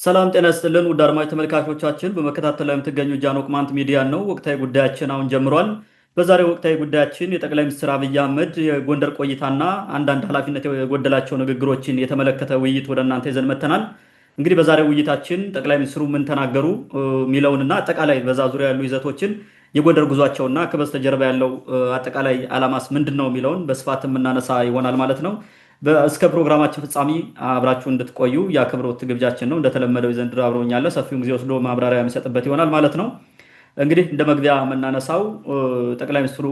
ሰላም ጤና ይስጥልን ውድ አድማጭ ተመልካቾቻችን፣ በመከታተል ላይ የምትገኙ ጃኖ ቅማንት ሚዲያ ነው። ወቅታዊ ጉዳያችን አሁን ጀምሯል። በዛሬው ወቅታዊ ጉዳያችን የጠቅላይ ሚኒስትር አብይ አህመድ የጎንደር ቆይታና አንዳንድ ኃላፊነት የጎደላቸው ንግግሮችን የተመለከተ ውይይት ወደ እናንተ ይዘን መጥተናል። እንግዲህ በዛሬው ውይይታችን ጠቅላይ ሚኒስትሩ ምን ተናገሩ የሚለውንና አጠቃላይ በዛ ዙሪያ ያሉ ይዘቶችን የጎንደር ጉዟቸውና ከበስተጀርባ ያለው አጠቃላይ ዓላማስ ምንድን ነው የሚለውን በስፋት የምናነሳ ይሆናል ማለት ነው። እስከ ፕሮግራማችን ፍጻሜ አብራችሁ እንድትቆዩ የአክብሮት ግብዣችን ነው። እንደተለመደው ዘንድሮ አብሮኛለ ሰፊውን ጊዜ ወስዶ ማብራሪያ የሚሰጥበት ይሆናል ማለት ነው። እንግዲህ እንደ መግቢያ የምናነሳው ጠቅላይ ሚኒስትሩ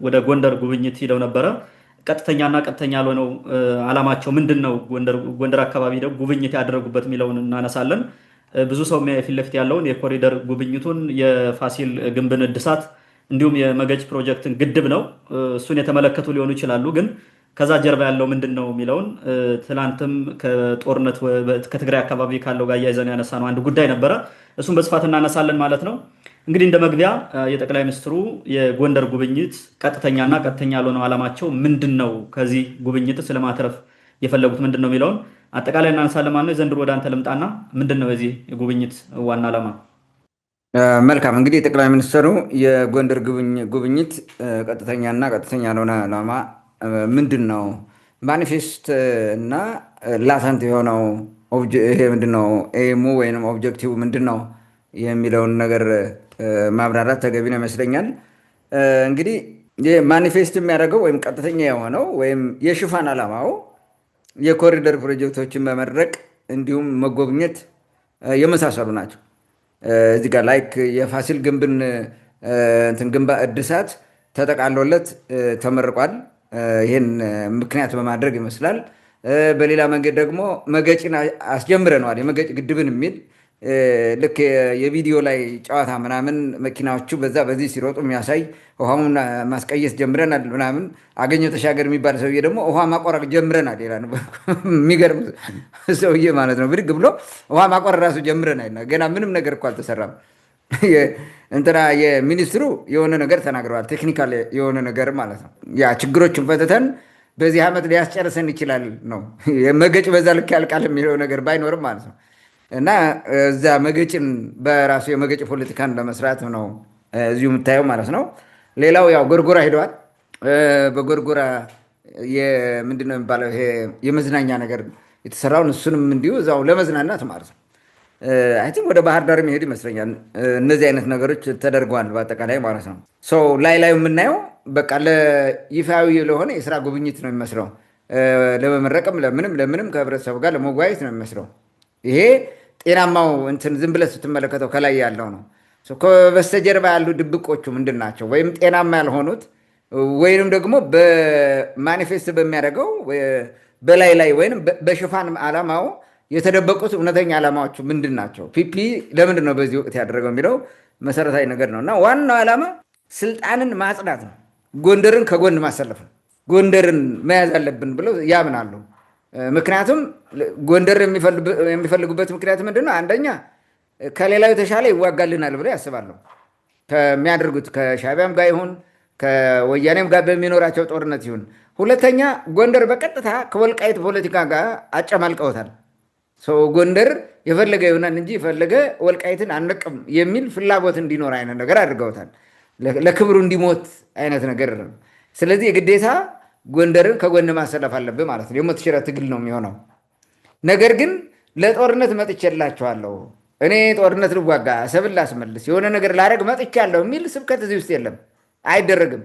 ወደ ጎንደር ጉብኝት ሂደው ነበረ። ቀጥተኛና ቀጥተኛ ያልሆነው ዓላማቸው ምንድን ነው? ጎንደር አካባቢ ደግሞ ጉብኝት ያደረጉበት የሚለውን እናነሳለን። ብዙ ሰው ፊት ለፊት ያለውን የኮሪደር ጉብኝቱን፣ የፋሲል ግንብን እድሳት እንዲሁም የመገጭ ፕሮጀክትን ግድብ ነው። እሱን የተመለከቱ ሊሆኑ ይችላሉ። ግን ከዛ ጀርባ ያለው ምንድን ነው የሚለውን ትላንትም ከጦርነት ከትግራይ አካባቢ ካለው ጋር እያይዘን ያነሳ ነው አንድ ጉዳይ ነበረ። እሱም በስፋት እናነሳለን ማለት ነው። እንግዲህ እንደ መግቢያ የጠቅላይ ሚኒስትሩ የጎንደር ጉብኝት ቀጥተኛና ቀጥተኛ ያልሆነው ዓላማቸው ምንድን ነው፣ ከዚህ ጉብኝት ስለማትረፍ የፈለጉት ምንድን ነው የሚለውን አጠቃላይ እናነሳለን ማለት ነው። ዘንድሮ ወደ አንተ ልምጣና ምንድን ነው የዚህ ጉብኝት ዋና ዓላማ? መልካም። እንግዲህ የጠቅላይ ሚኒስትሩ የጎንደር ጉብኝት ቀጥተኛና ቀጥተኛ ያልሆነ ዓላማ ምንድን ነው? ማኒፌስት እና ላተንት የሆነው ይሄ ምንድን ነው ኤሙ ወይም ኦብጀክቲቭ ምንድን ነው የሚለውን ነገር ማብራራት ተገቢ ነው ይመስለኛል። እንግዲህ ማኒፌስት የሚያደርገው ወይም ቀጥተኛ የሆነው ወይም የሽፋን ዓላማው የኮሪደር ፕሮጀክቶችን መመረቅ እንዲሁም መጎብኘት የመሳሰሉ ናቸው። እዚህ ጋር ላይክ የፋሲል ግንብን ግንባ እድሳት ተጠቃሎለት ተመርቋል። ይህን ምክንያት በማድረግ ይመስላል። በሌላ መንገድ ደግሞ መገጭን አስጀምረነዋል። የመገጭ ግድብን የሚል ልክ የቪዲዮ ላይ ጨዋታ ምናምን መኪናዎቹ በዛ በዚህ ሲሮጡ የሚያሳይ ውሃውን ማስቀየስ ጀምረናል ምናምን። አገኘሁ ተሻገር የሚባል ሰውዬ ደግሞ ውሃ ማቆረቅ ጀምረናል ይላል። የሚገርም ሰውዬ ማለት ነው። ብድግ ብሎ ውሃ ማቆረቅ ራሱ ጀምረናል። ገና ምንም ነገር እኮ አልተሰራም። እንትና የሚኒስትሩ የሆነ ነገር ተናግረዋል። ቴክኒካል የሆነ ነገር ማለት ነው። ያ ችግሮችን ፈትተን በዚህ ዓመት ሊያስጨርሰን ይችላል ነው። መገጭ በዛ ልክ ያልቃል የሚለው ነገር ባይኖርም ማለት ነው። እና እዛ መገጭን በራሱ የመገጭ ፖለቲካን ለመስራት ነው እዚሁ የምታየው ማለት ነው። ሌላው ያው ጎርጎራ ሄደዋል። በጎርጎራ ምንድነው የሚባለው ይሄ የመዝናኛ ነገር የተሰራውን እሱንም እንዲሁ እዛው ለመዝናናት ማለት ነው። አይ ቲንክ ወደ ባህር ዳር የሚሄድ ይመስለኛል። እነዚህ አይነት ነገሮች ተደርገዋል በአጠቃላይ ማለት ነው። ላይ የምናየው በቃ ለይፋዊ ለሆነ የስራ ጉብኝት ነው የሚመስለው። ለመመረቅም ለምንም ከህብረተሰቡ ጋር ለመጓየት ነው የሚመስለው። ይሄ ጤናማው ዝም ብለህ ስትመለከተው ከላይ ያለው ነው። በስተጀርባ ያሉ ድብቆቹ ምንድን ናቸው? ወይም ጤናማ ያልሆኑት ወይም ደግሞ በማኒፌስት በሚያደርገው በላይ ወይም በሽፋን ዓላማው የተደበቁት እውነተኛ ዓላማዎቹ ምንድን ናቸው? ፒፒ ለምንድን ነው በዚህ ወቅት ያደረገው የሚለው መሰረታዊ ነገር ነው። እና ዋናው ዓላማ ስልጣንን ማጽዳት ነው። ጎንደርን ከጎን ማሰለፍ ነው። ጎንደርን መያዝ አለብን ብለው ያምናሉ። ምክንያቱም ጎንደር የሚፈልጉበት ምክንያት ምንድን ነው? አንደኛ ከሌላው የተሻለ ይዋጋልናል ብለው ያስባሉ። ከሚያደርጉት ከሻዕቢያም ጋር ይሁን ከወያኔም ጋር በሚኖራቸው ጦርነት ይሁን። ሁለተኛ ጎንደር በቀጥታ ከወልቃይት ፖለቲካ ጋር አጨማልቀውታል። ጎንደር የፈለገ ይሆናል እንጂ የፈለገ ወልቃይትን አንቅም የሚል ፍላጎት እንዲኖር አይነት ነገር አድርገውታል። ለክብሩ እንዲሞት አይነት ነገር። ስለዚህ የግዴታ ጎንደርን ከጎን ማሰለፍ አለብህ ማለት ነው። የሞት ሽረት ትግል ነው የሚሆነው። ነገር ግን ለጦርነት መጥቼላችኋለሁ፣ እኔ ጦርነት ልዋጋ፣ ሰብል ላስመልስ፣ የሆነ ነገር ላደርግ መጥቻለሁ የሚል ስብከት እዚህ ውስጥ የለም፣ አይደረግም።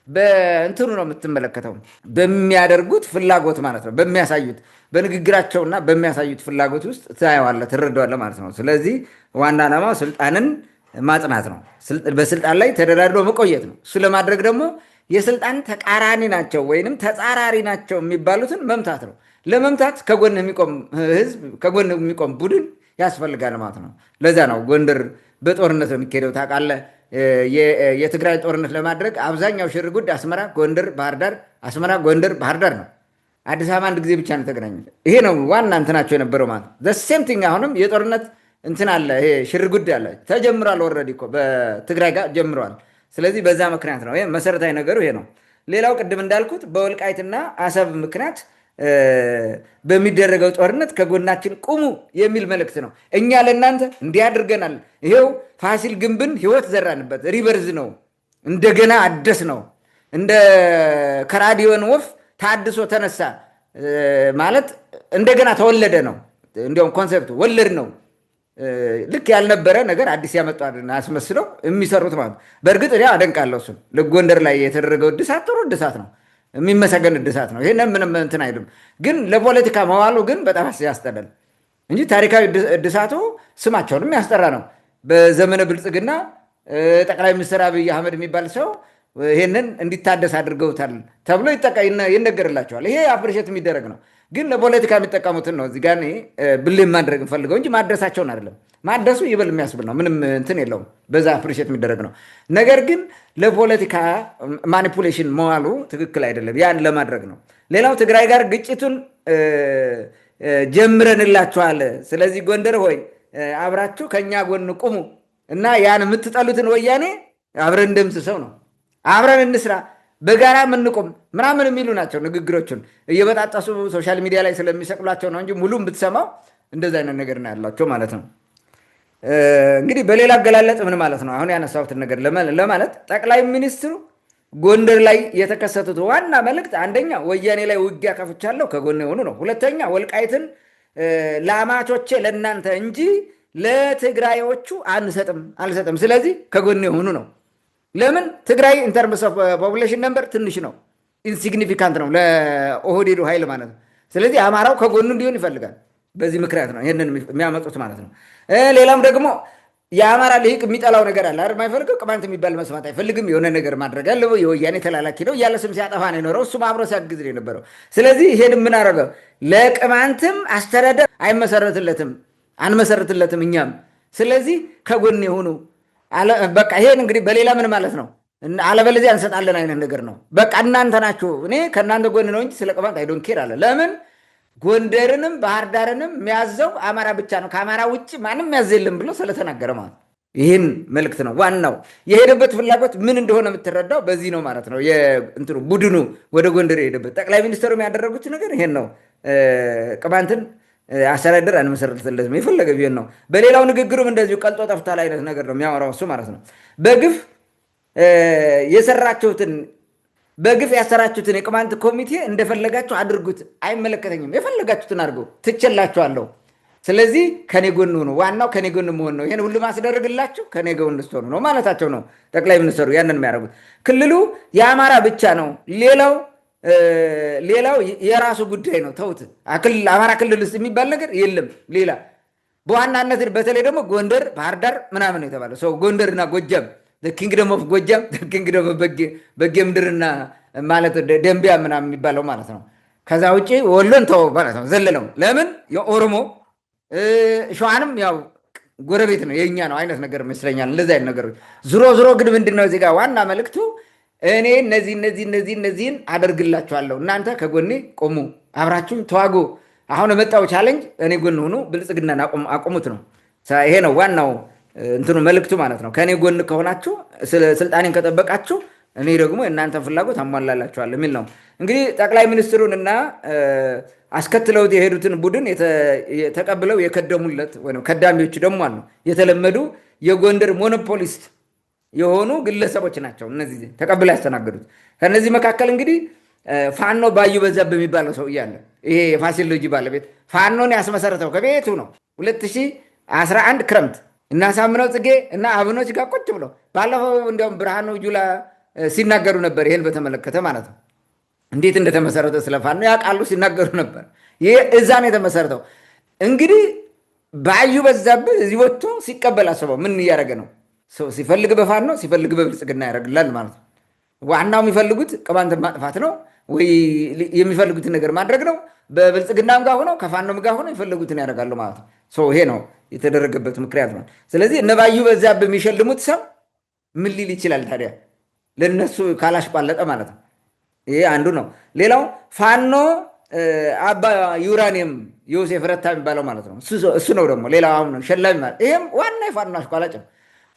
በእንትኑ ነው የምትመለከተው፣ በሚያደርጉት ፍላጎት ማለት ነው። በሚያሳዩት በንግግራቸውና በሚያሳዩት ፍላጎት ውስጥ ታየዋለህ፣ ትረዳዋለህ ማለት ነው። ስለዚህ ዋና ዓላማው ስልጣንን ማጽናት ነው። በስልጣን ላይ ተደራድሮ መቆየት ነው። እሱ ለማድረግ ደግሞ የስልጣን ተቃራኒ ናቸው ወይንም ተጻራሪ ናቸው የሚባሉትን መምታት ነው። ለመምታት ከጎን የሚቆም ህዝብ፣ ከጎን የሚቆም ቡድን ያስፈልጋል ማለት ነው። ለዛ ነው ጎንደር በጦርነት የሚካሄደው ታውቃለህ። የትግራይ ጦርነት ለማድረግ አብዛኛው ሽርጉድ አስመራ፣ ጎንደር፣ ባህር ዳር፣ አስመራ፣ ጎንደር፣ ባህር ዳር ነው። አዲስ አበባ አንድ ጊዜ ብቻ ነው የተገናኘ። ይሄ ነው ዋና እንትናቸው የነበረው ማለት ነው። ዘሴም ቲንግ አሁንም የጦርነት እንትን አለ፣ ይሄ ሽርጉድ አለ፣ ተጀምሯል። ኦልሬዲ እኮ በትግራይ ጋር ጀምረዋል። ስለዚህ በዛ ምክንያት ነው። ይሄ መሰረታዊ ነገሩ ይሄ ነው። ሌላው ቅድም እንዳልኩት በወልቃይትና አሰብ ምክንያት በሚደረገው ጦርነት ከጎናችን ቁሙ የሚል መልእክት ነው። እኛ ለእናንተ እንዲህ አድርገናል። ይሄው ፋሲል ግንብን ህይወት ዘራንበት፣ ሪቨርዝ ነው፣ እንደገና አደስ ነው፣ እንደ ከራዲዮን ወፍ ታድሶ ተነሳ ማለት እንደገና ተወለደ ነው። እንዲያውም ኮንሴፕቱ ወለድ ነው። ልክ ያልነበረ ነገር አዲስ ያመጡ አስመስለው የሚሰሩት ማለት ነው። በእርግጥ እኔ አደንቃለሁ እሱን። ጎንደር ላይ የተደረገው እድሳት ጥሩ እድሳት ነው፣ የሚመሰገን እድሳት ነው። ይህን ምንም እንትን አይልም። ግን ለፖለቲካ መዋሉ ግን በጣም ያስጠላል እንጂ ታሪካዊ እድሳቱ ስማቸውንም ያስጠራ ነው። በዘመነ ብልጽግና ጠቅላይ ሚኒስትር አብይ አህመድ የሚባል ሰው ይህንን እንዲታደስ አድርገውታል ተብሎ ይነገርላቸዋል። ይሄ አፕሪሼት የሚደረግ ነው። ግን ለፖለቲካ የሚጠቀሙትን ነው እዚህ ጋር ብሌም ማድረግ እንፈልገው እንጂ ማድረሳቸውን አይደለም። ማድረሱ ይበል የሚያስብል ነው። ምንም እንትን የለውም። በዛ አፕሪሼት የሚደረግ ነው። ነገር ግን ለፖለቲካ ማኒፑሌሽን መዋሉ ትክክል አይደለም። ያን ለማድረግ ነው። ሌላው ትግራይ ጋር ግጭቱን ጀምረንላችኋል። ስለዚህ ጎንደር ሆይ አብራችሁ ከኛ ጎን ቁሙ እና ያን የምትጠሉትን ወያኔ አብረን እንደምስሰው ነው። አብረን እንስራ፣ በጋራ የምንቆም ምናምን የሚሉ ናቸው ንግግሮቹን እየበጣጠሱ ሶሻል ሚዲያ ላይ ስለሚሰቅሏቸው ነው እንጂ ሙሉም ብትሰማው እንደዚ አይነት ነገር ነው ያላቸው ማለት ነው። እንግዲህ በሌላ አገላለጥ ምን ማለት ነው? አሁን ያነሳሁትን ነገር ለማለት ጠቅላይ ሚኒስትሩ ጎንደር ላይ የተከሰቱት ዋና መልእክት አንደኛ ወያኔ ላይ ውጊያ ከፍቻለሁ ከጎን የሆኑ ነው። ሁለተኛ ወልቃይትን ለአማቾቼ ለእናንተ እንጂ ለትግራዮቹ አልሰጥም፣ ስለዚህ ከጎን የሆኑ ነው። ለምን ትግራይ ኢንተርምስ ኦፍ ፖፑሌሽን ነምበር ትንሽ ነው፣ ኢንሲግኒፊካንት ነው ለኦህዴዱ ኃይል ማለት ነው። ስለዚህ አማራው ከጎኑ እንዲሆን ይፈልጋል። በዚህ ምክንያት ነው ይህንን የሚያመጡት ማለት ነው። ሌላም ደግሞ የአማራ ልሂቅ የሚጠላው ነገር አለ አይደል? የማይፈልገው ቅማንት የሚባል መስማት አይፈልግም። የሆነ ነገር ማድረግ አለ፣ የወያኔ ተላላኪ ነው እያለ ስም ሲያጠፋ ነው የኖረው። እሱም አብሮ ሲያግዝ ነው የነበረው። ስለዚህ ይሄን ምን አደረገው? ለቅማንትም አስተዳደር አንመሰረትለትም እኛም። ስለዚህ ከጎን የሆኑ በቃ ይሄን እንግዲህ በሌላ ምን ማለት ነው? አለበለዚያ እንሰጣለን አይነት ነገር ነው። በቃ እናንተ ናችሁ፣ እኔ ከእናንተ ጎን ነው እንጂ ስለ ቅማንት አይዶን ኬር አለ። ለምን ጎንደርንም ባህር ዳርንም የሚያዘው አማራ ብቻ ነው፣ ከአማራ ውጭ ማንም ያዘ የለም ብሎ ስለተናገረ ማለት ይህን መልእክት ነው ዋናው። የሄደበት ፍላጎት ምን እንደሆነ የምትረዳው በዚህ ነው ማለት ነው። እንትኑ ቡድኑ ወደ ጎንደር የሄደበት ጠቅላይ ሚኒስትሩ ያደረጉት ነገር ይሄን ነው። ቅማንትን አስተዳደር አንመሰረትለትም የፈለገ ቢሆን ነው። በሌላው ንግግሩም እንደዚሁ ቀልጦ ጠፍቷል አይነት ነገር ነው የሚያወራው እሱ ማለት ነው። በግፍ ያሰራችሁትን የቅማንት ኮሚቴ እንደፈለጋችሁ አድርጉት፣ አይመለከተኝም፣ የፈለጋችሁትን አድርገው ትችላችኋለሁ። ስለዚህ ከኔ ጎን ሆኑ፣ ዋናው ከኔ ጎን መሆን ነው። ይህን ሁሉ ማስደረግላችሁ ከኔ ጎን ስትሆኑ ነው ማለታቸው ነው ጠቅላይ ሚኒስትሩ። ያንን የሚያደርጉት ክልሉ የአማራ ብቻ ነው፣ ሌላው የራሱ ጉዳይ ነው፣ ተውት። አማራ ክልል ውስጥ የሚባል ነገር የለም። ሌላ በዋናነት በተለይ ደግሞ ጎንደር፣ ባህር ዳር ምናምን የተባለ ሰው ጎንደርና ጎጃም ኪንግደም ኦፍ ጎጃም ኪንግደም ኦፍ በጌ ምድርና ማለት ደንቢያ ምናምን የሚባለው ማለት ነው። ከዛ ውጭ ወሎን ተው ማለት ነው፣ ዘለለው። ለምን የኦሮሞ ሸዋንም ያው ጎረቤት ነው የኛ ነው አይነት ነገር ይመስለኛል። እንደዚህ አይነት ነገሮች ዝሮ ግን ምንድነው እዚህ ጋር ዋና መልእክቱ እኔ እነዚህን አደርግላችኋለሁ፣ እናንተ ከጎኔ ቆሙ፣ አብራችሁም ተዋጉ። አሁን የመጣው ቻሌንጅ እኔ ጎን ሆኑ፣ ብልጽግናን አቁሙት ነው። ይሄ ነው ዋናው እንትኑ መልእክቱ ማለት ነው። ከእኔ ጎን ከሆናችሁ ስልጣኔን ከጠበቃችሁ እኔ ደግሞ እናንተ ፍላጎት አሟላላችኋለሁ የሚል ነው። እንግዲህ ጠቅላይ ሚኒስትሩን እና አስከትለውት የሄዱትን ቡድን ተቀብለው የከደሙለት ወይ ከዳሚዎች ደግሞ አሉ። የተለመዱ የጎንደር ሞኖፖሊስት የሆኑ ግለሰቦች ናቸው እነዚህ ተቀብለው ያስተናገዱት። ከነዚህ መካከል እንግዲህ ፋኖ ባዩ በዛብህ የሚባለው ሰው እያለ ይሄ የፋሲል ሎጂ ባለቤት ፋኖን ያስመሰረተው ከቤቱ ነው 2011 ክረምት እና ሳምነው ጽጌ እና አብኖች ጋር ቁጭ ብለው ባለፈው እንዲያውም ብርሃኑ ጁላ ሲናገሩ ነበር። ይሄን በተመለከተ ማለት ነው እንዴት እንደተመሰረተ ስለፋኖ ያውቃሉ ሲናገሩ ነበር። ይሄ እዛን የተመሰረተው እንግዲህ ባዩ በዛብህ እዚህ ወጥቶ ሲቀበል አስበው ምን እያደረገ ነው? ሲፈልግ በፋኖ ሲፈልግ በብልጽግና ያደርግላል ማለት ነው። ዋናው የሚፈልጉት ቅማንትን ማጥፋት ነው ወይ የሚፈልጉትን ነገር ማድረግ ነው። በብልጽግናም ጋር ሆነው ከፋኖም ጋር ሆነው የፈለጉትን ያደርጋሉ ማለት ነው። ይሄ ነው የተደረገበት ምክንያት ነው። ስለዚህ እነ ባዩ በዛብህ የሚሸልሙት ሰው ምን ሊል ይችላል ታዲያ? ለነሱ ካላሽቋለጠ ማለት ነው። ይሄ አንዱ ነው። ሌላው ፋኖ አባ ዩራኒየም ዮሴፍ ረታ የሚባለው ማለት ነው። እሱ ነው ደግሞ ሌላው አሁን ሸላሚ ማለት ይሄም ዋና የፋኖ አሽቋላጭ ነው።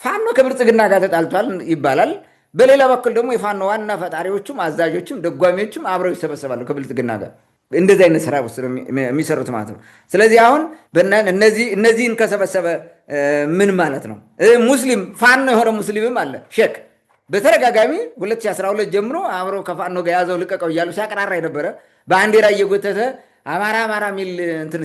ፋኖ ከብልጽግና ጋር ተጣልቷል ይባላል። በሌላ በኩል ደግሞ የፋኖ ዋና ፈጣሪዎቹም አዛዦችም ደጓሚዎችም አብረው ይሰበሰባሉ ከብልጽግና ጋር። እንደዚህ አይነት ስራ ውስጥ የሚሰሩት ማለት ነው። ስለዚህ አሁን እነዚህን ከሰበሰበ ምን ማለት ነው? ሙስሊም ፋኖ የሆነ ሙስሊምም አለ ሼክ በተደጋጋሚ 2012 ጀምሮ አብሮ ከፋኖ ጋር ያዘው ልቀቀው እያሉ ሲያቀራራ የነበረ ባንዲራ እየጎተተ አማራ አማራ የሚል እንትን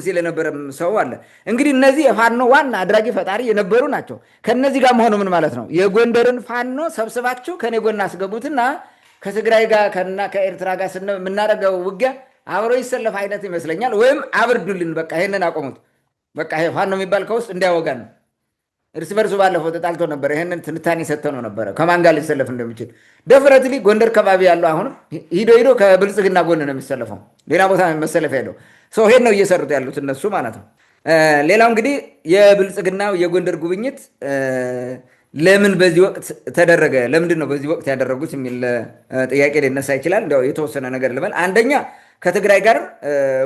ሲል የነበረ ሰው አለ። እንግዲህ እነዚህ የፋኖ ዋና አድራጊ ፈጣሪ የነበሩ ናቸው። ከነዚህ ጋር መሆኑ ምን ማለት ነው? የጎንደርን ፋኖ ሰብስባችሁ ከኔ ጎን አስገቡትና ከትግራይ ጋር ከኤርትራ ጋር የምናደርገው ውጊያ አብሮ ይሰለፍ አይነት ይመስለኛል። ወይም አብርዱልን፣ በቃ ይሄንን አቆሙት፣ በቃ ይሄ ፋኖ የሚባል ከውስጥ እንዲያወጋን ነው። እርስ በርሱ ባለፈው ተጣልቶ ነበረ። ይህንን ትንታኔ ሰጥተው ነው ነበረ ከማን ጋር ሊሰለፍ እንደሚችል። ደፍረትሊ ጎንደር ከባቢ ያለው አሁንም ሂዶ ከብልጽግና ጎን ነው የሚሰለፈው፣ ሌላ ቦታ መሰለፍ ያለው ሰው። ይሄን ነው እየሰሩት ያሉት እነሱ ማለት ነው። ሌላው እንግዲህ የብልጽግናው የጎንደር ጉብኝት ለምን በዚህ ወቅት ተደረገ? ለምንድን ነው በዚህ ወቅት ያደረጉት የሚል ጥያቄ ሊነሳ ይችላል። እንዲያው የተወሰነ ነገር ልበል። አንደኛ ከትግራይ ጋር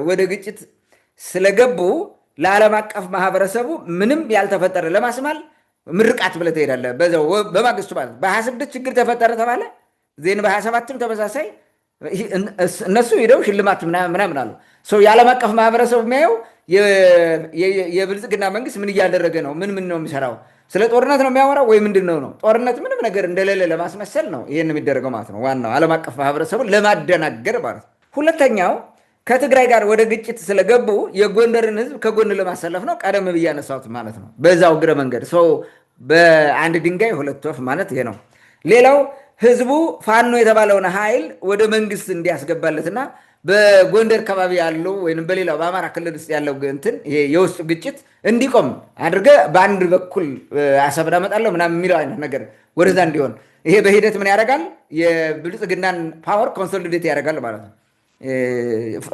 ወደ ግጭት ስለገቡ ለዓለም አቀፍ ማህበረሰቡ ምንም ያልተፈጠረ ለማስማል ምርቃት ብለህ ትሄዳለህ። በዛው በማግስቱ ማለት በ26 ችግር ተፈጠረ ተባለ። ዜን በ27ም ተመሳሳይ እነሱ ሄደው ሽልማት ምናምን አሉ። የዓለም አቀፍ ማህበረሰቡ የሚያየው የብልጽግና መንግስት ምን እያደረገ ነው፣ ምን ነው የሚሰራው፣ ስለ ጦርነት ነው የሚያወራው ወይ ምንድን ነው? ጦርነት ምንም ነገር እንደሌለ ለማስመሰል ነው ይህን የሚደረገው ማለት ነው። ዋናው ዓለም አቀፍ ማህበረሰቡን ለማደናገር ማለት ነው። ሁለተኛው ከትግራይ ጋር ወደ ግጭት ስለገቡ የጎንደርን ህዝብ ከጎን ለማሰለፍ ነው። ቀደም ብዬ ያነሳሁት ማለት ነው። በዛው እግረ መንገድ ሰው በአንድ ድንጋይ ሁለት ወፍ ማለት ይሄ ነው። ሌላው ህዝቡ ፋኖ የተባለውን ኃይል ወደ መንግስት እንዲያስገባለትና በጎንደር አካባቢ ያለው ወይም በሌላው በአማራ ክልል ውስጥ ያለው እንትን ይሄ የውስጥ ግጭት እንዲቆም አድርገ በአንድ በኩል አሰብ አመጣለሁ ምናምን የሚለው አይነት ነገር ወደዛ እንዲሆን ይሄ በሂደት ምን ያደርጋል? የብልጽግናን ፓወር ኮንሶሊዴት ያደርጋል ማለት ነው።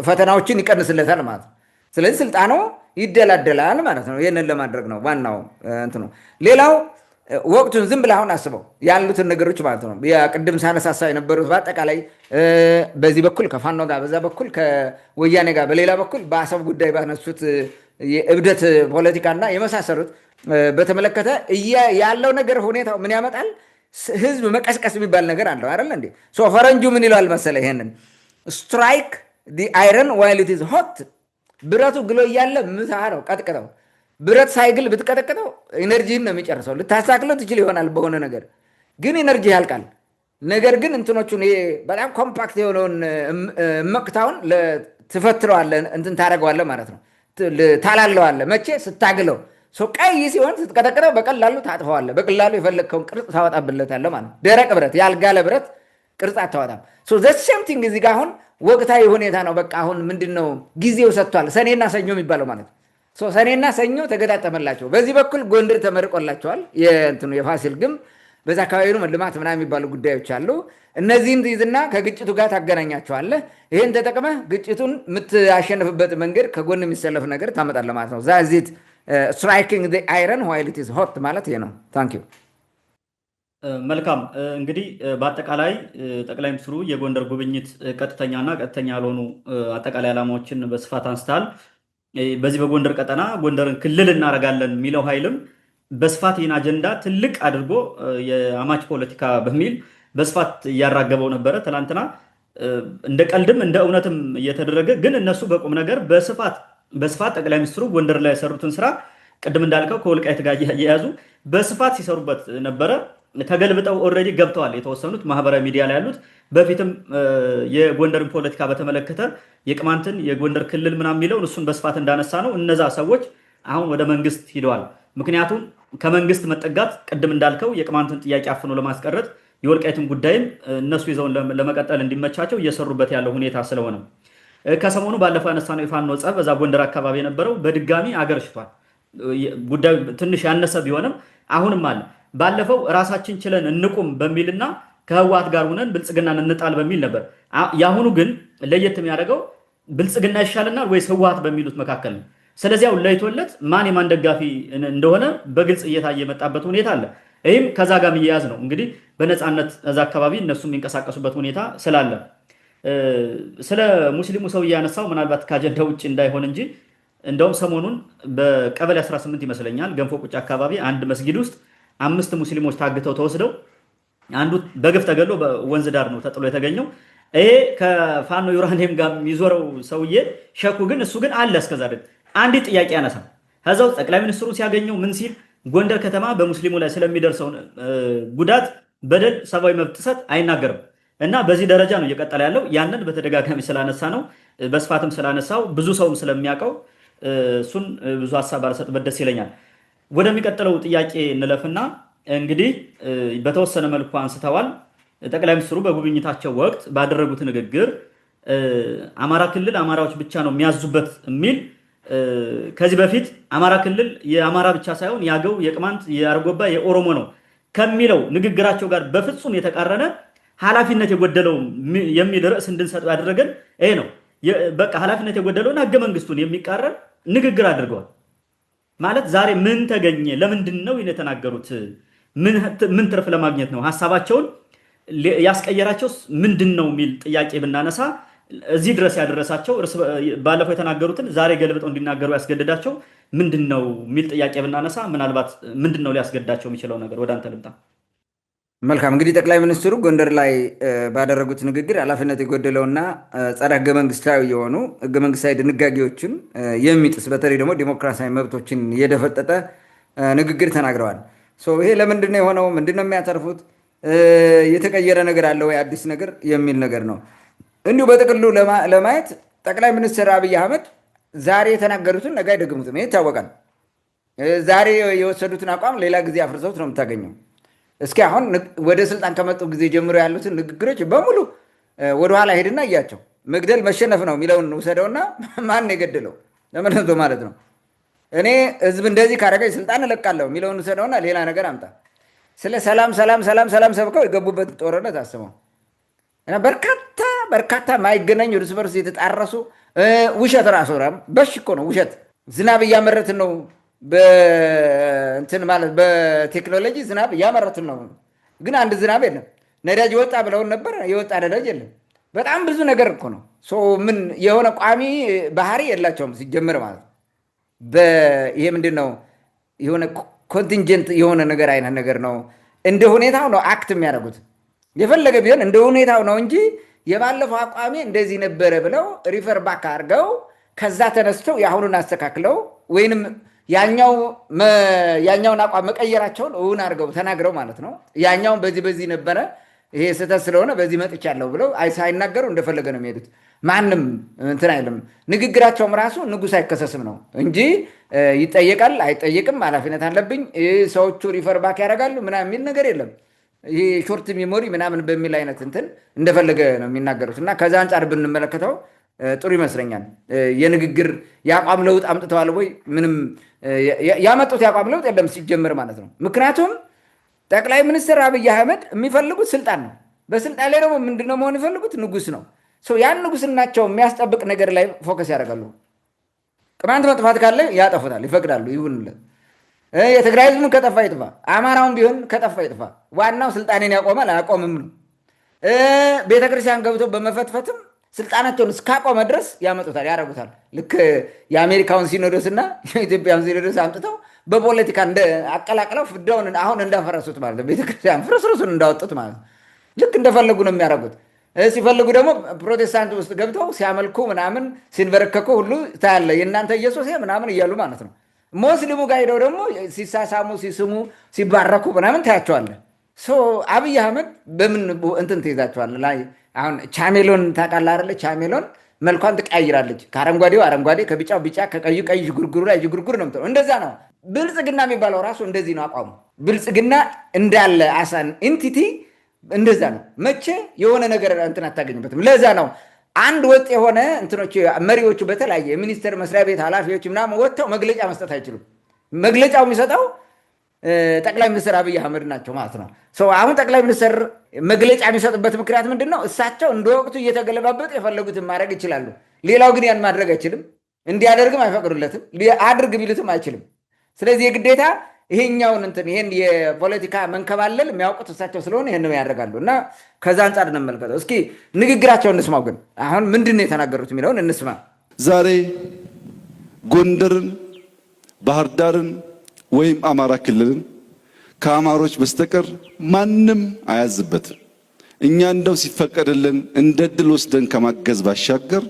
ፈተናዎችን ይቀንስለታል ማለት ነው። ስለዚህ ስልጣኑ ይደላደላል ማለት ነው። ይህንን ለማድረግ ነው ዋናው እንትኑ። ሌላው ወቅቱን ዝም ብለህ አሁን አስበው ያሉትን ነገሮች ማለት ነው። ቅድም ሳነሳሳ የነበሩት በአጠቃላይ በዚህ በኩል ከፋኖ ጋር፣ በዛ በኩል ከወያኔ ጋር፣ በሌላ በኩል በአሰብ ጉዳይ ባነሱት የእብደት ፖለቲካና የመሳሰሉት በተመለከተ ያለው ነገር ሁኔታው ምን ያመጣል? ህዝብ መቀስቀስ የሚባል ነገር አለው አይደል እንዴ? ፈረንጁ ምን ይለዋል መሰለ ይሄንን ስትራይክ ዲ አይረን ዋይል ኢት ኢዝ ሆት። ብረቱ ግሎ እያለ ምታ ነው ቀጥቅጠው። ብረት ሳይግል ብትቀጠቅጠው ኤነርጂን ነው የሚጨርሰው። ልታሳክለው ትችል ይሆናል በሆነ ነገር ግን ኤነርጂ ያልቃል። ነገር ግን እንትኖቹን ይሄ በጣም ኮምፓክት የሆነውን መቅታውን ትፈትለዋለህ፣ እንትን ታደርገዋለህ ማለት ነው። ታላለዋለህ። መቼ ስታግለው ቀይ ሲሆን ስትቀጠቅጠው በቀላሉ ታጥፈዋለህ። በቀላሉ የፈለግከውን ቅርጽ ታወጣብለታለህ ማለት ነው። ደረቅ ብረት፣ ያልጋለ ብረት ቅርጽ አታወጣም። ዘሴምቲንግ እዚህ ጋር አሁን ወቅታዊ ሁኔታ ነው። በቃ አሁን ምንድነው ጊዜው ሰጥቷል። ሰኔና ሰኞ የሚባለው ማለት ነው። ሰኔና ሰኞ ተገጣጠመላቸው። በዚህ በኩል ጎንደር ተመርቆላቸዋል። የፋሲል ግንብ በዛ አካባቢ ነው ልማት ምናምን የሚባሉ ጉዳዮች አሉ። እነዚህን ትይዝና ከግጭቱ ጋር ታገናኛቸዋለህ። ይህን ተጠቅመህ ግጭቱን የምታሸንፍበት መንገድ ከጎን የሚሰለፍ ነገር ታመጣለህ ማለት ነው። ዛዚት ስትራይኪንግ ዘ አይረን ዋይል ኢት ኢዝ ሆት ማለት ይሄ ነው። ታንክ ዩ። መልካም እንግዲህ በአጠቃላይ ጠቅላይ ሚኒስትሩ የጎንደር ጉብኝት ቀጥተኛና ቀጥተኛ ያልሆኑ አጠቃላይ ዓላማዎችን በስፋት አንስተዋል። በዚህ በጎንደር ቀጠና ጎንደርን ክልል እናደርጋለን የሚለው ኃይልም በስፋት ይህን አጀንዳ ትልቅ አድርጎ የአማች ፖለቲካ በሚል በስፋት እያራገበው ነበረ። ትናንትና እንደ ቀልድም እንደ እውነትም እየተደረገ ግን እነሱ በቁም ነገር በስፋት ጠቅላይ ሚኒስትሩ ጎንደር ላይ የሰሩትን ስራ ቅድም እንዳልከው ከወልቃይት ጋር እየያዙ በስፋት ሲሰሩበት ነበረ። ተገልብጠው ኦልሬዲ ገብተዋል። የተወሰኑት ማህበራዊ ሚዲያ ላይ ያሉት በፊትም የጎንደርን ፖለቲካ በተመለከተ የቅማንትን የጎንደር ክልል ምናምን የሚለውን እሱን በስፋት እንዳነሳ ነው። እነዛ ሰዎች አሁን ወደ መንግስት ሂደዋል። ምክንያቱም ከመንግስት መጠጋት ቅድም እንዳልከው የቅማንትን ጥያቄ አፍኖ ለማስቀረት የወልቃይትን ጉዳይም እነሱ ይዘውን ለመቀጠል እንዲመቻቸው እየሰሩበት ያለው ሁኔታ ስለሆነ ከሰሞኑ ባለፈው ያነሳነው የፋኖ ጸብ በዛ ጎንደር አካባቢ የነበረው በድጋሚ አገርሽቷል። ጉዳዩ ትንሽ ያነሰ ቢሆንም አሁንም አለ። ባለፈው ራሳችን ችለን እንቁም በሚልና ከህወሓት ጋር ሆነን ብልጽግናን እንጣል በሚል ነበር። የአሁኑ ግን ለየት የሚያደርገው ብልጽግና ይሻለናል ወይስ ህወሓት በሚሉት መካከል ነው። ስለዚህ አሁን ለይቶለት ማን የማን ደጋፊ እንደሆነ በግልጽ እየታየ የመጣበት ሁኔታ አለ። ይህም ከዛ ጋር የሚያያዝ ነው። እንግዲህ በነፃነት እዛ አካባቢ እነሱ የሚንቀሳቀሱበት ሁኔታ ስላለ ስለ ሙስሊሙ ሰው እያነሳው ምናልባት ከአጀንዳ ውጭ እንዳይሆን እንጂ እንደውም ሰሞኑን በቀበሌ 18 ይመስለኛል ገንፎ ቁጭ አካባቢ አንድ መስጊድ ውስጥ 5 ሙስሊሞች ታግተው ተወስደው አንዱ በግፍ ተገሎ በወንዝ ዳር ነው ተጥሎ የተገኘው። ይሄ ከፋኖ ዩራኒየም ጋር የሚዞረው ሰውዬ ሸኩ ግን እሱ ግን አለ እስከዛ ድረስ አንዲት ጥያቄ ያነሳል። ከዛው ጠቅላይ ሚኒስትሩ ሲያገኘው ምን ሲል ጎንደር ከተማ በሙስሊሙ ላይ ስለሚደርሰው ጉዳት፣ በደል፣ ሰብአዊ መብት ጥሰት አይናገርም እና በዚህ ደረጃ ነው እየቀጠለ ያለው። ያንን በተደጋጋሚ ስላነሳ ነው በስፋትም ስላነሳው ብዙ ሰውም ስለሚያውቀው እሱን ብዙ ሀሳብ አልሰጥበት ደስ ይለኛል። ወደሚቀጥለው ጥያቄ እንለፍና እንግዲህ በተወሰነ መልኩ አንስተዋል። ጠቅላይ ሚኒስትሩ በጉብኝታቸው ወቅት ባደረጉት ንግግር አማራ ክልል አማራዎች ብቻ ነው የሚያዙበት የሚል ከዚህ በፊት አማራ ክልል የአማራ ብቻ ሳይሆን የአገው፣ የቅማንት፣ የአርጎባ፣ የኦሮሞ ነው ከሚለው ንግግራቸው ጋር በፍጹም የተቃረነ ኃላፊነት የጎደለው የሚል ርዕስ እንድንሰጥ ያደረገን ይሄ ነው። በቃ ኃላፊነት የጎደለውና ህገ መንግስቱን የሚቃረን ንግግር አድርገዋል። ማለት ዛሬ ምን ተገኘ? ለምንድን ነው የተናገሩት? ምን ትርፍ ለማግኘት ነው? ሀሳባቸውን ያስቀየራቸውስ ምንድን ነው የሚል ጥያቄ ብናነሳ እዚህ ድረስ ያደረሳቸው ባለፈው የተናገሩትን ዛሬ ገልብጠው እንዲናገሩ ያስገደዳቸው ምንድን ነው የሚል ጥያቄ ብናነሳ ምናልባት ምንድን ነው ሊያስገድዳቸው የሚችለው ነገር? ወደ አንተ ልምጣ። መልካም እንግዲህ ጠቅላይ ሚኒስትሩ ጎንደር ላይ ባደረጉት ንግግር ኃላፊነት የጎደለውና ጸረ ህገ መንግስታዊ የሆኑ ህገ መንግስታዊ ድንጋጌዎችን የሚጥስ በተለይ ደግሞ ዲሞክራሲያዊ መብቶችን የደፈጠጠ ንግግር ተናግረዋል። ይሄ ለምንድን ነው የሆነው? ምንድን ነው የሚያተርፉት? የተቀየረ ነገር አለ ወይ? አዲስ ነገር የሚል ነገር ነው። እንዲሁ በጥቅሉ ለማየት ጠቅላይ ሚኒስትር አብይ አህመድ ዛሬ የተናገሩትን ነገ አይደግሙትም። ይሄ ይታወቃል። ዛሬ የወሰዱትን አቋም ሌላ ጊዜ አፍርሰውት ነው የምታገኘው። እስኪ አሁን ወደ ስልጣን ከመጡ ጊዜ ጀምሮ ያሉትን ንግግሮች በሙሉ ወደኋላ ሄድና እያቸው። መግደል መሸነፍ ነው የሚለውን ውሰደውና ማን የገደለው ለመለቶ ማለት ነው። እኔ ህዝብ እንደዚህ ካደረገኝ ስልጣን እለቃለሁ የሚለውን ውሰደውና ሌላ ነገር አምጣ። ስለ ሰላም ሰብከው የገቡበት ጦርነት አስበው እና በርካታ ማይገናኝ እርስ በርስ የተጣረሱ ውሸት ራሱ በሽ እኮ ነው ውሸት። ዝናብ እያመረትን ነው በእንትን ማለት በቴክኖሎጂ ዝናብ እያመረትን ነው፣ ግን አንድ ዝናብ የለም። ነዳጅ የወጣ ብለውን ነበር፣ የወጣ ነዳጅ የለም። በጣም ብዙ ነገር እኮ ነው። ምን የሆነ ቋሚ ባህሪ የላቸውም ሲጀምር ማለት ነው። ይሄ ምንድን ነው? የሆነ ኮንቲንጀንት የሆነ ነገር አይነት ነገር ነው። እንደ ሁኔታው ነው አክት የሚያደርጉት። የፈለገ ቢሆን እንደ ሁኔታው ነው እንጂ የባለፈው አቋሚ እንደዚህ ነበረ ብለው ሪፈር ባክ አድርገው ከዛ ተነስተው የአሁኑን አስተካክለው ወይንም ያኛውን አቋም መቀየራቸውን እውን አድርገው ተናግረው ማለት ነው። ያኛውን በዚህ ነበረ ይሄ ስህተት ስለሆነ በዚህ መጥቻለሁ ብለው ሳይናገሩ እንደፈለገ ነው የሚሄዱት። ማንም እንትን አይልም። ንግግራቸውም ራሱ ንጉሥ አይከሰስም ነው እንጂ ይጠየቃል አይጠየቅም፣ ኃላፊነት አለብኝ፣ ሰዎቹ ሪፈር ባክ ያደርጋሉ ምናምን የሚል ነገር የለም። ይሄ ሾርት ሚሞሪ ምናምን በሚል አይነት እንትን እንደፈለገ ነው የሚናገሩት እና ከዛ አንጻር ብንመለከተው ጥሩ ይመስለኛል። የንግግር የአቋም ለውጥ አምጥተዋል ወይ? ምንም ያመጡት የአቋም ለውጥ የለም ሲጀምር ማለት ነው። ምክንያቱም ጠቅላይ ሚኒስትር አብይ አህመድ የሚፈልጉት ስልጣን ነው። በስልጣን ላይ ደግሞ ምንድነው መሆን የሚፈልጉት? ንጉሥ ነው። ያን ንጉሥናቸው የሚያስጠብቅ ነገር ላይ ፎከስ ያደርጋሉ። ቅማንት መጥፋት ካለ ያጠፉታል፣ ይፈቅዳሉ፣ ይሁንለት። የትግራይ ህዝብን ከጠፋ ይጥፋ፣ አማራውን ቢሆን ከጠፋ ይጥፋ። ዋናው ስልጣኔን ያቆማል አያቆምም ነው። ቤተክርስቲያን ገብቶ በመፈትፈትም ስልጣናቸውን እስካቆመ ድረስ ያመጡታል፣ ያደርጉታል። ልክ የአሜሪካውን ሲኖዶስ እና የኢትዮጵያን ሲኖዶስ አምጥተው በፖለቲካ አቀላቅለው ፍዳውን አሁን እንዳፈረሱት ማለት ነው። ቤተክርስቲያን ፍርስርሱን እንዳወጡት ማለት ነው። ልክ እንደፈለጉ ነው የሚያደርጉት። ሲፈልጉ ደግሞ ፕሮቴስታንት ውስጥ ገብተው ሲያመልኩ ምናምን ሲንበረከኩ ሁሉ ታያለ። የእናንተ ኢየሱስ ምናምን እያሉ ማለት ነው። ሙስሊሙ ጋር ሄደው ደግሞ ሲሳሳሙ ሲስሙ ሲባረኩ ምናምን ታያቸዋለ። አብይ አህመድ በምን እንትን ትይዛቸዋለ ላይ አሁን ቻሜሎን ታውቃለህ አይደለ? ቻሜሎን መልኳን ትቀያይራለች። ከአረንጓዴው አረንጓዴ፣ ከቢጫው ቢጫ፣ ከቀዩ ቀይ፣ ዥጉርጉሩ ላይ ዥጉርጉር ነው የምትለው። እንደዛ ነው። ብልጽግና የሚባለው ራሱ እንደዚህ ነው አቋሙ። ብልጽግና እንዳለ አሳን ኢንቲቲ እንደዛ ነው። መቼ የሆነ ነገር እንትን አታገኝበትም። ለዛ ነው አንድ ወጥ የሆነ እንትኖች መሪዎቹ በተለያየ የሚኒስቴር መስሪያ ቤት ኃላፊዎች ምናምን ወጥተው መግለጫ መስጠት አይችሉም። መግለጫው የሚሰጠው ጠቅላይ ሚኒስትር አብይ አህመድ ናቸው ማለት ነው። አሁን ጠቅላይ ሚኒስትር መግለጫ የሚሰጡበት ምክንያት ምንድን ነው? እሳቸው እንደ ወቅቱ እየተገለባበጡ የፈለጉትን ማድረግ ይችላሉ። ሌላው ግን ያን ማድረግ አይችልም። እንዲያደርግም አይፈቅዱለትም። አድርግ ቢሉትም አይችልም። ስለዚህ የግዴታ ይሄኛውን እንትን ይሄን የፖለቲካ መንከባለል የሚያውቁት እሳቸው ስለሆነ ይሄን ያደርጋሉ። እና ከዛ አንጻር እንመልከተው እስኪ ንግግራቸውን እንስማው። ግን አሁን ምንድን ነው የተናገሩት የሚለውን እንስማ። ዛሬ ጎንደርን፣ ባህር ዳርን ወይም አማራ ክልልን ከአማሮች በስተቀር ማንም አያዝበትም። እኛ እንደው ሲፈቀድልን እንደ ድል ወስደን ከማገዝ ባሻገር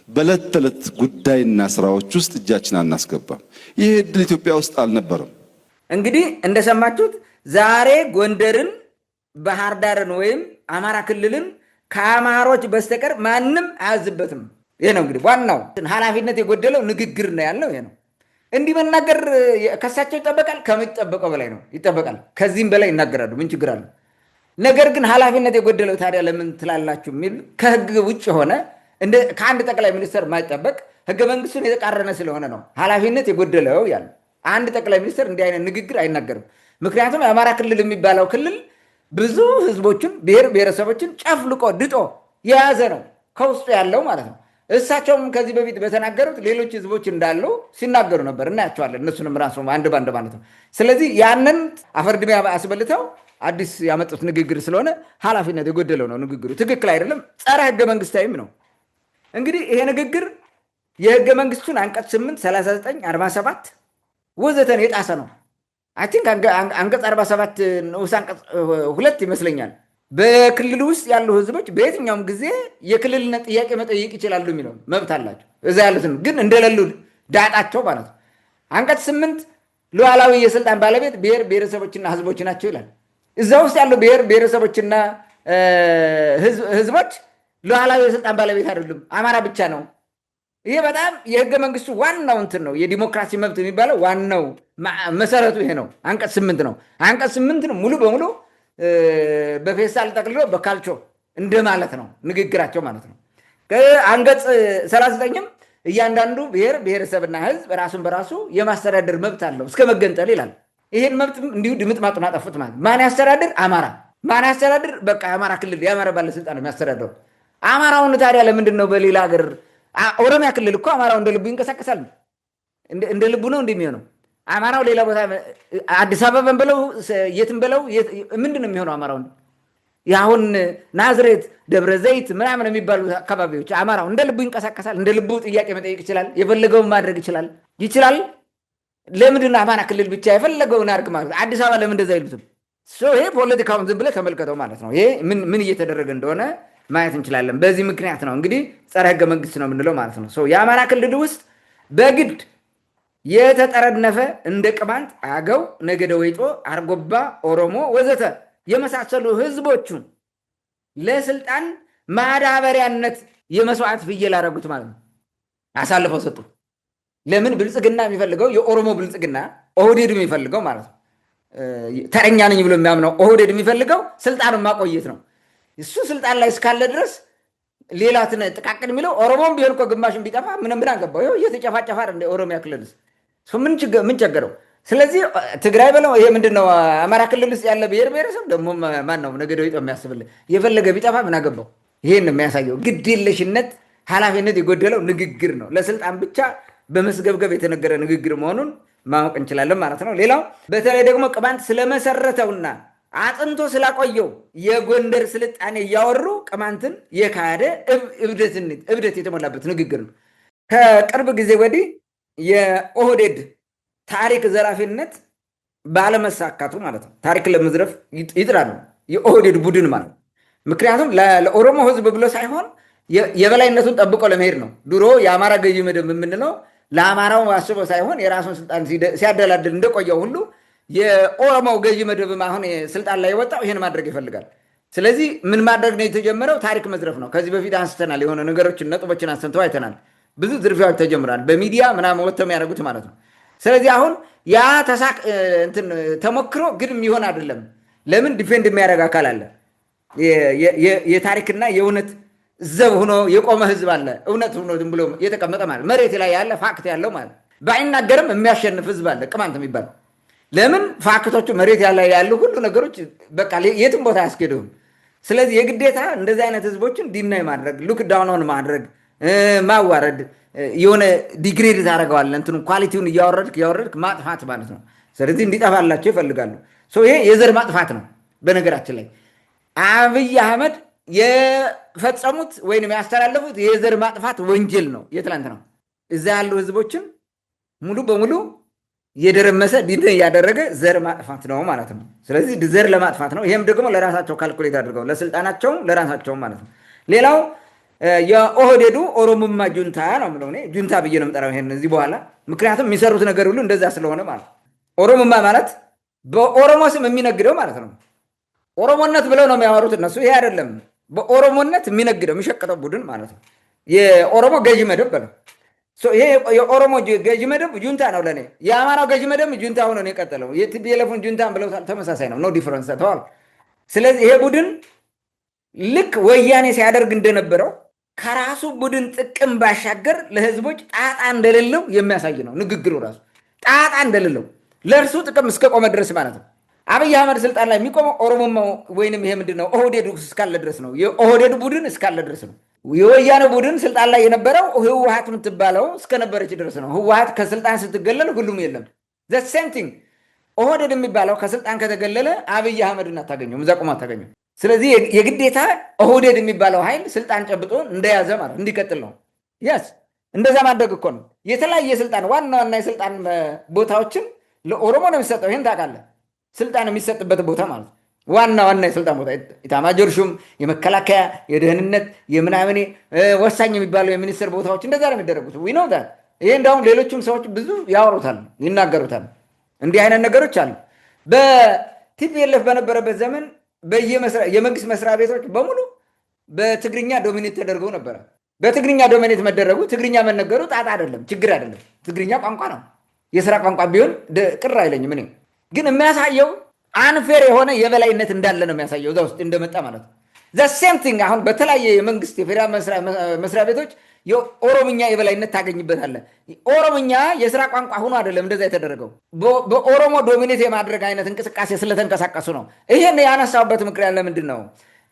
በዕለት ተዕለት ጉዳይና ስራዎች ውስጥ እጃችን አናስገባም። ይህ እድል ኢትዮጵያ ውስጥ አልነበረም። እንግዲህ እንደሰማችሁት ዛሬ ጎንደርን፣ ባህር ዳርን ወይም አማራ ክልልን ከአማሮች በስተቀር ማንም አያዝበትም። ይሄ ነው እንግዲህ ዋናው ኃላፊነት የጎደለው ንግግር ነው ያለው። ይሄ ነው። እንዲህ መናገር ከሳቸው ይጠበቃል፣ ከሚጠበቀው በላይ ነው ይጠበቃል። ከዚህም በላይ ይናገራሉ። ምን ችግር አለ? ነገር ግን ኃላፊነት የጎደለው ታዲያ ለምን ትላላችሁ የሚል ከህግ ውጭ ሆነ ከአንድ ጠቅላይ ሚኒስትር የማይጠበቅ ህገ መንግስቱን የተቃረነ ስለሆነ ነው ኃላፊነት የጎደለው ያለ። አንድ ጠቅላይ ሚኒስትር እንዲህ አይነት ንግግር አይናገርም። ምክንያቱም የአማራ ክልል የሚባለው ክልል ብዙ ህዝቦችን፣ ብሔር ብሔረሰቦችን ጨፍልቆ ድጦ የያዘ ነው ከውስጡ ያለው ማለት ነው። እሳቸውም ከዚህ በፊት በተናገሩት ሌሎች ህዝቦች እንዳሉ ሲናገሩ ነበር፣ እናያቸዋለን። እነሱንም ራሱ አንድ ባንድ ማለት ነው። ስለዚህ ያንን አፈርድሜ አስበልተው አዲስ ያመጡት ንግግር ስለሆነ ኃላፊነት የጎደለው ነው ንግግሩ። ትክክል አይደለም፣ ጸረ ህገ መንግስታዊም ነው። እንግዲህ ይሄ ንግግር የህገ መንግስቱን አንቀጽ 8፣ 39፣ 47 ወዘተን የጣሰ ነው። አይ ቲንክ አንቀጽ 47 ንዑስ አንቀጽ 2 ይመስለኛል በክልል ውስጥ ያሉ ህዝቦች በየትኛውም ጊዜ የክልልነት ጥያቄ መጠየቅ ይችላሉ የሚለው መብት አላቸው። እዛ ያሉትን ግን እንደሌሉ ዳጣቸው ማለት ነው። አንቀጽ 8 ሉዓላዊ የስልጣን ባለቤት ብሔር ብሔረሰቦችና ህዝቦች ናቸው ይላል። እዛ ውስጥ ያሉ ብሔር ብሔረሰቦችና ህዝቦች ሉዓላዊ የስልጣን ባለቤት አይደሉም፣ አማራ ብቻ ነው። ይሄ በጣም የህገ መንግስቱ ዋናው እንትን ነው። የዲሞክራሲ መብት የሚባለው ዋናው መሰረቱ ይሄ ነው። አንቀጽ 8 ነው። አንቀጽ 8 ሙሉ በሙሉ በፌስታል ጠቅልሎ በካልቾ እንደማለት ነው ንግግራቸው ማለት ነው። አንቀጽ 39ም እያንዳንዱ ብሔር ብሔረሰብና ህዝብ ራሱን በራሱ የማስተዳደር መብት አለው እስከ መገንጠል ይላል። ይሄን መብት እንዲሁ ድምጥማጡን አጠፉት ማለት ማን ያስተዳድር? አማራ። ማን ያስተዳድር? በቃ የአማራ ክልል የአማራ ባለስልጣን ነው የሚያስተዳድረው። አማራውን ታዲያ ለምንድን ነው በሌላ ሀገር ኦሮሚያ ክልል እኮ አማራው እንደ ልቡ ይንቀሳቀሳል። እንደ ልቡ ነው እንደሚሆነው። አማራው ሌላ ቦታ አዲስ አበባን ብለው የትም ብለው ምንድን ነው የሚሆነው? አማራው አሁን ናዝሬት፣ ደብረ ዘይት ምናምን የሚባሉ አካባቢዎች አማራው እንደ ልቡ ይንቀሳቀሳል። እንደ ልቡ ጥያቄ መጠየቅ ይችላል። የፈለገውን ማድረግ ይችላል። ለምንድን ነው አማራ ክልል ብቻ የፈለገውን አድርግ ማለት? አዲስ አበባ ለምን እንደዛ አይሉትም? ይሄ ፖለቲካውን ዝም ብለህ ተመልከተው ማለት ነው። ይሄ ምን እየተደረገ እንደሆነ ማየት እንችላለን። በዚህ ምክንያት ነው እንግዲህ ጸረ ህገ መንግስት ነው የምንለው ማለት ነው። የአማራ ክልል ውስጥ በግድ የተጠረነፈ እንደ ቅማንት፣ አገው፣ ነገደ ወይጦ፣ አርጎባ፣ ኦሮሞ ወዘተ የመሳሰሉ ህዝቦቹን ለስልጣን ማዳበሪያነት የመስዋዕት ፍየል አደረጉት ማለት ነው። አሳልፈው ሰጡ። ለምን? ብልጽግና የሚፈልገው የኦሮሞ ብልጽግና ኦህዴድ የሚፈልገው ማለት ነው። ተረኛ ነኝ ብሎ የሚያምነው ኦህዴድ የሚፈልገው ስልጣኑን ማቆየት ነው። እሱ ስልጣን ላይ እስካለ ድረስ ሌላ ጥቃቅን የሚለው ኦሮሞም ቢሆን እኮ ግማሽን ቢጠፋ ምንም አገባው። ይኸው እየተጨፋጨፋ እንደ ኦሮሚያ ክልል ምን ቸገረው? ስለዚህ ትግራይ በለው ይሄ ምንድን ነው? አማራ ክልል ውስጥ ያለ ብሔር ብሔረሰብ ደግሞ ማን ነው ነገደ ወይጦ የሚያስብልህ? የፈለገ ቢጠፋ ምን አገባው? ይሄን ነው የሚያሳየው። ግዴለሽነት፣ ኃላፊነት የጎደለው ንግግር ነው። ለስልጣን ብቻ በመስገብገብ የተነገረ ንግግር መሆኑን ማወቅ እንችላለን ማለት ነው። ሌላው በተለይ ደግሞ ቅማንት ስለመሰረተውና አጥንቶ ስላቆየው የጎንደር ስልጣኔ እያወሩ ቅማንትን የካደ እብደት የተሞላበት ንግግር ነው። ከቅርብ ጊዜ ወዲህ የኦህዴድ ታሪክ ዘራፊነት ባለመሳካቱ ማለት ነው። ታሪክ ለመዝረፍ ይጥራሉ የኦህዴድ ቡድን ማለት ነው። ምክንያቱም ለኦሮሞ ህዝብ ብሎ ሳይሆን የበላይነቱን ጠብቆ ለመሄድ ነው። ድሮ የአማራ ገዢ መደብ የምንለው ለአማራው አስቦ ሳይሆን የራሱን ስልጣን ሲያደላድል እንደቆየው ሁሉ የኦሮሞው ገዢ መደብም አሁን ስልጣን ላይ የወጣው ይህን ማድረግ ይፈልጋል። ስለዚህ ምን ማድረግ ነው የተጀመረው? ታሪክ መዝረፍ ነው። ከዚህ በፊት አንስተናል። የሆነ ነገሮችን ነጥቦችን አንስተው አይተናል። ብዙ ዝርፊያዎች ተጀምረዋል። በሚዲያ ምናምን ወጥተው የሚያደርጉት ማለት ነው። ስለዚህ አሁን ያ ተሞክሮ ግን የሚሆን አይደለም። ለምን? ዲፌንድ የሚያደርግ አካል አለ። የታሪክና የእውነት ዘብ ሆኖ የቆመ ህዝብ አለ። እውነት ሆኖ ዝም ብሎ የተቀመጠ ማለት መሬት ላይ ያለ ፋክት ያለው ማለት ባይናገርም የሚያሸንፍ ህዝብ አለ ቅማንት የሚባል። ለምን? ፋክቶቹ መሬት ያሉ ሁሉ ነገሮች በቃ የትም ቦታ አያስኬዱም። ስለዚህ የግዴታ እንደዚህ አይነት ህዝቦችን ዲናይ ማድረግ፣ ሉክ ዳውን ማድረግ፣ ማዋረድ፣ የሆነ ዲግሬድ ታደርገዋለህ። እንትኑ ኳሊቲውን እያወረድክ ማጥፋት ማለት ነው። ስለዚህ እንዲጠፋላቸው ይፈልጋሉ። ይሄ የዘር ማጥፋት ነው። በነገራችን ላይ አብይ አህመድ የፈጸሙት ወይም ያስተላለፉት የዘር ማጥፋት ወንጀል ነው። የትላንት ነው። እዛ ያሉ ህዝቦችን ሙሉ በሙሉ እየደረመሰ ዲድን እያደረገ ዘር ማጥፋት ነው ማለት ነው። ስለዚህ ዘር ለማጥፋት ነው። ይሄም ደግሞ ለራሳቸው ካልኩሌት አድርገው ለስልጣናቸው ለራሳቸው ማለት ነው። ሌላው የኦህዴዱ ኦሮሞማ ጁንታ ነው የምለው እኔ ጁንታ ብዬ ነው የምጠራው ይሄን እዚህ በኋላ ምክንያቱም የሚሰሩት ነገር ሁሉ እንደዛ ስለሆነ ማለት ኦሮሞማ ማለት በኦሮሞ ስም የሚነግደው ማለት ነው። ኦሮሞነት ብለው ነው የሚያወሩት እነሱ። ይሄ አይደለም በኦሮሞነት የሚነግደው የሚሸቀጠው ቡድን ማለት ነው። የኦሮሞ ገዢ መደብ በለው ይሄ የኦሮሞ ገዢ መደብ ጁንታ ነው ለኔ። የአማራው ገዢ መደብ ጁንታ ሆኖ ነው የቀጠለው። የቲፒኤልኤፍን ጁንታን ብለው ተመሳሳይ ነው። ኖ ዲፈረንስ ተዋል። ስለዚህ ይሄ ቡድን ልክ ወያኔ ሲያደርግ እንደነበረው ከራሱ ቡድን ጥቅም ባሻገር ለህዝቦች ጣጣ እንደሌለው የሚያሳይ ነው ንግግሩ። ራሱ ጣጣ እንደሌለው ለእርሱ ጥቅም እስከቆመ ድረስ ማለት ነው። አብይ አህመድ ስልጣን ላይ የሚቆመው ኦሮሞማ ወይንም ይሄ ምንድን ነው ኦህዴዱ እስካለ ድረስ ነው። የኦህዴዱ ቡድን እስካለ ድረስ ነው። የወያኔ ቡድን ስልጣን ላይ የነበረው ህወሓት የምትባለው እስከነበረች ድረስ ነው። ህወሓት ከስልጣን ስትገለል ሁሉም የለም። ዘ ሴም ቲንግ ኦህዴድ የሚባለው ከስልጣን ከተገለለ አብይ አህመድን አታገኘውም፣ እዛ ቆሞ አታገኘውም። ስለዚህ የግዴታ ኦህዴድ የሚባለው ኃይል ስልጣን ጨብጦ እንደያዘ ማለት እንዲቀጥል ነው። የስ እንደዛ ማድረግ እኮ ነው። የተለያየ ስልጣን ዋና ዋና የስልጣን ቦታዎችን ለኦሮሞ ነው የሚሰጠው። ይህን ታውቃለህ። ስልጣን የሚሰጥበት ቦታ ማለት ዋና ዋና የስልጣን ቦታ ኢታማዦር ሹም፣ የመከላከያ፣ የደህንነት፣ የምናምን ወሳኝ የሚባለው የሚኒስትር ቦታዎች እንደዛ ነው የሚደረጉት። ዊኖ ይሄ እንዳሁም ሌሎችም ሰዎች ብዙ ያወሩታል፣ ይናገሩታል። እንዲህ አይነት ነገሮች አሉ። በቲፒኤልኤፍ በነበረበት ዘመን የመንግስት መስሪያ ቤቶች በሙሉ በትግርኛ ዶሚኔት ተደርገው ነበረ። በትግርኛ ዶሚኔት መደረጉ ትግርኛ መነገሩ ጣጣ አይደለም፣ ችግር አይደለም። ትግርኛ ቋንቋ ነው፣ የስራ ቋንቋ ቢሆን ቅር አይለኝም። እኔ ግን የሚያሳየው አንፌር የሆነ የበላይነት እንዳለ ነው የሚያሳየው፣ እዛ ውስጥ እንደመጣ ማለት ነው። ዘሴም ቲንግ አሁን በተለያየ የመንግስት የፌዴራል መስሪያ ቤቶች የኦሮምኛ የበላይነት ታገኝበታለህ። ኦሮምኛ የስራ ቋንቋ ሆኖ አይደለም እንደዛ የተደረገው፣ በኦሮሞ ዶሚኔት የማድረግ አይነት እንቅስቃሴ ስለተንቀሳቀሱ ነው። ይሄን ያነሳውበት ምክንያት ለምንድን ነው?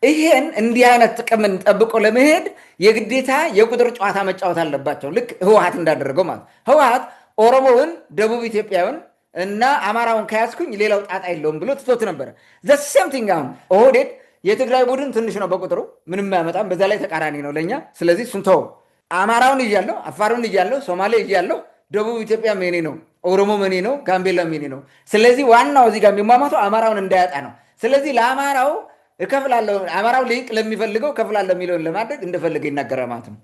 ይሄን እንዲህ አይነት ጥቅምን ጠብቆ ለመሄድ የግዴታ የቁጥር ጨዋታ መጫወት አለባቸው። ልክ ህወሓት እንዳደረገው ማለት ህወሓት ኦሮሞውን፣ ደቡብ ኢትዮጵያውን እና አማራውን ከያዝኩኝ ሌላው ጣጣ የለውም ብሎ ትቶት ነበረ። ዘሴም ቲንግ አሁን ኦህዴድ የትግራይ ቡድን ትንሽ ነው በቁጥሩ ምንም አያመጣም፣ በዛ ላይ ተቃራኒ ነው ለእኛ። ስለዚህ እሱን ተወው። አማራውን እያለሁ፣ አፋሩን እያለሁ፣ ሶማሌ እያለሁ፣ ደቡብ ኢትዮጵያ ሜኔ ነው፣ ኦሮሞ ሜኔ ነው፣ ጋምቤላ ሜኔ ነው። ስለዚህ ዋናው እዚህ ጋር የሚሟማተው አማራውን እንዳያጣ ነው። ስለዚህ ለአማራው እከፍላለሁ፣ አማራው ሊቅ ለሚፈልገው እከፍላለሁ የሚለውን ለማድረግ እንደፈለገ ይናገራል ማለት ነው።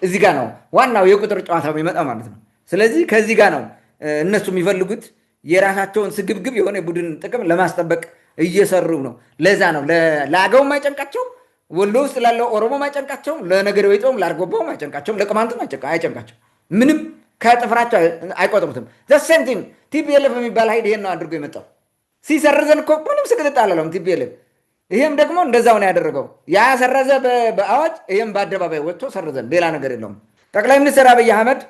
እዚህ ጋር ነው ዋናው የቁጥር ጨዋታ የሚመጣው ማለት ነው። ስለዚህ ከዚህ ጋር ነው እነሱ የሚፈልጉት የራሳቸውን ስግብግብ የሆነ የቡድን ጥቅም ለማስጠበቅ እየሰሩ ነው። ለዛ ነው ለአገው ማይጨንቃቸው፣ ወሎ ውስጥ ላለው ኦሮሞ ማይጨንቃቸው፣ ለነገደ ወይጦም ላርጎባው ማይጨንቃቸው፣ ለቅማንቱ አይጨንቃቸው። ምንም ከጥፍራቸው አይቆጥሩትም። ዘሴንቲም ቲፒኤልኤፍ የሚባል ሀይል ይሄን ነው አድርጎ የመጣው። ሲሰርዘን እኮ ምንም ስቅጥጥ አላለውም ቲፒኤልኤፍ። ይሄም ደግሞ እንደዛው ነው ያደረገው። ያ ሰረዘ በአዋጅ፣ ይሄም በአደባባይ ወጥቶ ሰረዘን። ሌላ ነገር የለውም። ጠቅላይ ሚኒስትር አብይ አህመድ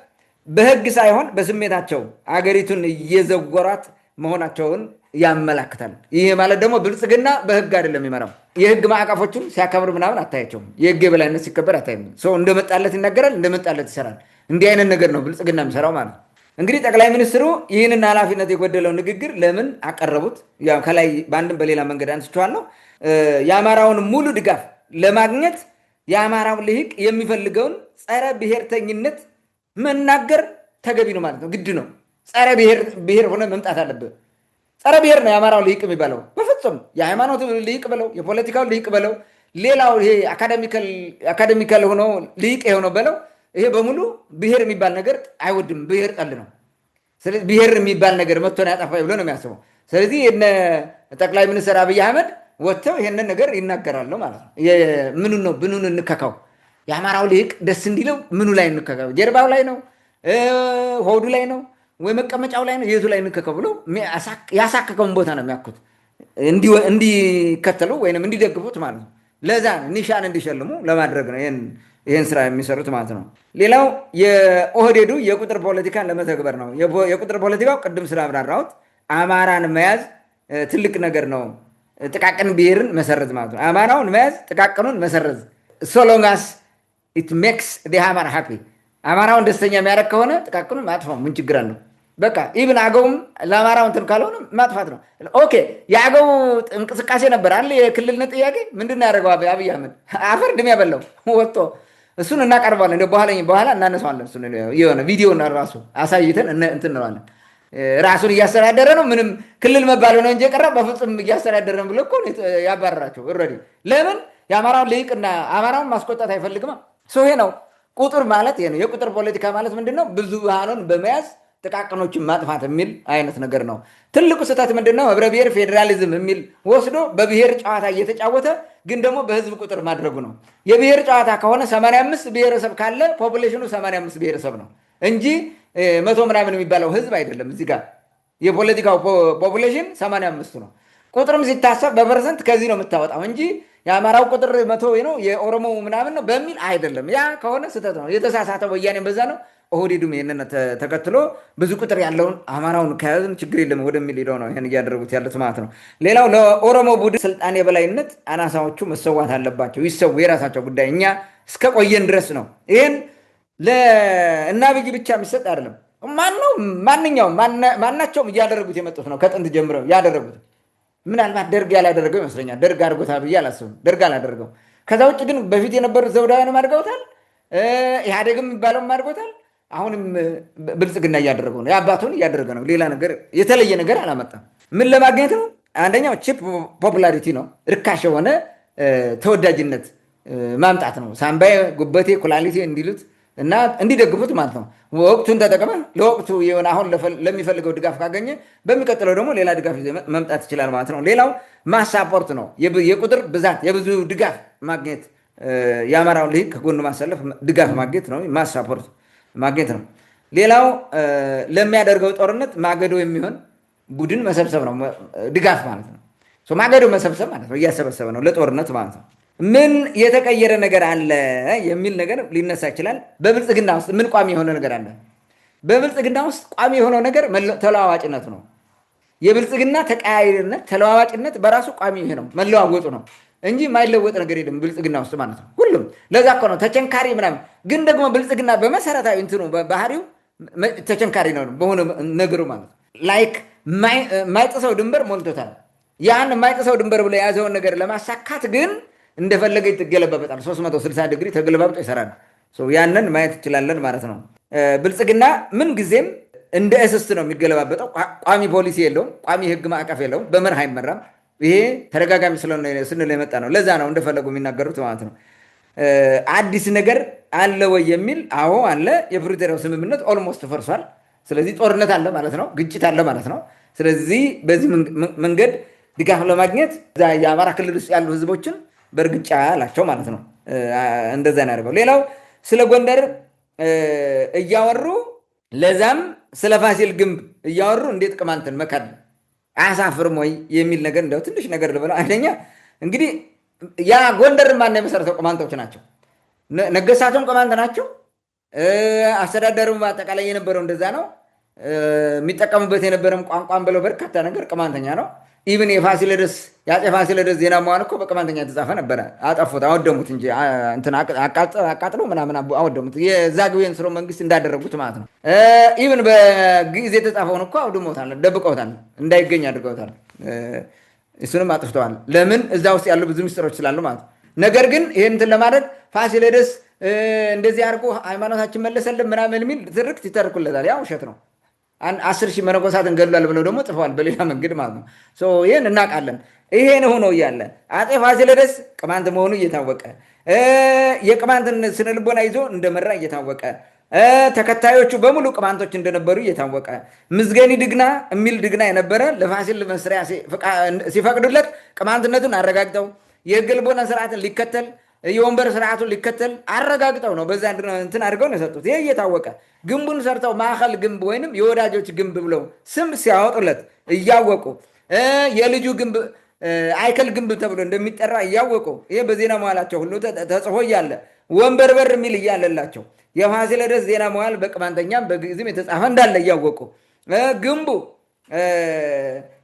በህግ ሳይሆን በስሜታቸው አገሪቱን እየዘወሯት መሆናቸውን ያመላክታል። ይሄ ማለት ደግሞ ብልጽግና በህግ አይደለም የሚመራው። የህግ ማዕቀፎቹን ሲያከብር ምናምን አታያቸውም። የህግ የበላይነት ሲከበር አታይም። ሰው እንደመጣለት ይናገራል፣ እንደመጣለት ይሰራል። እንዲህ አይነት ነገር ነው ብልጽግና የሚሰራው ማለት ነው። እንግዲህ ጠቅላይ ሚኒስትሩ ይህንን ኃላፊነት የጎደለው ንግግር ለምን አቀረቡት? ያው ከላይ በአንድም በሌላ መንገድ አንስቼዋለሁ። የአማራውን ሙሉ ድጋፍ ለማግኘት የአማራው ልሂቅ የሚፈልገውን ጸረ ብሔርተኝነት መናገር ተገቢ ነው ማለት ነው። ግድ ነው። ጸረ ብሔር ሆነ መምጣት አለብህ። ጸረ ብሔር ነው የአማራው ልሂቅ የሚባለው። በፍጹም የሃይማኖት ልሂቅ በለው፣ የፖለቲካው ልሂቅ በለው፣ ሌላው ይሄ አካደሚካል ሆኖ ልሂቅ የሆነው በለው፣ ይሄ በሙሉ ብሔር የሚባል ነገር አይወድም። ብሔር ጠል ነው። ስለዚህ ብሔር የሚባል ነገር መጥቶን ያጠፋ ብሎ ነው የሚያስበው። ስለዚህ ጠቅላይ ሚኒስትር አብይ አህመድ ወጥተው ይሄንን ነገር ይናገራሉ ማለት ነው። ምኑን እንከካው? የአማራው ልሂቅ ደስ እንዲለው ምኑ ላይ እንከካው? ጀርባው ላይ ነው? ሆዱ ላይ ነው? ወይ መቀመጫው ላይ ነው? የቱ ላይ እንከካው ብሎ ያሳከከውን ቦታ ነው የሚያኩት እንዲከተሉ ወይም እንዲደግፉት ማለት ነው። ለዛ ኒሻን እንዲሸልሙ ለማድረግ ነው ይህን ስራ የሚሰሩት ማለት ነው። ሌላው የኦህዴዱ የቁጥር ፖለቲካን ለመተግበር ነው። የቁጥር ፖለቲካው ቅድም ስላብራራሁት አማራን መያዝ ትልቅ ነገር ነው። ጥቃቅን ብሔርን መሰረዝ ማለት ነው። አማራውን መያዝ፣ ጥቃቅኑን መሰረዝ። ሶሎንጋስ ኢት ሜክስ አማራ ሃፒ። አማራውን ደስተኛ የሚያደርግ ከሆነ ጥቃቅኑን ማጥፋው ምን ችግር አለው? በቃ ኢብን አገውም ለአማራው እንትን ካልሆነ ማጥፋት ነው። ኦኬ የአገው እንቅስቃሴ ነበር አለ የክልልነት ጥያቄ። ምንድን ነው ያደረገው አብይ አህመድ? አፈር ድሜ ያበላው ወጥቶ እሱን እናቀርባለን። በኋላ እናነሳዋለን። የሆነ ቪዲዮን ራሱ አሳይተን እንትን እንለዋለን። ራሱን እያስተዳደረ ነው። ምንም ክልል መባል ነው እንጂ የቀረ በፍጹም እያስተዳደረ ነው ብሎ እኮ ያባረራቸው ኦልሬዲ። ለምን የአማራውን ልሂቅና አማራውን ማስቆጣት አይፈልግማ። ይሄ ነው ቁጥር ማለት። ይሄ ነው የቁጥር ፖለቲካ ማለት ምንድን ነው? ብዙሃኑን በመያዝ ጥቃቅኖችን ማጥፋት የሚል አይነት ነገር ነው። ትልቁ ስህተት ምንድን ነው? ህብረ ብሔር ፌዴራሊዝም የሚል ወስዶ በብሔር ጨዋታ እየተጫወተ ግን ደግሞ በህዝብ ቁጥር ማድረጉ ነው። የብሔር ጨዋታ ከሆነ 85 ብሔረሰብ ካለ ፖፑሌሽኑ 85 ብሔረሰብ ነው እንጂ 100 ምናምን የሚባለው ህዝብ አይደለም። እዚህ ጋር የፖለቲካው ፖፑሌሽን 85 ነው። ቁጥርም ሲታሰብ በፐርሰንት ከዚህ ነው የምታወጣው እንጂ የአማራው ቁጥር 100 ነው የኦሮሞ ምናምን ነው በሚል አይደለም። ያ ከሆነ ስህተት ነው። የተሳሳተ ወያኔም በዛ ነው። ኦህዴድም ይህንን ተከትሎ ብዙ ቁጥር ያለውን አማራውን ከያዝን ችግር የለም ወደሚል ሄደው ነው ይህን እያደረጉት ያሉት ማለት ነው። ሌላው ለኦሮሞ ቡድን ስልጣን የበላይነት አናሳዎቹ መሰዋት አለባቸው። ይሰው፣ የራሳቸው ጉዳይ። እኛ እስከ ቆየን ድረስ ነው። ይህን ለእናብይ ብቻ የሚሰጥ አይደለም። ማናቸውም እያደረጉት የመጡት ነው። ከጥንት ጀምረው ያደረጉት ምናልባት ደርግ ያላደረገው ይመስለኛል። ደርግ አድርጎታል ብዬ አላስብም። ደርግ አላደረገው። ከዛ ውጭ ግን በፊት የነበሩት ዘውዳውያንም አድርገውታል። ኢህአዴግም የሚባለውም አድርጎታል። አሁንም ብልጽግና እያደረገው ነው። የአባቱን እያደረገ ነው። ሌላ ነገር የተለየ ነገር አላመጣም። ምን ለማግኘት ነው? አንደኛው ቺፕ ፖፑላሪቲ ነው። ርካሽ የሆነ ተወዳጅነት ማምጣት ነው። ሳምባዬ፣ ጉበቴ፣ ኩላሊቴ እንዲሉት እና እንዲደግፉት ማለት ነው። ወቅቱን ተጠቅመ ለወቅቱ የሆነ አሁን ለሚፈልገው ድጋፍ ካገኘ በሚቀጥለው ደግሞ ሌላ ድጋፍ መምጣት ይችላል ማለት ነው። ሌላው ማሳፖርት ነው። የቁጥር ብዛት የብዙ ድጋፍ ማግኘት፣ የአማራውን ልሂቅ ከጎኑ ማሰለፍ፣ ድጋፍ ማግኘት ነው። ማሳፖርት ማግኘት ነው። ሌላው ለሚያደርገው ጦርነት ማገዶ የሚሆን ቡድን መሰብሰብ ነው። ድጋፍ ማለት ነው። ማገዶ መሰብሰብ ማለት ነው። እያሰበሰበ ነው ለጦርነት ማለት ነው። ምን የተቀየረ ነገር አለ የሚል ነገር ሊነሳ ይችላል። በብልጽግና ውስጥ ምን ቋሚ የሆነ ነገር አለ? በብልጽግና ውስጥ ቋሚ የሆነው ነገር ተለዋዋጭነት ነው። የብልጽግና ተቀያሪነት፣ ተለዋዋጭነት በራሱ ቋሚ ይሄ ነው፣ መለዋወጡ ነው እንጂ የማይለወጥ ነገር የለም ብልጽግና ውስጥ ማለት ነው። ሁሉም ለዛ እኮ ነው ተቸንካሪ ምናምን። ግን ደግሞ ብልጽግና በመሰረታዊ እንትኑ ባህሪው ተቸንካሪ ነው በሆነ ነገሩ ማለት ነው። ላይክ የማይጥሰው ድንበር ሞልቶታል። ያን የማይጥሰው ድንበር ብሎ የያዘውን ነገር ለማሳካት ግን እንደፈለገ ይገለባበጣል። 360 ዲግሪ ተገለባብጦ ይሰራል። ያንን ማየት እንችላለን ማለት ነው። ብልጽግና ምን ጊዜም እንደ እስስት ነው የሚገለባበጠው። ቋሚ ፖሊሲ የለውም። ቋሚ ህግ ማዕቀፍ የለውም። በመርህ አይመራም። ይሄ ተደጋጋሚ ስንል የመጣ ነው። ለዛ ነው እንደፈለጉ የሚናገሩት ማለት ነው። አዲስ ነገር አለ ወይ የሚል አዎ አለ። የፕሪቶሪያው ስምምነት ኦልሞስት ፈርሷል። ስለዚህ ጦርነት አለ ማለት ነው። ግጭት አለ ማለት ነው። ስለዚህ በዚህ መንገድ ድጋፍ ለማግኘት የአማራ ክልል ውስጥ ያሉ ህዝቦችን በእርግጫ አላቸው ማለት ነው። እንደዛ ያደርገው። ሌላው ስለ ጎንደር እያወሩ ለዛም ስለ ፋሲል ግንብ እያወሩ እንዴት ቅማንትን መካድ አያሳፍርም ወይ የሚል ነገር እንደው ትንሽ ነገር ልበለው። አንደኛ እንግዲህ ያ ጎንደር ማን የመሰረተው? ቅማንቶች ናቸው። ነገስታቱም ቅማንት ናቸው። አስተዳደሩም በአጠቃላይ የነበረው እንደዛ ነው። የሚጠቀሙበት የነበረም ቋንቋን ብለው በርካታ ነገር ቅማንተኛ ነው። ኢቭን የፋሲለደስ የአፄ ፋሲለደስ ዜና መዋዕል እኮ በቅማንተኛ የተጻፈ ነበረ። አጠፉት፣ አወደሙት እንጂ አቃጥለው ምናምን አወደሙት። የዛግዌን ስርወ መንግስት እንዳደረጉት ማለት ነው። ኢቭን በግዕዝ የተጻፈውን እኮ አውድመውታል፣ ደብቀውታል፣ እንዳይገኝ አድርገውታል። እሱንም አጥፍተዋል። ለምን? እዛ ውስጥ ያሉ ብዙ ምስጢሮች ስላሉ ማለት ነው። ነገር ግን ይህን እንትን ለማድረግ ፋሲለደስ እንደዚህ አድርጎ ሃይማኖታችን መለሰልን ምናምን የሚል ትርክት ይተርኩለታል። ያ ውሸት ነው። 10,000 መነኮሳትን ገድሏል ብለው ደግሞ ጽፈዋል በሌላ መንገድ ማለት ነው። ይህን እናውቃለን። ይሄን ሆኖ እያለ አፄ ፋሲለደስ ቅማንት መሆኑ እየታወቀ የቅማንትን ስነልቦና ይዞ እንደመራ እየታወቀ ተከታዮቹ በሙሉ ቅማንቶች እንደነበሩ እየታወቀ ምዝገኒ ድግና የሚል ድግና የነበረ ለፋሲል መስሪያ ሲፈቅዱለት ቅማንትነቱን አረጋግጠው የሕገ ልቦና ስርዓትን ሊከተል የወንበር ስርዓቱን ሊከተል አረጋግጠው ነው በዛ እንትን አድርገው ነው የሰጡት። ይህ እየታወቀ ግንቡን ሰርተው ማዕከል ግንብ ወይንም የወዳጆች ግንብ ብለው ስም ሲያወጡለት እያወቁ የልጁ ግንብ አይከል ግንብ ተብሎ እንደሚጠራ እያወቁ ይህ በዜና መዋዕላቸው ሁሉ ተጽፎ እያለ ወንበር በር የሚል እያለላቸው የፋሲለደስ ዜና መዋዕል በቅማንተኛም በግዕዝም የተጻፈ እንዳለ እያወቁ ግንቡ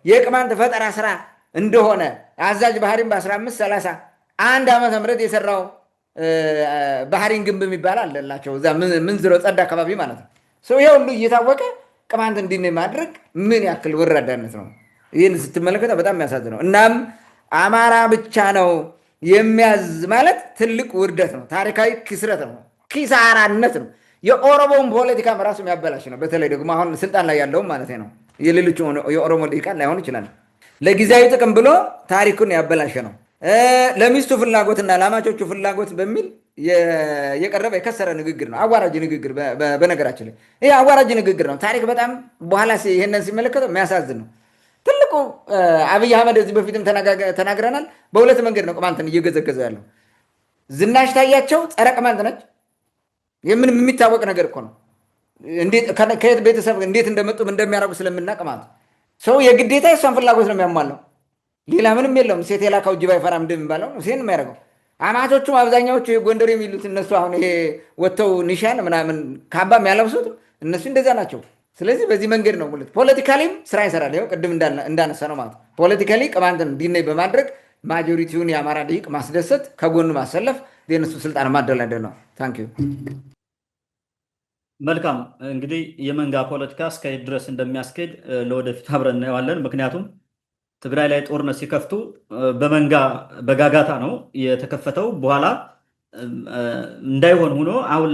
የቅማንት ፈጠራ ስራ እንደሆነ አዛዥ ባህሪን በ1530 ዓመተ ምህረት የሰራው ባህሪን ግንብ የሚባል አለላቸው እዛ ምንዝሮ ጸዳ አካባቢ ማለት ነው። ይሄ ሁሉ እየታወቀ ቅማንት እንዲህ ማድረግ ምን ያክል ወራዳነት ነው? ይህን ስትመለከተ በጣም የሚያሳዝነው። እናም አማራ ብቻ ነው የሚያዝ ማለት ትልቅ ውርደት ነው፣ ታሪካዊ ክስረት ነው፣ ኪሳራነት ነው። የኦሮሞውን ፖለቲካ ራሱ የሚያበላሽ ነው። በተለይ ደግሞ አሁን ስልጣን ላይ ያለውም ማለት ነው። የሌሎች የኦሮሞ ልሂቃን ላይሆን ይችላል። ለጊዜያዊ ጥቅም ብሎ ታሪኩን ያበላሸ ነው። ለሚስቱ ፍላጎትና ለአማቾቹ ፍላጎት በሚል የቀረበ የከሰረ ንግግር ነው። አዋራጅ ንግግር። በነገራችን ላይ ይህ አዋራጅ ንግግር ነው። ታሪክ በጣም በኋላ ይሄንን ሲመለከተው የሚያሳዝን ነው። ትልቁ አብይ አህመድ እዚህ በፊትም ተናግረናል። በሁለት መንገድ ነው ቅማንትን እየገዘገዘ ያለው። ዝናሽ ታያቸው ጸረ ቅማንት ነች። የምንም የሚታወቅ ነገር እኮ ነው። ከየት ቤተሰብ እንዴት እንደመጡ እንደሚያደርጉ ስለምናውቅ ማለት ሰው የግዴታ የሷን ፍላጎት ነው የሚያሟለው። ሌላ ምንም የለውም። ሴት የላካው ጅብ አይፈራም እንደሚባለው ሴን የሚያደርገው። አማቾቹም አብዛኛዎቹ ጎንደር የሚሉት እነሱ አሁን ይሄ ወጥተው ኒሻን ምናምን ካባ የሚያለብሱት እነሱ እንደዛ ናቸው። ስለዚህ በዚህ መንገድ ነው ሙሉት ፖለቲካሊም ስራ ይሰራል። ይኸው ቅድም እንዳነሳ ነው ማለት ፖለቲካሊ ቅማንትን ዲኔይ በማድረግ ማጆሪቲውን የአማራ ልሂቅ ማስደሰት፣ ከጎኑ ማሰለፍ፣ የእነሱ ስልጣን ማደላደል ነው። ታንኪዩ። መልካም እንግዲህ የመንጋ ፖለቲካ እስከየት ድረስ እንደሚያስኬድ ለወደፊት አብረን እናየዋለን። ምክንያቱም ትግራይ ላይ ጦርነት ሲከፍቱ በመንጋ በጋጋታ ነው የተከፈተው። በኋላ እንዳይሆን ሆኖ አሁን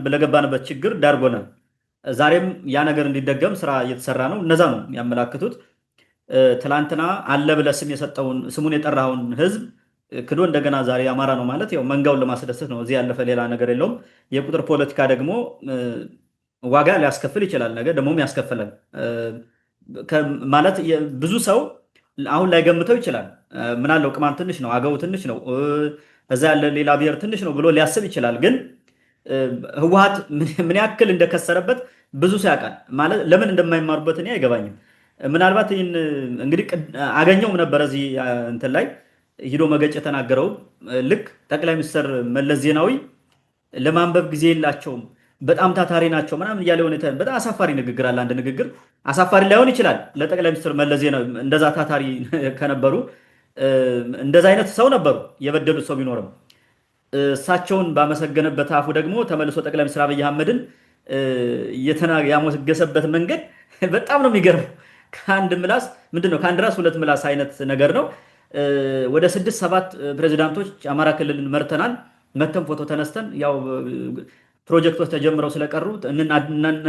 ለገባንበት ችግር ዳርጎናል። ዛሬም ያ ነገር እንዲደገም ስራ እየተሰራ ነው። እነዛ ነው የሚያመላክቱት። ትላንትና አለ ብለህ ስሙን የጠራውን ህዝብ ክዶ እንደገና ዛሬ አማራ ነው ማለት ያው መንጋውን ለማስደሰት ነው። እዚህ ያለፈ ሌላ ነገር የለውም። የቁጥር ፖለቲካ ደግሞ ዋጋ ሊያስከፍል ይችላል። ነገር ደግሞም ያስከፍላል ማለት ብዙ ሰው አሁን ላይ ገምተው ይችላል። ምናለው ቅማንት ትንሽ ነው፣ አገው ትንሽ ነው፣ እዛ ያለ ሌላ ብሔር ትንሽ ነው ብሎ ሊያስብ ይችላል። ግን ህወሓት ምን ያክል እንደከሰረበት ብዙ ሰው ያውቃል። ማለት ለምን እንደማይማሩበት እኔ አይገባኝም። ምናልባት ይህን እንግዲህ አገኘውም ነበር እዚህ እንትን ላይ ሂዶ መገጭ የተናገረው ልክ ጠቅላይ ሚኒስትር መለስ ዜናዊ ለማንበብ ጊዜ የላቸውም በጣም ታታሪ ናቸው ምናምን እያለ ሆነ። በጣም አሳፋሪ ንግግር አለ። አንድ ንግግር አሳፋሪ ላይሆን ይችላል ለጠቅላይ ሚኒስትር መለስ ዜናዊ እንደዛ ታታሪ ከነበሩ እንደዛ አይነት ሰው ነበሩ የበደሉት ሰው ቢኖርም እሳቸውን ባመሰገነበት አፉ ደግሞ ተመልሶ ጠቅላይ ሚኒስትር አብይ አህመድን ያሞገሰበት መንገድ በጣም ነው የሚገርመው። ከአንድ ምላስ ምንድነው ከአንድ ራስ ሁለት ምላስ አይነት ነገር ነው። ወደ 6-7 ፕሬዚዳንቶች አማራ ክልልን መርተናል። መተን ፎቶ ተነስተን ያው ፕሮጀክቶች ተጀምረው ስለቀሩ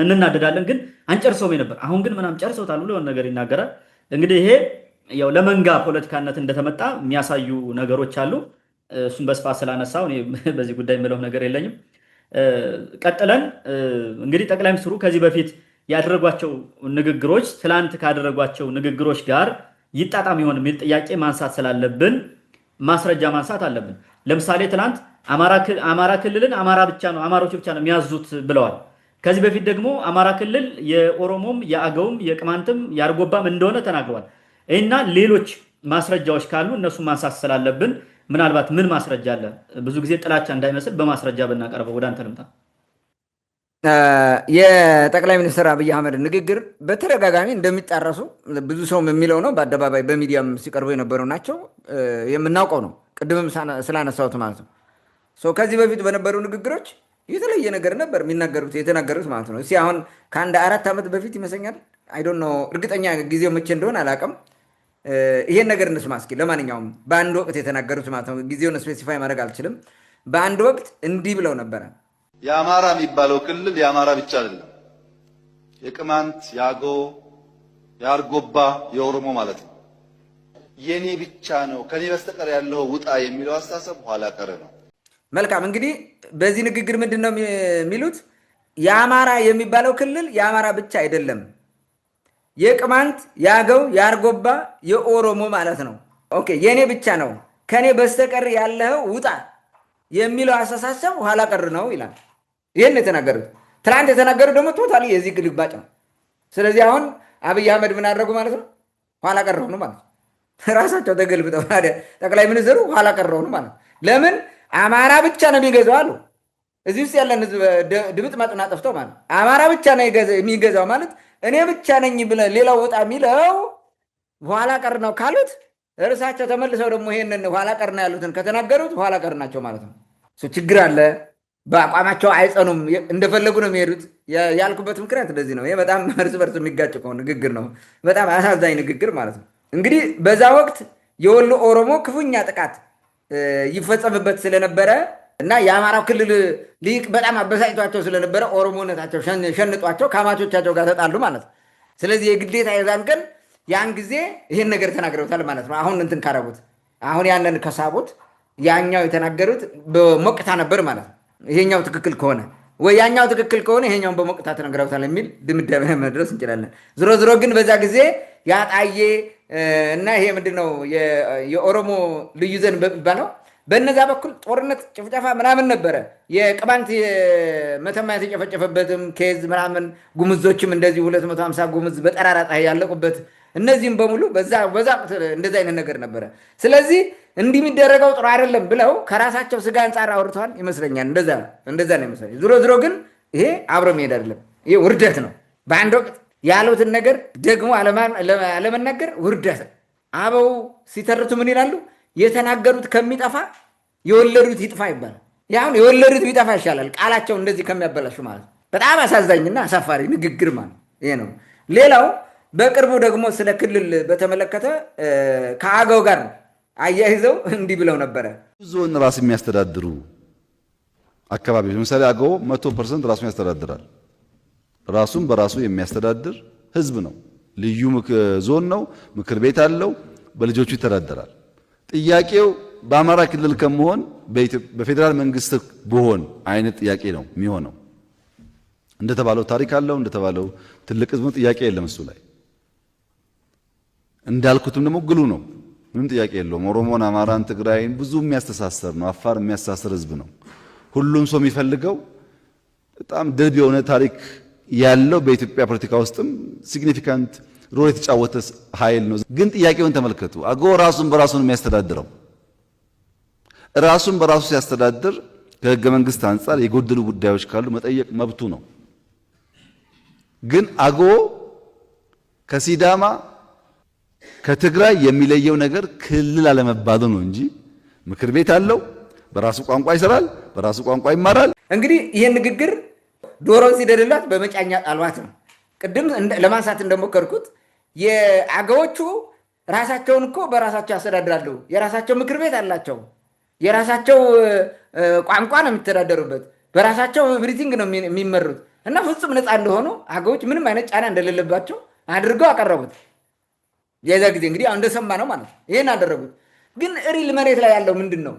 እንናደዳለን፣ ግን አንጨርሰውም ነበር። አሁን ግን ምናምን ጨርሰውታል ብሎ ነገር ይናገራል። እንግዲህ ይሄ ያው ለመንጋ ፖለቲካነት እንደተመጣ የሚያሳዩ ነገሮች አሉ። እሱን በስፋት ስላነሳው እኔ በዚህ ጉዳይ የምለው ነገር የለኝም። ቀጥለን እንግዲህ ጠቅላይ ሚኒስትሩ ከዚህ በፊት ያደረጓቸው ንግግሮች ትላንት ካደረጓቸው ንግግሮች ጋር ይጣጣም ይሆን የሚል ጥያቄ ማንሳት ስላለብን ማስረጃ ማንሳት አለብን። ለምሳሌ ትላንት አማራ ክልልን አማሮች ብቻ ነው የሚያዙት ብለዋል። ከዚህ በፊት ደግሞ አማራ ክልል የኦሮሞም የአገውም የቅማንትም የአርጎባም እንደሆነ ተናግረዋል። እና ሌሎች ማስረጃዎች ካሉ እነሱ ማንሳት ስላለብን ምናልባት ምን ማስረጃ አለ? ብዙ ጊዜ ጥላቻ እንዳይመስል በማስረጃ ብናቀርበው። ወደ አንተ ልምጣ። የጠቅላይ ሚኒስትር አብይ አህመድ ንግግር በተደጋጋሚ እንደሚጣረሱ ብዙ ሰው የሚለው ነው። በአደባባይ በሚዲያም ሲቀርቡ የነበሩ ናቸው። የምናውቀው ነው። ቅድምም ስላነሳሁት ማለት ነው። ከዚህ በፊት በነበሩ ንግግሮች የተለየ ነገር ነበር የተናገሩት ማለት ነው። አሁን ከአንድ 4 ዓመት በፊት ይመስለኛል፣ አይዶን ነው እርግጠኛ ጊዜው መቼ እንደሆነ አላውቅም። ይሄን ነገር እንስማ እስኪ። ለማንኛውም በአንድ ወቅት የተናገሩት ማለት ነው። ጊዜውን ስፔሲፋይ ማድረግ አልችልም። በአንድ ወቅት እንዲህ ብለው ነበረ። የአማራ የሚባለው ክልል የአማራ ብቻ አይደለም፣ የቅማንት፣ የአገው፣ የአርጎባ፣ የኦሮሞ ማለት ነው። የኔ ብቻ ነው ከኔ በስተቀር ያለው ውጣ የሚለው አስተሳሰብ ኋላ ቀር ነው። መልካም እንግዲህ በዚህ ንግግር ምንድን ነው የሚሉት? የአማራ የሚባለው ክልል የአማራ ብቻ አይደለም፣ የቅማንት፣ የአገው፣ የአርጎባ፣ የኦሮሞ ማለት ነው። ኦኬ የኔ ብቻ ነው ከኔ በስተቀር ያለው ውጣ የሚለው አስተሳሰብ ኋላ ቀር ነው ይላል። ይህን የተናገሩት ትናንት የተናገሩት ደግሞ ቶታሊ የዚህ ግልባጭ ነው። ስለዚህ አሁን አብይ አህመድ ምን አደረጉ ማለት ነው? ኋላ ቀር ሆኑ ማለት ነው። ራሳቸው ተገልብጠው ጠቅላይ ሚኒስትሩ ኋላ ቀር ሆኑ ማለት ነው። ለምን አማራ ብቻ ነው የሚገዛው አሉ። እዚህ ውስጥ ያለን ህዝብ ድምጥ ማጥና ጠፍተው ማለት አማራ ብቻ ነው የሚገዛው ማለት እኔ ብቻ ነኝ ብለህ ሌላው ወጣ የሚለው ኋላ ቀር ነው ካሉት እርሳቸው ተመልሰው ደግሞ ይሄንን ኋላ ቀር ነው ያሉትን ከተናገሩት ኋላ ቀር ናቸው ማለት ነው። ችግር አለ። በአቋማቸው አይጸኑም፣ እንደፈለጉ ነው የሚሄዱት። ያልኩበት ምክንያት እንደዚህ ነው። ይሄ በጣም እርስ በርስ የሚጋጭ ንግግር ነው። በጣም አሳዛኝ ንግግር ማለት ነው። እንግዲህ በዛ ወቅት የወሎ ኦሮሞ ክፉኛ ጥቃት ይፈጸምበት ስለነበረ እና የአማራው ክልል ሊቅ በጣም አበሳጭቷቸው ስለነበረ ኦሮሞነታቸው ሸንጧቸው ከአማቾቻቸው ጋር ተጣሉ ማለት ነው። ስለዚህ የግዴታ የዛን ቀን ያን ጊዜ ይሄን ነገር ተናግረውታል ማለት ነው። አሁን እንትን ካረጉት አሁን ያንን ከሳቡት ያኛው የተናገሩት በሞቅታ ነበር ማለት ነው። ይሄኛው ትክክል ከሆነ ወይ ያኛው ትክክል ከሆነ ይሄኛውን በሞቅታ ተናግረውታል የሚል ድምዳሜ መድረስ እንችላለን። ዝሮ ዝሮ ግን በዛ ጊዜ ያጣዬ እና ይሄ ምንድነው የኦሮሞ ልዩ ዞን በሚባለው በነዛ በኩል ጦርነት ጭፍጨፋ ምናምን ነበረ። የቅማንት መተማ የተጨፈጨፈበትም ኬዝ ምናምን ጉምዞችም እንደዚህ 250 ጉምዝ በጠራራ ፀሐይ ያለቁበት እነዚህም በሙሉ በዛ እንደዛ አይነት ነገር ነበረ። ስለዚህ እንዲህ የሚደረገው ጥሩ አይደለም ብለው ከራሳቸው ስጋ አንጻር አውርተዋል ይመስለኛል። እንደዛ ነው ይመስለኛል። ዝሮ ግን ይሄ አብሮ መሄድ አይደለም፣ ይሄ ውርደት ነው። በአንድ ወቅት ያሉትን ነገር ደግሞ አለመናገር ውርደት። አበው ሲተርቱ ምን ይላሉ? የተናገሩት ከሚጠፋ የወለዱት ይጥፋ ይባላል። ያሁን የወለዱት ቢጠፋ ይሻላል ቃላቸው እንደዚህ ከሚያበላሹ ማለት ነው። በጣም አሳዛኝና አሳፋሪ ንግግር ማለት ይሄ ነው። ሌላው በቅርቡ ደግሞ ስለ ክልል በተመለከተ ከአገው ጋር አያይዘው እንዲህ ብለው ነበረ። ዞን ራስ የሚያስተዳድሩ አካባቢዎች ለምሳሌ አገው 100% ራሱን ያስተዳድራል። ራሱን በራሱ የሚያስተዳድር ህዝብ ነው። ልዩ ዞን ነው፣ ምክር ቤት አለው፣ በልጆቹ ይተዳደራል። ጥያቄው በአማራ ክልል ከመሆን በፌዴራል መንግስት ብሆን አይነት ጥያቄ ነው የሚሆነው። እንደተባለው ታሪክ አለው፣ እንደተባለው ትልቅ ህዝብ ጥያቄ የለም እሱ ላይ። እንዳልኩትም ደግሞ ግሉ ነው፣ ምንም ጥያቄ የለውም። ኦሮሞን፣ አማራን፣ ትግራይን ብዙ የሚያስተሳሰር ነው። አፋር የሚያስተሳሰር ህዝብ ነው። ሁሉም ሰው የሚፈልገው በጣም ድርብ የሆነ ታሪክ ያለው በኢትዮጵያ ፖለቲካ ውስጥም ሲግኒፊካንት ሮል የተጫወተ ኃይል ነው። ግን ጥያቄውን ተመልከቱ። አገው ራሱን በራሱ ነው የሚያስተዳድረው። ራሱን በራሱ ሲያስተዳድር ከህገ መንግስት አንጻር የጎደሉ ጉዳዮች ካሉ መጠየቅ መብቱ ነው። ግን አገው ከሲዳማ ከትግራይ የሚለየው ነገር ክልል አለመባሉ ነው እንጂ ምክር ቤት አለው፣ በራሱ ቋንቋ ይሰራል፣ በራሱ ቋንቋ ይማራል። እንግዲህ ይህን ንግግር ዶሮን ሲደልላት በመጫኛ ጣሏት ነው። ቅድም ለማንሳት እንደሞከርኩት የአገዎቹ ራሳቸውን እኮ በራሳቸው ያስተዳድራሉ። የራሳቸው ምክር ቤት አላቸው። የራሳቸው ቋንቋ ነው የሚተዳደሩበት። በራሳቸው ኤቭሪቲንግ ነው የሚመሩት እና ፍጹም ነፃ እንደሆኑ አገዎች ምንም አይነት ጫና እንደሌለባቸው አድርገው አቀረቡት። የዛ ጊዜ እንግዲህ እንደሰማ ነው ማለት ነው። ይህን አደረጉት። ግን ሪል መሬት ላይ ያለው ምንድን ነው?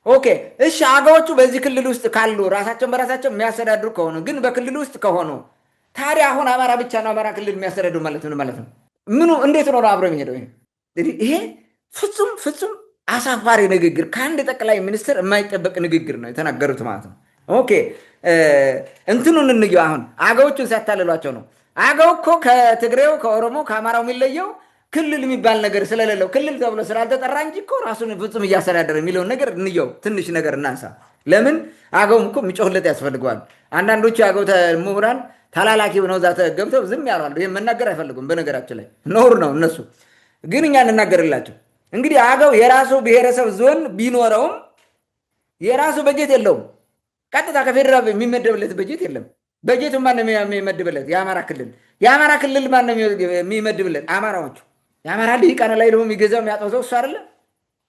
ኦኬ እሺ፣ አገዎቹ በዚህ ክልል ውስጥ ካሉ ራሳቸውን በራሳቸው የሚያስተዳድሩ ከሆኑ ግን በክልል ውስጥ ከሆኑ ታዲያ አሁን አማራ ብቻ ነው አማራ ክልል የሚያስተዳድሩ ማለት ምን ማለት ነው? ምኑ እንዴት ነው አብሮ የሚሄደው? ይሄ ፍጹም አሳፋሪ ንግግር፣ ከአንድ ጠቅላይ ሚኒስትር የማይጠበቅ ንግግር ነው የተናገሩት ማለት ነው። ኦኬ እንትኑን እንየው። አሁን አገዎቹን ሲያታልሏቸው ነው። አገው እኮ ከትግሬው ከኦሮሞ ከአማራው የሚለየው ክልል የሚባል ነገር ስለሌለው ክልል ተብሎ ስላልተጠራ እንጂ እኮ ራሱን ፍጹም እያስተዳደረ የሚለውን ነገር እንየው። ትንሽ ነገር እናንሳ። ለምን አገውም እኮ የሚጮህለት ያስፈልገዋል። አንዳንዶቹ የአገው ምሁራን ተላላኪ ሆነው እዛ ገብተው ዝም ያሏሉ። ይህም መናገር አይፈልጉም። በነገራችን ላይ ነውር ነው። እነሱ ግን እኛ እንናገርላቸው። እንግዲህ አገው የራሱ ብሔረሰብ ዞን ቢኖረውም የራሱ በጀት የለውም። ቀጥታ ከፌዴራል የሚመደብለት በጀት የለም። በጀቱ ማነው የሚመድብለት? የአማራ ክልል ማነው የሚመድብለት? አማራዎቹ። የአማራ ልሂቃን ላይ ደግሞ የሚገዛው የሚያጠው ሰው እሱ አይደለ?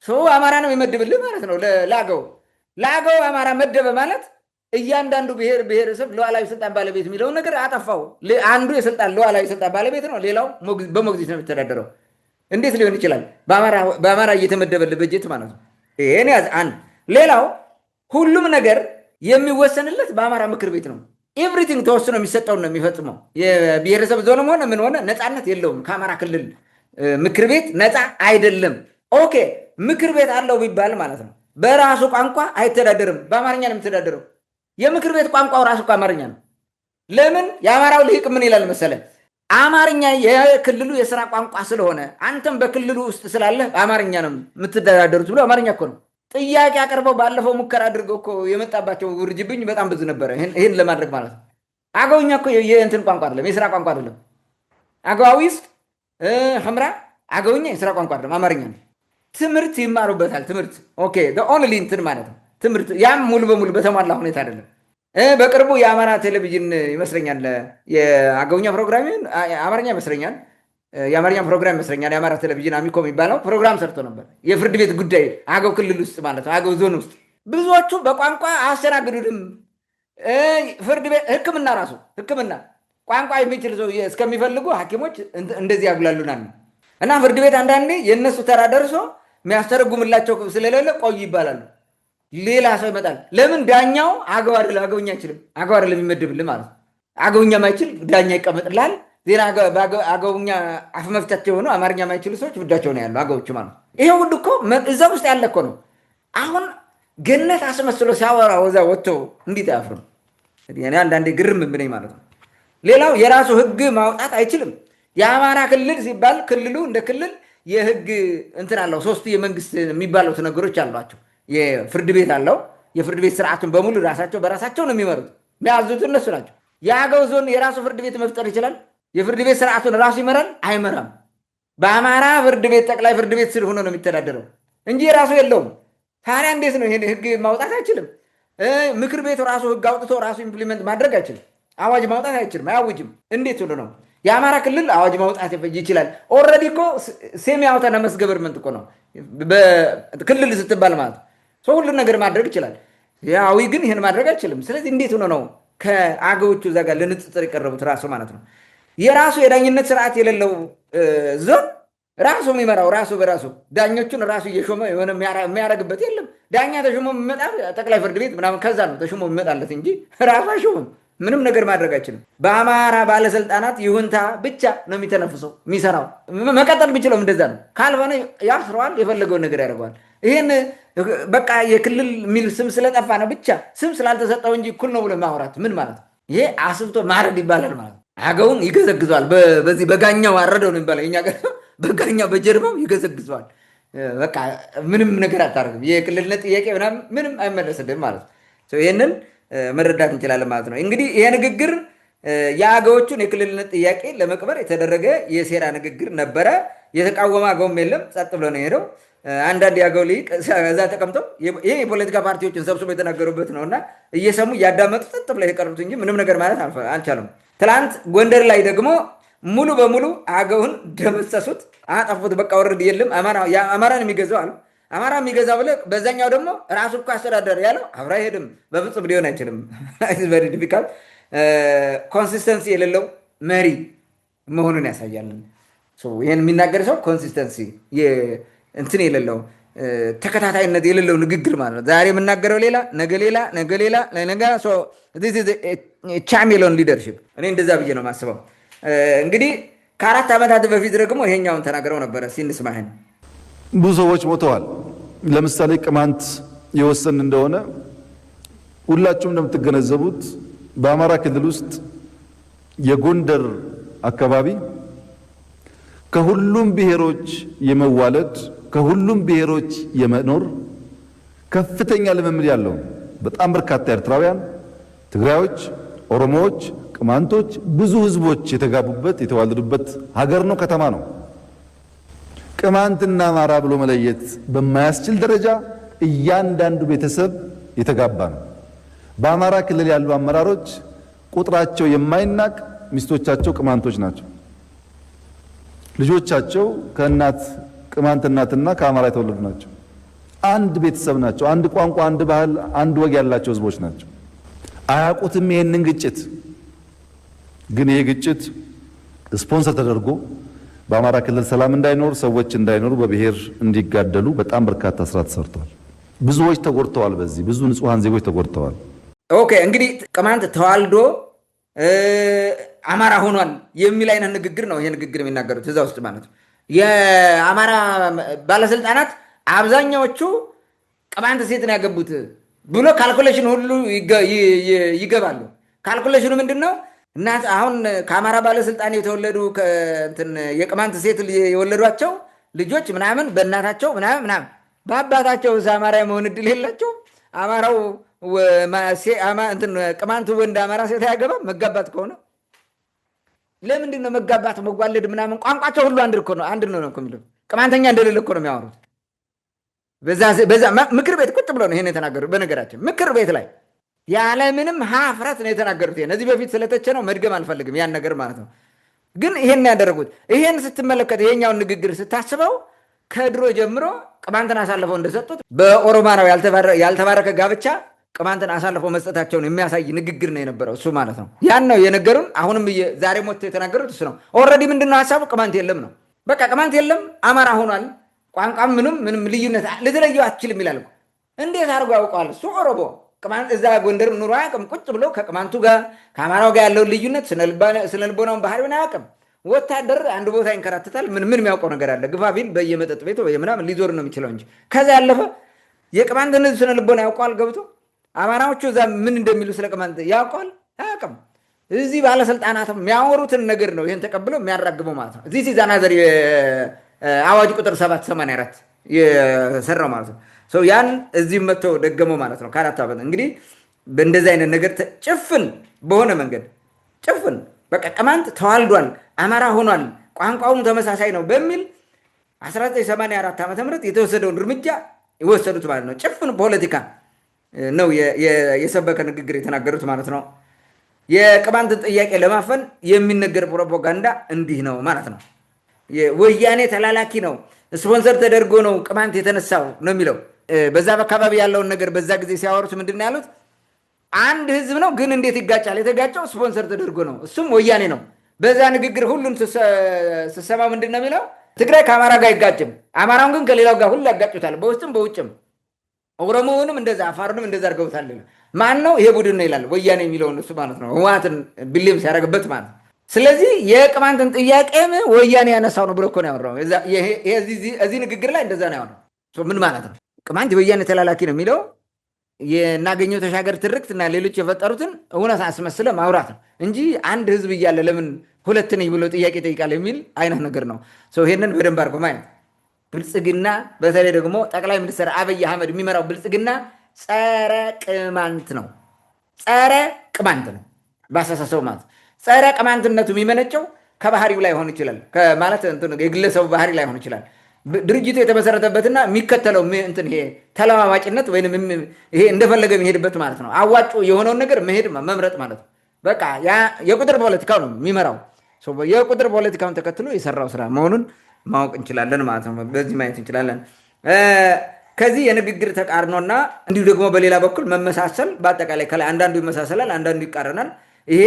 ሰው አማራ ነው የሚመድብልህ ማለት ነው። ለአገው አማራ መደበ ማለት እያንዳንዱ ብሔረሰብ ሉዓላዊ ስልጣን ባለቤት የሚለውን ነገር አጠፋው። አንዱ የስልጣን ሉዓላዊ ስልጣን ባለቤት ነው፣ ሌላው በሞግዚት ነው የሚተዳደረው። እንዴት ሊሆን ይችላል? በአማራ እየተመደበልህ በጀት ማለት ነው። ይሄን ያዝ። አንድ ሌላው ሁሉም ነገር የሚወሰንለት በአማራ ምክር ቤት ነው። ኤቭሪቲንግ ተወስኖ የሚሰጠውን ነው የሚፈጽመው። የብሔረሰብ ዞንም ሆነ ምን ሆነ ነፃነት የለውም። ከአማራ ክልል ምክር ቤት ነፃ አይደለም። ኦኬ ምክር ቤት አለው ቢባል ማለት ነው በራሱ ቋንቋ አይተዳደርም። በአማርኛ ነው የሚተዳደረው። የምክር ቤት ቋንቋው ራሱ አማርኛ ነው። ለምን? የአማራው ልሂቅ ምን ይላል መሰለ? አማርኛ የክልሉ የስራ ቋንቋ ስለሆነ አንተም በክልሉ ውስጥ ስላለህ አማርኛ ነው የምትተዳደሩት ብሎ አማርኛ እኮ ነው ጥያቄ አቅርበው ባለፈው ሙከራ አድርገው እኮ የመጣባቸው ውርጅብኝ በጣም ብዙ ነበረ። ይህን ለማድረግ ማለት ነው። አገውኛ እኮ የእንትን ቋንቋ አይደለም፣ የስራ ቋንቋ አይደለም። አገዋዊ ውስጥ ሕምራ አገውኛ የስራ ቋንቋ አይደለም፣ አማርኛ ነው። ትምህርት ይማሩበታል። ትምህርት ኦኬ ኦንሊ እንትን ማለት ነው ትምህርት። ያም ሙሉ በሙሉ በተሟላ ሁኔታ አይደለም። በቅርቡ የአማራ ቴሌቪዥን ይመስለኛል የአገውኛ ፕሮግራም አማርኛ ይመስለኛል የአማርኛ ፕሮግራም ይመስለኛል የአማራ ቴሌቪዥን አሚኮ የሚባለው ፕሮግራም ሰርቶ ነበር። የፍርድ ቤት ጉዳይ አገው ክልል ውስጥ ማለት ነው፣ አገው ዞን ውስጥ ብዙዎቹ በቋንቋ አያስተናግዱትም። ፍርድ ቤት ሕክምና ራሱ ሕክምና ቋንቋ የሚችል ሰው እስከሚፈልጉ ሐኪሞች እንደዚህ ያጉላሉናል። እና ፍርድ ቤት አንዳንዴ የእነሱ ተራ ደርሶ የሚያስተረጉምላቸው ስለሌለ ቆዩ ይባላሉ። ሌላ ሰው ይመጣል። ለምን? ዳኛው አገውኛ አይችልም። አገው አይደለም የሚመድብልህ ማለት ነው። አገውኛ ማይችል ዳኛ ይቀመጥልሃል። ዜና አገውኛ አፍ መፍቻቸው የሆኑ አማርኛ ማይችሉ ሰዎች ብዳቸው ነው ያሉ አገዎች ማለት ነው። ይሄ ሁሉ እኮ እዛ ውስጥ ያለ እኮ ነው። አሁን ገነት አስመስሎ ሲያወራ ወዛ ወጥቶ እንዴት አያፍሩ? አንዳንዴ ግርም ብለኝ ማለት ነው። ሌላው የራሱ ህግ ማውጣት አይችልም። የአማራ ክልል ሲባል ክልሉ እንደ ክልል የህግ እንትን አለው። 3 የመንግስት የሚባሉት ነገሮች አሏቸው። የፍርድ ቤት አለው። የፍርድ ቤት ስርዓቱን በሙሉ በራሳቸው ነው የሚመሩት። የሚያዙት እነሱ ናቸው። የአገው ዞን የራሱ ፍርድ ቤት መፍጠር ይችላል። የፍርድ ቤት ስርዓቱን ራሱ ይመራል? አይመራም። በአማራ ፍርድ ቤት ጠቅላይ ፍርድ ቤት ስር ሆኖ ነው የሚተዳደረው እንጂ የራሱ የለውም። ታዲያ እንዴት ነው ይሄን ህግ ማውጣት አይችልም? ምክር ቤቱ ራሱ ህግ አውጥቶ ራሱ ኢምፕሊመንት ማድረግ አይችልም። አዋጅ ማውጣት አይችልም፣ አያውጅም። እንዴት ሆኖ ነው? የአማራ ክልል አዋጅ ማውጣት ይችላል። ኦልሬዲ እኮ ሴሚ አውቶኖመስ ገቨርንመንት እኮ ነው ክልል ስትባል ማለት ሰው ሁሉን ነገር ማድረግ ይችላል። ያዊ ግን ይህን ማድረግ አይችልም። ስለዚህ እንዴት ሆኖ ነው ከአገዎቹ እዛ ጋር ለንጽጽር የቀረቡት ራሱ ማለት ነው? የራሱ የዳኝነት ስርዓት የሌለው ዞን ራሱ የሚመራው ራሱ በራሱ ዳኞቹን ራሱ እየሾመ የሆነ የሚያደርግበት የለም። ዳኛ ተሾሞ የሚመጣ ጠቅላይ ፍርድ ቤት ምናምን ከዛ ነው ተሾሞ የሚመጣለት እንጂ ራሱ አይሾምም። ምንም ነገር ማድረግ አይችልም። በአማራ ባለስልጣናት ይሁንታ ብቻ ነው የሚተነፍሰው የሚሰራው። መቀጠል ቢችለው እንደዛ ነው። ካልሆነ ያስረዋል፣ የፈለገውን ነገር ያደርገዋል። ይህን በቃ የክልል የሚል ስም ስለጠፋ ነው ብቻ ስም ስላልተሰጠው እንጂ እኩል ነው ብሎ ማውራት ምን ማለት ነው? ይሄ አስብቶ ማረድ ይባላል ማለት ነው። አገውን ይገዘግዘዋል። በዚህ በጋኛው አረደው ነው የሚባለው። የኛ ገር በጋኛው በጀርባው ይገዘግዘዋል። በቃ ምንም ነገር አታደርግም። የክልልነት ጥያቄ ምንም አይመለስልህም ማለት ነው። ይህንን መረዳት እንችላለን ማለት ነው። እንግዲህ ይሄ ንግግር የአገዎቹን የክልልነት ጥያቄ ለመቅበር የተደረገ የሴራ ንግግር ነበረ። የተቃወመ አገውም የለም፣ ጸጥ ብሎ ነው የሄደው። አንዳንድ የአገው ሊቅ እዛ ተቀምጠው ይህ የፖለቲካ ፓርቲዎችን ሰብስቦ የተናገሩበት ነው እና እየሰሙ እያዳመጡ ጸጥ ብለው የቀሩት እንጂ ምንም ነገር ማለት አልቻሉም። ትላንት ጎንደር ላይ ደግሞ ሙሉ በሙሉ አገውን ደመሰሱት፣ አጠፉት። በቃ ወረድ የለም አማራን የሚገዛው አሉ። አማራ የሚገዛ ብለህ በዛኛው ደግሞ ራሱ እኮ አስተዳደር ያለው አብራ አይሄድም። በፍጹም ሊሆን አይችልም። ቨሪ ዲፊካልት ኮንሲስተንሲ የሌለው መሪ መሆኑን ያሳያል። ይህን የሚናገር ሰው ኮንሲስተንሲ እንትን የሌለው ተከታታይነት የሌለው ንግግር ማለት ነው። ዛሬ የምናገረው ሌላ፣ ነገ ሌላ፣ ነገ ሌላ ነገ ቻሜሎን ሊደርሽፕ እኔ እንደዛ ብዬ ነው የማስበው። እንግዲህ ከ4 ዓመታት በፊት ደግሞ ይሄኛውን ተናግረው ነበረ ሲንስማህን ብዙ ሰዎች ሞተዋል። ለምሳሌ ቅማንት የወሰን እንደሆነ ሁላችሁም እንደምትገነዘቡት በአማራ ክልል ውስጥ የጎንደር አካባቢ ከሁሉም ብሔሮች የመዋለድ ከሁሉም ብሔሮች የመኖር ከፍተኛ ልምምድ ያለው በጣም በርካታ ኤርትራውያን፣ ትግራዮች፣ ኦሮሞዎች፣ ቅማንቶች ብዙ ህዝቦች የተጋቡበት የተዋለዱበት ሀገር ነው፣ ከተማ ነው። ቅማንትና አማራ ብሎ መለየት በማያስችል ደረጃ እያንዳንዱ ቤተሰብ የተጋባ ነው። በአማራ ክልል ያሉ አመራሮች ቁጥራቸው የማይናቅ ሚስቶቻቸው ቅማንቶች ናቸው። ልጆቻቸው ከእናት ቅማንት እናትና ከአማራ የተወለዱ ናቸው። አንድ ቤተሰብ ናቸው። አንድ ቋንቋ፣ አንድ ባህል፣ አንድ ወግ ያላቸው ህዝቦች ናቸው። አያውቁትም ይሄንን ግጭት። ግን ይሄ ግጭት ስፖንሰር ተደርጎ በአማራ ክልል ሰላም እንዳይኖር፣ ሰዎች እንዳይኖሩ፣ በብሔር እንዲጋደሉ በጣም በርካታ ስራ ተሰርቷል። ብዙዎች ተጎድተዋል። በዚህ ብዙ ንጹሃን ዜጎች ተጎድተዋል። ኦኬ እንግዲህ ቅማንት ተዋልዶ አማራ ሆኗል የሚል አይነት ንግግር ነው ይሄ ንግግር የሚናገሩት እዛ ውስጥ ማለት ነው። የአማራ ባለስልጣናት አብዛኛዎቹ ቅማንት ሴት ነው ያገቡት ብሎ ካልኩሌሽን ሁሉ ይገባሉ። ካልኩሌሽኑ ምንድን ነው? እናት አሁን ከአማራ ባለስልጣን የተወለዱ የቅማንት ሴት የወለዷቸው ልጆች ምናምን በእናታቸው ምናምን በአባታቸው አማራ የመሆን እድል የላቸው። አማራው ቅማንቱ ወንድ አማራ ሴት አያገባም። መጋባት ከሆነ ለምንድን ነው መጋባት መጓለድ ምናምን? ቋንቋቸው ሁሉ አንድ ነው የሚለው። ቅማንተኛ እንደሌለ እኮ ነው የሚያወሩት። በዛ ምክር ቤት ቁጭ ብሎ ነው ይሄን የተናገሩት። በነገራችን ምክር ቤት ላይ ያለምንም ሀፍረት ነው የተናገሩት። እዚህ በፊት ስለተቸ ነው መድገም አልፈልግም ያን ነገር ማለት ነው። ግን ይሄን ያደረጉት ይሄን ስትመለከት ይሄኛውን ንግግር ስታስበው ከድሮ ጀምሮ ቅማንትን አሳልፈው እንደሰጡት በኦሮማራው ያልተባረከ ጋብቻ ቅማንትን አሳልፈው መስጠታቸውን የሚያሳይ ንግግር ነው የነበረው እሱ ማለት ነው። ያን ነው የነገሩን። አሁንም ዛሬ ሞት የተናገሩት እሱ ነው። ኦልሬዲ ምንድነው ሀሳቡ? ቅማንት የለም ነው በቃ። ቅማንት የለም፣ አማራ ሆኗል። ቋንቋም ምንም ልዩነት ልትለየው አትችልም ይላል። እንዴት አድርጎ ያውቀዋል? እሱ ኦሮሞ ቅማንት እዛ ጎንደር ኑሮ አያውቅም። ቁጭ ብሎ ከቅማንቱ ጋር ከአማራው ጋር ያለውን ልዩነት ስነልቦናውን ባህሪውን አያውቅም። ወታደር አንድ ቦታ ይንከራተታል። ምን የሚያውቀው ነገር አለ? ግፋ ቢል በየመጠጥ ቤቱ ምናምን ሊዞር ነው የሚችለው እንጂ ከዛ ያለፈ የቅማንትን ህዝብ ስነልቦና ያውቀዋል ገብቶ? አማራዎቹ እዛ ምን እንደሚሉ ስለ ቅማንት ያውቀዋል? አያውቅም። እዚህ ባለስልጣናት የሚያወሩትን ነገር ነው ይህን ተቀብሎ የሚያራግበው ማለት ነው። እዚህ ሲዛናዘር አዋጅ ቁጥር 784 የሰራው ማለት ነው። ያን እዚህ መጥቶ ደገመው ማለት ነው። ከአራት ዓመት እንግዲህ በእንደዚህ አይነት ነገር ጭፍን በሆነ መንገድ ጭፍን በቃ ቅማንት ተዋልዷል፣ አማራ ሆኗል፣ ቋንቋውም ተመሳሳይ ነው በሚል 1984 ዓ.ም የተወሰደውን እርምጃ የወሰዱት ማለት ነው። ጭፍን ፖለቲካ ነው የሰበከ ንግግር የተናገሩት ማለት ነው። የቅማንትን ጥያቄ ለማፈን የሚነገር ፕሮፓጋንዳ እንዲህ ነው ማለት ነው። ወያኔ ተላላኪ ነው፣ ስፖንሰር ተደርጎ ነው ቅማንት የተነሳው ነው የሚለው። በዛ አካባቢ ያለውን ነገር በዛ ጊዜ ሲያወሩት ምንድን ነው ያሉት? አንድ ህዝብ ነው ግን እንዴት ይጋጫል? የተጋጨው ስፖንሰር ተደርጎ ነው፣ እሱም ወያኔ ነው። በዛ ንግግር ሁሉም ስሰማ ምንድን ነው የሚለው? ትግራይ ከአማራ ጋር አይጋጭም፣ አማራውን ግን ከሌላው ጋር ሁሉ ያጋጩታል፣ በውስጥም በውጭም። ኦሮሞውንም እንደዛ፣ አፋሩንም እንደዛ አድርገውታል። ማን ነው ይሄ ቡድን ነው ይላል ወያኔ የሚለውን እሱ ማለት ነው፣ ህወሓትን ብሌም ሲያደርግበት ማለት ነው። ስለዚህ የቅማንትን ጥያቄም ወያኔ ያነሳው ነው ብሎ እኮ ነው ያወራው። እዚህ ንግግር ላይ እንደዛ ነው ያወራው። ምን ማለት ነው? ቅማንት የወያኔ ተላላኪ ነው የሚለው የናገኘው ተሻገር ትርክት እና ሌሎች የፈጠሩትን እውነት አስመስለ ማውራት ነው እንጂ አንድ ህዝብ እያለ ለምን ሁለት ነኝ ብሎ ጥያቄ ጠይቃል የሚል አይነት ነገር ነው። ይሄንን በደንብ አድርጎ ማየት ብልጽግና፣ በተለይ ደግሞ ጠቅላይ ሚኒስትር አብይ አህመድ የሚመራው ብልጽግና ጸረ ቅማንት ነው። ጸረ ቅማንት ነው ባሳሳሰው ማለት ጸረ ቅማንትነቱ የሚመነጨው ከባህሪው ላይ ሆን ይችላል ማለት የግለሰቡ ባህሪ ላይ ሆን ይችላል። ድርጅቱ የተመሰረተበትና የሚከተለው ይሄ ተለዋዋጭነት ወይም ይሄ እንደፈለገ የሚሄድበት ማለት ነው። አዋጭ የሆነውን ነገር መሄድ መምረጥ ማለት ነው። በቃ የቁጥር ፖለቲካው ነው የሚመራው። የቁጥር ፖለቲካውን ተከትሎ የሰራው ስራ መሆኑን ማወቅ እንችላለን ማለት ነው። በዚህ ማየት እንችላለን። ከዚህ የንግግር ተቃርኖና እንዲሁ ደግሞ በሌላ በኩል መመሳሰል፣ በአጠቃላይ ከላይ አንዳንዱ ይመሳሰላል፣ አንዳንዱ ይቃረናል። ይሄ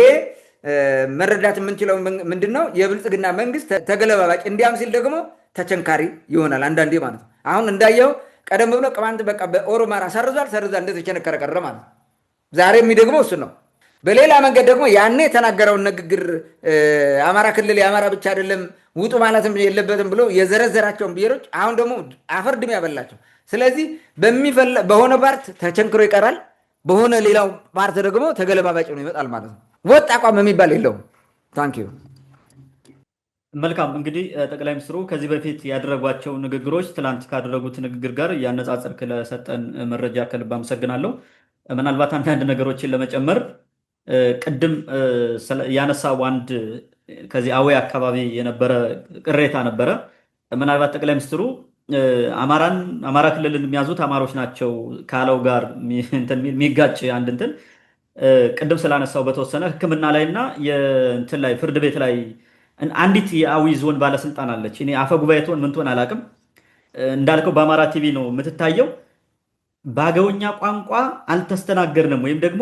መረዳት የምንችለው ምንድነው? የብልጽግና መንግስት ተገለባባጭ፣ እንዲያም ሲል ደግሞ ተቸንካሪ ይሆናል አንዳንዴ ማለት ነው። አሁን እንዳየው ቀደም ብሎ ቅማንት በቃ በኦሮማራ ሰርዟል እንደተቸነከረ ቀረ ማለት ነው። ዛሬ የሚደግመው እሱ ነው። በሌላ መንገድ ደግሞ ያኔ የተናገረውን ንግግር አማራ ክልል የአማራ ብቻ አይደለም ውጡ ማለትም የለበትም ብሎ የዘረዘራቸውን ብሔሮች አሁን ደግሞ አፈርድም ያበላቸው። ስለዚህ በሆነ ፓርት ተቸንክሮ ይቀራል፣ በሆነ ሌላው ፓርት ደግሞ ተገለባባጭ ነው ይመጣል ማለት ነው። ወጥ አቋም የሚባል የለውም። ታንኪዩ። መልካም እንግዲህ ጠቅላይ ሚኒስትሩ ከዚህ በፊት ያደረጓቸው ንግግሮች ትላንት ካደረጉት ንግግር ጋር ያነጻጸርክ ለሰጠን መረጃ ከልብ አመሰግናለሁ። ምናልባት አንዳንድ ነገሮችን ለመጨመር ቅድም ያነሳው አንድ ከዚህ አዌ አካባቢ የነበረ ቅሬታ ነበረ። ምናልባት ጠቅላይ ሚኒስትሩ አማራ ክልልን የሚያዙት አማሮች ናቸው ካለው ጋር የሚጋጭ አንድ እንትን ቅድም ስላነሳው በተወሰነ ሕክምና ላይ እና የእንትን ላይ ፍርድ ቤት ላይ አንዲት የአዊ ዞን ባለስልጣን አለች። እኔ አፈ ጉባኤ ትሆን ምን ትሆን አላውቅም። እንዳልከው በአማራ ቲቪ ነው የምትታየው። በአገውኛ ቋንቋ አልተስተናገርንም ወይም ደግሞ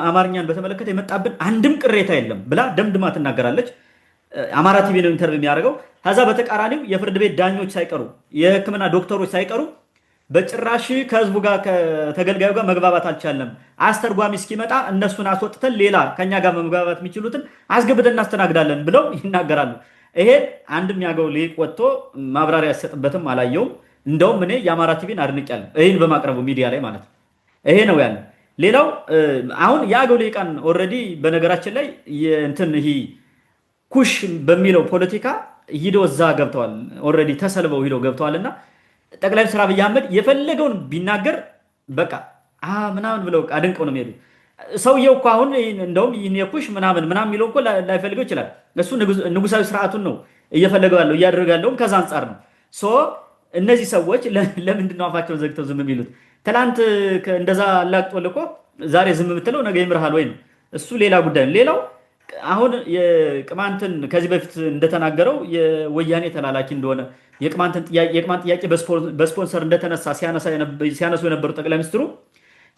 አማርኛን በተመለከተ የመጣብን አንድም ቅሬታ የለም ብላ ደምድማ ትናገራለች። አማራ ቲቪ ነው ኢንተርቪው የሚያደርገው። ከዛ በተቃራኒው የፍርድ ቤት ዳኞች ሳይቀሩ የህክምና ዶክተሮች ሳይቀሩ በጭራሽ ከህዝቡ ጋር ከተገልጋዩ ጋር መግባባት አልቻለም፣ አስተርጓሚ እስኪመጣ እነሱን አስወጥተን ሌላ ከኛ ጋር መግባባት የሚችሉትን አስገብተን እናስተናግዳለን ብለው ይናገራሉ። ይሄ አንድም ያገው ሊቅ ወጥቶ ማብራሪያ ያሰጥበትም አላየውም። እንደውም እኔ የአማራ ቲቪን አድንቄያለሁ ይህን በማቅረቡ ሚዲያ ላይ ማለት ነው። ይሄ ነው ያለ። ሌላው አሁን የአገው ሊቃን ኦልሬዲ በነገራችን ላይ እንትን ይሄ ኩሽ በሚለው ፖለቲካ ሂደው እዛ ገብተዋል። ኦልሬዲ ተሰልበው ሂደው ገብተዋልና ጠቅላይ ሚኒስትር አብይ አህመድ የፈለገውን ቢናገር በቃ ምናምን ብለው አድንቀው ነው የሚሄዱ። ሰውየው እኮ አሁን እንደውም የኩሽ ምናምን የሚለው እኮ ላይፈልገው ይችላል። እሱ ንጉሳዊ ስርዓቱን ነው እየፈለገው ያለው እያደረገ ያለውም ከዛ አንጻር ነው። እነዚህ ሰዎች ለምንድን ነው አፋቸውን ዘግተው ዝም የሚሉት? ትናንት እንደዛ አላቅጦል እኮ ዛሬ ዝም የምትለው ነገ ይምርሃል ወይ ነው። እሱ ሌላ ጉዳይ ነው። ሌላው አሁን የቅማንትን ከዚህ በፊት እንደተናገረው የወያኔ ተላላኪ እንደሆነ የቅማንት ጥያቄ በስፖንሰር እንደተነሳ ሲያነሱ የነበሩ ጠቅላይ ሚኒስትሩ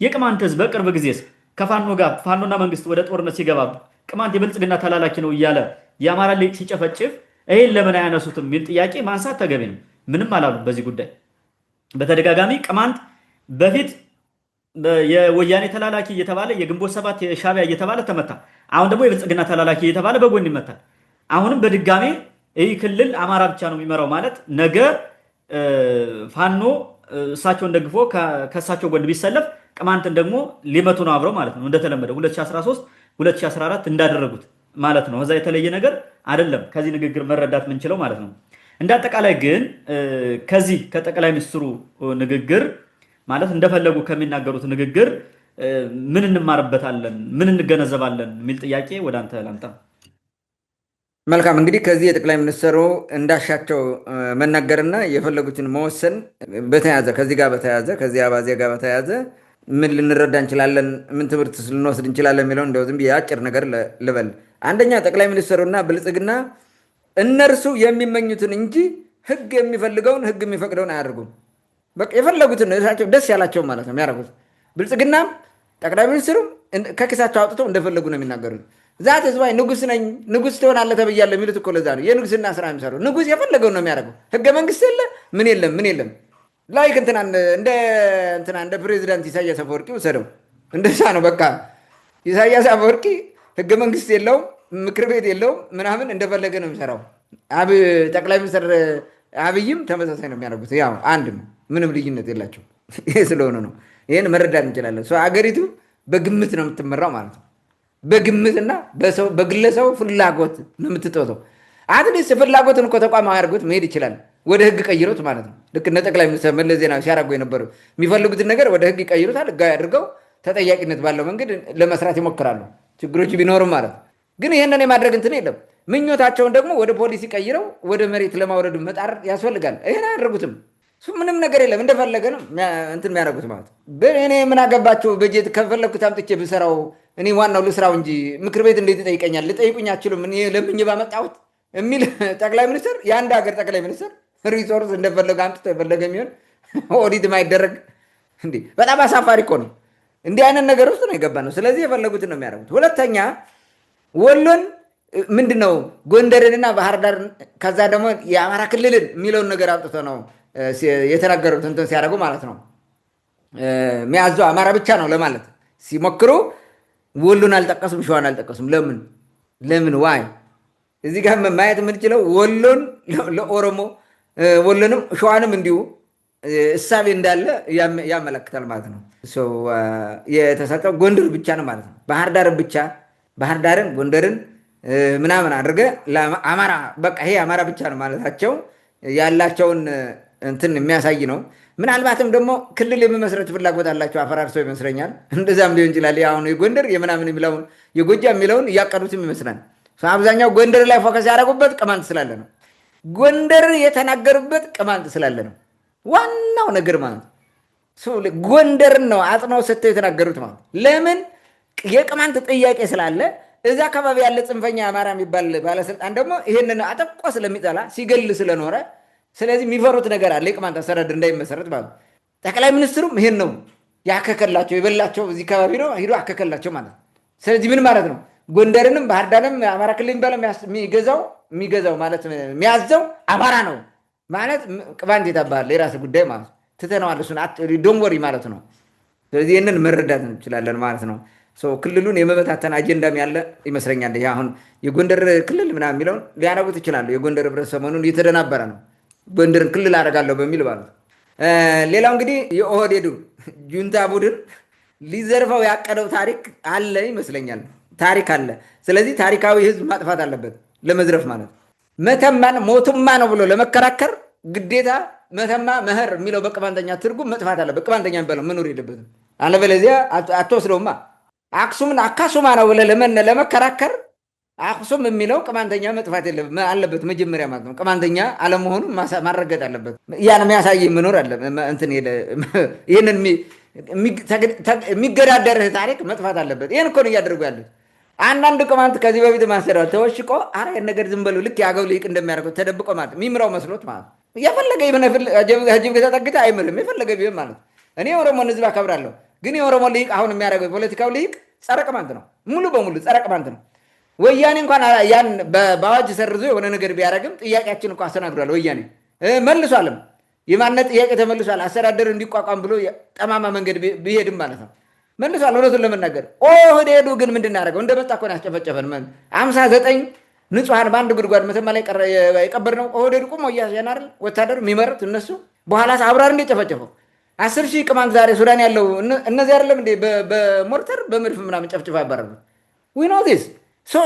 የቅማንት ህዝብ በቅርብ ጊዜስ ከፋኖ ጋር ፋኖና መንግስት ወደ ጦርነት ሲገባ ቅማንት የብልጽግና ተላላኪ ነው እያለ የአማራ ሊቅ ሲጨፈጭፍ ይሄን ለምን አያነሱትም የሚል ጥያቄ ማንሳት ተገቢ ነው። ምንም አላሉ በዚህ ጉዳይ። በተደጋጋሚ ቅማንት በፊት የወያኔ ተላላኪ እየተባለ የግንቦት ሰባት የሻዕቢያ እየተባለ ተመታ። አሁን ደግሞ የብልጽግና ተላላኪ እየተባለ በጎን ይመታል። አሁንም በድጋሜ ይህ ክልል አማራ ብቻ ነው የሚመራው ማለት ነገ ፋኖ እሳቸውን ደግፎ ከእሳቸው ጎን ቢሰለፍ ቅማንትን ደግሞ ሊመቱ ነው አብረው ማለት ነው። እንደተለመደው 2013 2014 እንዳደረጉት ማለት ነው። እዛ የተለየ ነገር አይደለም ከዚህ ንግግር መረዳት የምንችለው ማለት ነው። እንደ አጠቃላይ ግን ከዚህ ከጠቅላይ ሚኒስትሩ ንግግር ማለት እንደፈለጉ ከሚናገሩት ንግግር ምን እንማርበታለን፣ ምን እንገነዘባለን የሚል ጥያቄ ወደ አንተ ላምጣ። መልካም እንግዲህ ከዚህ የጠቅላይ ሚኒስትሩ እንዳሻቸው መናገርና የፈለጉትን መወሰን በተያያዘ ከዚህ ጋር በተያያዘ ከዚህ አባዜ ጋር በተያያዘ ምን ልንረዳ እንችላለን፣ ምን ትምህርት ልንወስድ እንችላለን የሚለው እንደው ዝም ብዬ አጭር ነገር ልበል። አንደኛ ጠቅላይ ሚኒስትሩና ብልጽግና እነርሱ የሚመኙትን እንጂ ህግ የሚፈልገውን ህግ የሚፈቅደውን አያደርጉም። በቃ የፈለጉትን እሳቸው ደስ ያላቸው ማለት ነው የሚያደርጉት። ብልጽግናም ጠቅላይ ሚኒስትሩም ከኪሳቸው አውጥተው እንደፈለጉ ነው የሚናገሩት። ዛት ህዝባዊ ንጉስ ነኝ ንጉስ ትሆናለህ ተብያለሁ የሚሉት እኮ ለዛ ነው። የንጉስና ስራ የሚሰሩ ንጉስ የፈለገውን ነው የሚያደርገው። ህገ መንግስት የለ ምን የለም ላይክ እንደ ፕሬዚዳንት ኢሳያስ አፈወርቂ ውሰደው እንደዛ ነው። በቃ ኢሳያስ አፈወርቂ ህገ መንግስት የለውም፣ ምክር ቤት የለውም፣ ምናምን እንደፈለገ ነው የሚሰራው። ጠቅላይ ሚኒስትር አብይም ተመሳሳይ ነው የሚያደርጉት። ያው አንድ ነው፣ ምንም ልዩነት የላቸው። ይሄ ስለሆነ ነው ይህን መረዳት እንችላለን። አገሪቱ በግምት ነው የምትመራው ማለት ነው። በግምትና በግለሰቡ ፍላጎት ነው የምትጠተው። አትሊስት ፍላጎትን እኮ ተቋማዊ አድርጎት መሄድ ይችላል፣ ወደ ህግ ቀይሮት ማለት ነው። ልክ እነ ጠቅላይ ሚኒስትር መለስ ዜናዊ ሲያደርጉ የነበሩት የሚፈልጉትን ነገር ወደ ህግ ይቀይሩታል፣ ህጋዊ አድርገው ተጠያቂነት ባለው መንገድ ለመስራት ይሞክራሉ፣ ችግሮች ቢኖሩም ማለት ነው። ግን ይህንን የማድረግ እንትን የለም። ምኞታቸውን ደግሞ ወደ ፖሊሲ ቀይረው ወደ መሬት ለማውረድ መጣር ያስፈልጋል። ይህን አያደርጉትም። ምንም ነገር የለም፣ እንደፈለገ ነው እንትን የሚያደርጉት ማለት ነው። እኔ ምን አገባቸው? በጀት ከፈለግኩት አምጥቼ ብሰራው እኔ ዋናው ልስራው እንጂ ምክር ቤት እንዴት ይጠይቀኛል? ልጠይቁኝ አችሉም ለምኝ ባመጣሁት የሚል ጠቅላይ ሚኒስትር፣ የአንድ ሀገር ጠቅላይ ሚኒስትር ሪሶርስ እንደፈለገ አምጥቶ የፈለገ የሚሆን ኦዲት ማይደረግ እንዲህ በጣም አሳፋሪ እኮ ነው። እንዲህ አይነት ነገር ውስጥ ነው የገባ ነው። ስለዚህ የፈለጉትን ነው የሚያደርጉት። ሁለተኛ ወሎን ምንድን ነው ጎንደርንና ባህር ዳርን ከዛ ደግሞ የአማራ ክልልን የሚለውን ነገር አምጥቶ ነው የተናገሩት እንትን ሲያደርጉ ማለት ነው። የሚያዘው አማራ ብቻ ነው ለማለት ሲሞክሩ ወሎን አልጠቀሱም፣ ሸዋን አልጠቀሱም። ለምን ዋይ? እዚህ ጋር ማየት የምንችለው ወሎን ለኦሮሞ ወሎንም ሸዋንም እንዲሁ እሳቤ እንዳለ ያመለክታል ማለት ነው። የተሰጠው ጎንደር ብቻ ነው ማለት ነው። ባህር ዳርን ጎንደርን ምናምን አድርገ አማራ በቃ ይሄ አማራ ብቻ ነው ማለታቸው ያላቸውን እንትን የሚያሳይ ነው። ምናልባትም ደግሞ ክልል የመመስረት ፍላጎት አላቸው፣ አፈራርሰው ይመስለኛል። እንደዛም ሊሆን ይችላል። አሁን የጎንደር የምናምን የሚለውን የጎጃም የሚለውን እያቀዱትም ይመስላል። አብዛኛው ጎንደር ላይ ፎከስ ያደረጉበት ቅማንት ስላለ ነው። ጎንደር የተናገሩበት ቅማንት ስላለ ነው። ዋናው ነገር ማለት ጎንደርን ነው አጽንኦት ሰጥተው የተናገሩት ማለት ለምን? የቅማንት ጥያቄ ስላለ እዛ አካባቢ ያለ ጽንፈኛ አማራ የሚባል ባለስልጣን ደግሞ ይህንን አጠቆ ስለሚጠላ ሲገል ስለኖረ ስለዚህ የሚፈሩት ነገር አለ፣ የቅማንት አስተዳደር እንዳይመሰረት ማለት ነው። ጠቅላይ ሚኒስትሩም ይሄን ነው ያከከላቸው፣ የበላቸው እዚህ አካባቢ ነው ሂዶ አከከላቸው ማለት ነው። ስለዚህ ምን ማለት ነው? ጎንደርንም ባህር ዳርንም አማራ ክልል የሚባለው የሚገዛው ማለት የሚያዘው አማራ ነው ማለት ቅማንት የታባለ የራስ ጉዳይ ማለት ትተነዋል፣ እሱን ዶንጎሪ ማለት ነው። ስለዚህ ይህንን መረዳት እንችላለን ማለት ነው። ክልሉን የመበታተን አጀንዳም ያለ ይመስለኛል። አሁን የጎንደር ክልል ምናምን የሚለውን ሊያደርጉት ይችላሉ። የጎንደር ህብረት ሰሞኑን እየተደናበረ ነው ጎንደርን ክልል አደርጋለሁ በሚል ማለት ነው። ሌላው እንግዲህ የኦህዴዱ ጁንታ ቡድን ሊዘርፈው ያቀደው ታሪክ አለ ይመስለኛል። ታሪክ አለ። ስለዚህ ታሪካዊ ህዝብ ማጥፋት አለበት ለመዝረፍ ማለት ነው። መተማን ሞቱማ ነው ብሎ ለመከራከር ግዴታ መተማ መኸር የሚለው በቅማንተኛ ትርጉም መጥፋት አለበት። ቅማንተኛ የሚባለው መኖር የለበትም። አለበለዚያ አትወስደውማ። አክሱምን አካሱማ ነው ብለህ ለመከራከር አክሱም የሚለው ቅማንተኛ መጥፋት አለበት መጀመሪያ ማለት ነው። ቅማንተኛ አለመሆኑን ማረጋገጥ አለበት። ያን የሚያሳይ መኖር አለ። ይህንን የሚገዳደርህ ታሪክ መጥፋት አለበት። ይህን እኮ ነው እያደረጉ ያሉት። አንዳንድ ቅማንት ከዚህ በፊት ማሰሪያ ተወሽቆ አረ ነገር ዝም በሉ ልክ የአገው ሊቅ እንደሚያደርገው ተደብቆ ማለት የሚምራው መስሎት ማለት የፈለገ ጅብ ተጠግተህ አይምርም የፈለገ ቢሆን ማለት እኔ ኦሮሞን ህዝብ አከብራለሁ፣ ግን የኦሮሞ ልሂቅ አሁን የሚያደርገው የፖለቲካው ልሂቅ ጸረ ቅማንት ነው፣ ሙሉ በሙሉ ጸረ ቅማንት ነው። ወያኔ እንኳን ያን በአዋጅ ሰርዞ የሆነ ነገር ቢያደርግም ጥያቄያችን እንኳ አስተናግዷል። ወያኔ መልሷልም፣ የማንነት ጥያቄ ተመልሷል። አስተዳደር እንዲቋቋም ብሎ ጠማማ መንገድ ቢሄድም ማለት ነው መልሷል። እውነቱን ለመናገር ኦህዴዱ ግን ምንድን ያደረገው? እንደመጣ እኮ ነው ያስጨፈጨፈን። 59 ንጹሐን በአንድ ጉድጓድ መተማ ላይ የቀበርነው ኦህዴዱ ቁሞ እያስያን አይደል ወታደሩ የሚመሩት እነሱ። በኋላ አብራር እንዴት ጨፈጨፈው? 10,000 ቅማንት ዛሬ ሱዳን ያለው እነዚህ አይደለም እንዴ በሞርተር በመድፍ ምናምን ጨፍጭፋ ያባረሩት። ዊ ኖ ዚስ።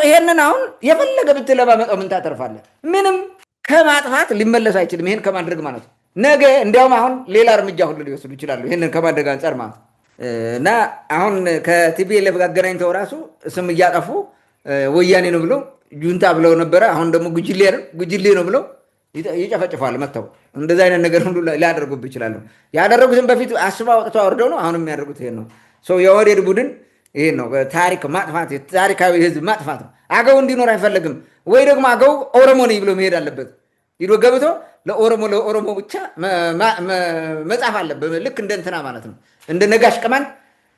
ይሄንን አሁን የፈለገ ብትለማመጠው ምን ታተርፋለህ? ምንም ከማጥፋት ሊመለስ አይችልም። ይሄን ከማድረግ ማለት ነው። ነገ እንዲያውም አሁን ሌላ እርምጃ ሁሉ ሊወስዱ ይችላሉ፣ ይሄንን ከማድረግ አንጻር ማለት ነው። እና አሁን ከቲፒኤልኤፍ ጋር አገናኝተው ራሱ ስም እያጠፉ ወያኔ ነው ብለው ጁንታ ብለው ነበረ። አሁን ደግሞ ጉጅሌ ነው ብለው ይጨፈጭፋል መጥተው። እንደዚህ አይነት ነገር ሁሉ ሊያደርጉብ ይችላሉ። ያደረጉትን በፊት አስባ አውጥተው አውርደው ነው። አሁንም የሚያደርጉት ይሄን ነው። የኦህዴድ ቡድን ይሄን ነው፣ ታሪክ ማጥፋት፣ ታሪካዊ ህዝብ ማጥፋት ነው። አገው እንዲኖር አይፈልግም ወይ ደግሞ አገው ኦሮሞ ነኝ ብሎ መሄድ አለበት። ሂዶ ገብቶ ለኦሮሞ ብቻ መጻፍ አለበት። ልክ እንደ እንትና ማለት ነው፣ እንደ ነጋሽ ቅማንት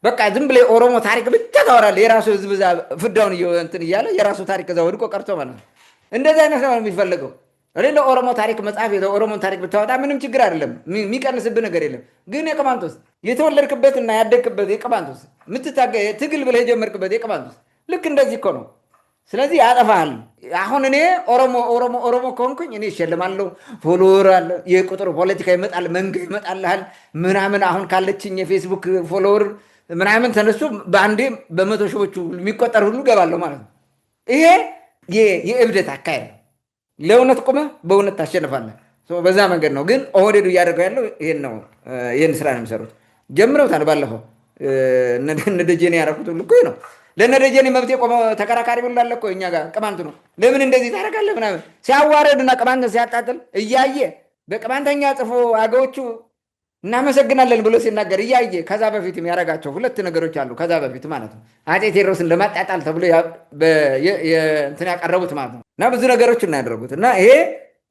በቃ ዝም ብለህ ኦሮሞ ታሪክ ብቻ ታወራለህ። የራሱ ህዝብ ፍዳውን እንትን እያለ የራሱ ታሪክ እዛ ወድቆ ቀርቶ ማለት ነው። እንደዚህ አይነት ነው የሚፈለገው። ለኦሮሞ ታሪክ መጽሐፍ የኦሮሞን ታሪክ ብታወጣ ምንም ችግር አይደለም፣ የሚቀንስብህ ነገር የለም። ግን የቅማንት ውስጥ የተወለድክበትና ያደግክበት የቅማንት ውስጥ ትግል ብለህ የጀመርክበት የቅማንት ውስጥ ልክ እንደዚህ እኮ ነው። ስለዚህ ያጠፋሃል። አሁን እኔ ኦሮሞ ከሆንኩኝ እኔ እሸልማለሁ፣ ፎሎወር አለ፣ የቁጥር ፖለቲካ ይመጣል፣ መንገ ይመጣልሃል ምናምን። አሁን ካለችኝ የፌስቡክ ፎሎወር ምናምን ተነሱ በአንዴ በመቶ ሺዎቹ የሚቆጠር ሁሉ ገባለሁ ማለት ነው። ይሄ የእብደት አካሄድ ነው። ለእውነት ቁመህ በእውነት ታሸንፋለህ። በዛ መንገድ ነው። ግን ኦህዴዱ እያደረገው ያለው ይህን ስራ ነው የሚሰሩት። ጀምረውታል። ባለፈው እነ ደጀኔ ያደረኩት ሁሉ እኮ ነው። ለእነ ደጀኔ መብት የቆመ ተከራካሪ ብሎ አለ እኮ እኛ ጋር ቅማንቱ ነው። ለምን እንደዚህ ታደርጋለህ ምናምን ሲያዋረድና ቅማንትን ሲያጣጥል እያየ በቅማንተኛ ጽፎ አገዎቹ እናመሰግናለን ብሎ ሲናገር እያየ ከዛ በፊትም ያደረጋቸው 2 ነገሮች አሉ። ከዛ በፊት ማለት ነው አፄ ቴዎድሮስን ለማጣጣል ተብሎ እንትን ያቀረቡት ማለት ነው። እና ብዙ ነገሮች እና ያደረጉት እና ይሄ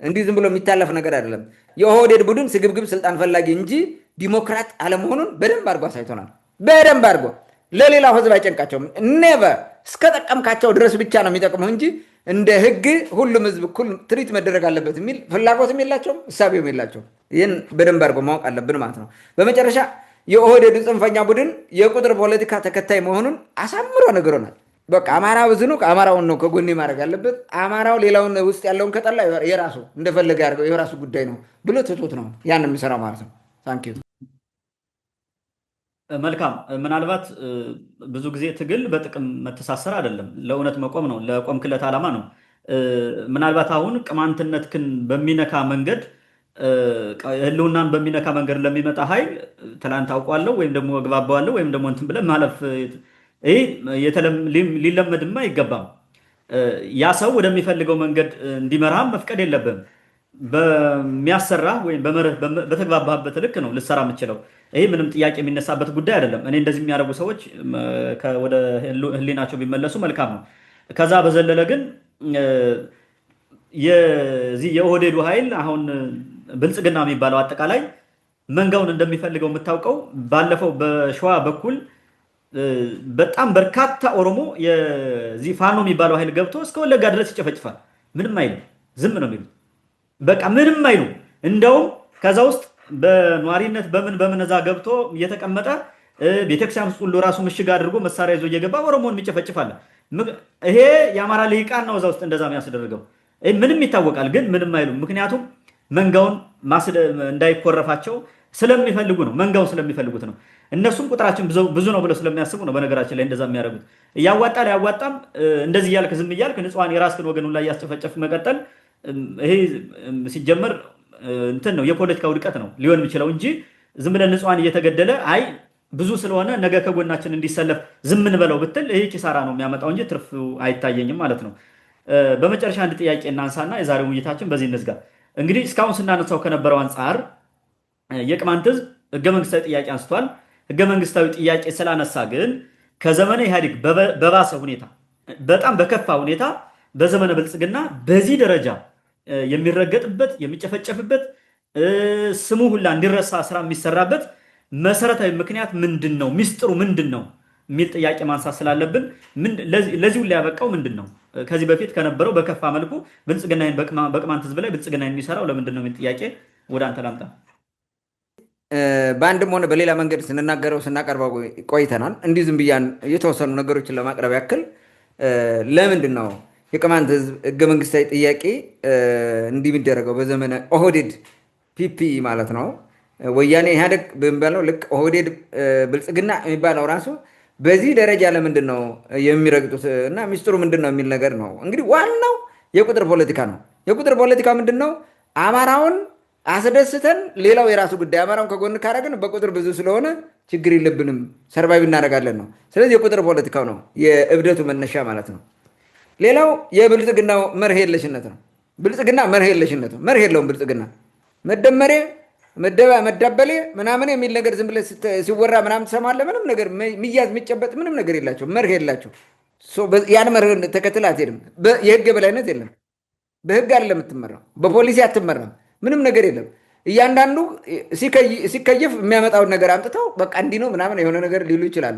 እንዲህ ዝም ብሎ የሚታለፍ ነገር አይደለም። የኦህዴድ ቡድን ስግብግብ ስልጣን ፈላጊ እንጂ ዲሞክራት አለመሆኑን በደንብ አድርጎ አሳይቶናል። በደንብ አድርጎ ለሌላው ህዝብ አይጨንቃቸውም። ኔቨር እስከ ጠቀምካቸው ድረስ ብቻ ነው የሚጠቅመው እንጂ እንደ ህግ ሁሉም ህዝብ እኩል ትሪት መደረግ አለበት የሚል ፍላጎትም የላቸውም፣ እሳቤውም የላቸውም። ይህን በደንብ አድርጎ ማወቅ አለብን ማለት ነው። በመጨረሻ የኦህዴድ ጽንፈኛ ቡድን የቁጥር ፖለቲካ ተከታይ መሆኑን አሳምሮ ነግሮናል። በቃ አማራ ብዙ ነው፣ አማራውን ነው ከጎኔ ማድረግ አለበት። አማራው ሌላውን ውስጥ ያለውን ከጠላ የራሱ እንደፈለገ ያደርገው የራሱ ጉዳይ ነው ብሎ ትቶት ነው ያን የሚሰራው ማለት ነው። ታንኪዩ። መልካም። ምናልባት ብዙ ጊዜ ትግል በጥቅም መተሳሰር አይደለም፣ ለእውነት መቆም ነው፣ ለቆምክለት ዓላማ ነው። ምናልባት አሁን ቅማንትነትክን በሚነካ መንገድ ህልውናን በሚነካ መንገድ ለሚመጣ ኃይል ትላንት አውቋለሁ ወይም ደግሞ እግባባዋለሁ ወይም ደግሞ እንትን ብለህ ማለፍ ሊለመድማ አይገባም። ያ ሰው ወደሚፈልገው መንገድ እንዲመራም መፍቀድ የለብም። በሚያሰራ ወይም በተግባባበት ልክ ነው ልሰራ የምችለው። ይሄ ምንም ጥያቄ የሚነሳበት ጉዳይ አይደለም። እኔ እንደዚህ የሚያደርጉ ሰዎች ወደ ህሊናቸው ቢመለሱ መልካም ነው። ከዛ በዘለለ ግን የዚህ የኦህዴዱ ኃይል አሁን ብልጽግና የሚባለው አጠቃላይ መንጋውን እንደሚፈልገው የምታውቀው፣ ባለፈው በሸዋ በኩል በጣም በርካታ ኦሮሞ የዚህ ፋኖ የሚባለው ኃይል ገብቶ እስከ ወለጋ ድረስ ይጨፈጭፋል። ምንም አይሉ፣ ዝም ነው የሚሉት። በቃ ምንም አይሉ። እንደውም ከዛ ውስጥ በኗሪነት በምን እዛ ገብቶ እየተቀመጠ ቤተክርስቲያን ውስጥ ሁሉ ራሱ ምሽግ አድርጎ መሳሪያ ይዞ እየገባ ኦሮሞን የሚጨፈጭፋል። ይሄ የአማራ ልሂቃን ነው እዛ ውስጥ እንደዛ የሚያስደርገው። ምንም ይታወቃል፣ ግን ምንም አይሉ። ምክንያቱም መንጋውን እንዳይኮረፋቸው ስለሚፈልጉ ነው። መንጋውን ስለሚፈልጉት ነው። እነሱም ቁጥራችን ብዙ ነው ብለው ስለሚያስቡ ነው። በነገራችን ላይ እንደዛ የሚያደርጉት እያዋጣል ያዋጣም እንደዚህ እያልክ ዝም እያልክ ንጹሐን የራስህን ወገኑ ላይ እያስጨፈጨፍ መቀጠል ይሄ ሲጀመር እንትን ነው፣ የፖለቲካ ውድቀት ነው ሊሆን የሚችለው እንጂ ዝም ብለን ንጹሐን እየተገደለ አይ ብዙ ስለሆነ ነገ ከጎናችን እንዲሰለፍ ዝም እንበለው ብትል ይሄ ኪሳራ ነው የሚያመጣው እንጂ ትርፍ አይታየኝም ማለት ነው። በመጨረሻ አንድ ጥያቄ እናንሳና የዛሬው ውይይታችን በዚህ እንዝጋ። እንግዲህ እስካሁን ስናነሳው ከነበረው አንጻር የቅማንት ህዝብ ህገ መንግስታዊ ጥያቄ አንስቷል። ህገ መንግስታዊ ጥያቄ ስላነሳ ግን ከዘመነ ኢህአዴግ በባሰ ሁኔታ፣ በጣም በከፋ ሁኔታ በዘመነ ብልጽግና በዚህ ደረጃ የሚረገጥበት የሚጨፈጨፍበት ስሙ ሁላ እንዲረሳ ስራ የሚሰራበት መሰረታዊ ምክንያት ምንድን ነው? ሚስጥሩ ምንድን ነው የሚል ጥያቄ ማንሳት ስላለብን ለዚሁ ሊያበቃው ምንድን ነው? ከዚህ በፊት ከነበረው በከፋ መልኩ ብልጽግናን በቅማንት ህዝብ ላይ ብልጽግናን የሚሰራው ለምንድን ነው የሚል ጥያቄ ወደ አንተ ላምጣ። በአንድም ሆነ በሌላ መንገድ ስናቀርበው ቆይተናል። እንዲህ ዝም ብያን የተወሰኑ ነገሮችን ለማቅረብ ያክል ለምንድን ነው የቅማንት ህዝብ ህገ መንግስታዊ ጥያቄ እንዲህ የሚደረገው? በዘመነ ኦህዴድ ፒፒ ማለት ነው ወያኔ ኢህአዴግ በሚባለው ልክ ኦህዴድ ብልጽግና የሚባለው ራሱ በዚህ ደረጃ ለምንድን ነው የሚረግጡት? እና ሚስጥሩ ምንድን ነው የሚል ነገር ነው። እንግዲህ ዋናው የቁጥር ፖለቲካ ነው። የቁጥር ፖለቲካ ምንድን ነው? አማራውን አስደስተን ሌላው የራሱ ጉዳይ፣ አማራውን ከጎን ካደረግን በቁጥር ብዙ ስለሆነ ችግር የለብንም ሰርቫይቭ እናደርጋለን ነው። ስለዚህ የቁጥር ፖለቲካው ነው የእብደቱ መነሻ ማለት ነው። ሌላው የብልጽግናው መርህ የለሽነት ነው። ብልጽግና መርህ የለሽነት ነው። መርህ የለውም ብልጽግና። መደመሬ መዳበሌ ምናምን የሚል ነገር ዝም ብለህ ሲወራ ምናምን ትሰማለህ። ምንም ነገር የሚያዝ የሚጨበጥ ምንም ነገር የላቸው፣ መርህ የላቸው። ያን መርህ ተከትል አትሄድም። የህግ የበላይነት የለም። በህግ አይደለም የምትመራው፣ በፖሊሲ አትመራም። ምንም ነገር የለም። እያንዳንዱ ሲከየፍ የሚያመጣውን ነገር አምጥተው በቃ እንዲህ ነው ምናምን የሆነ ነገር ሊሉ ይችላሉ።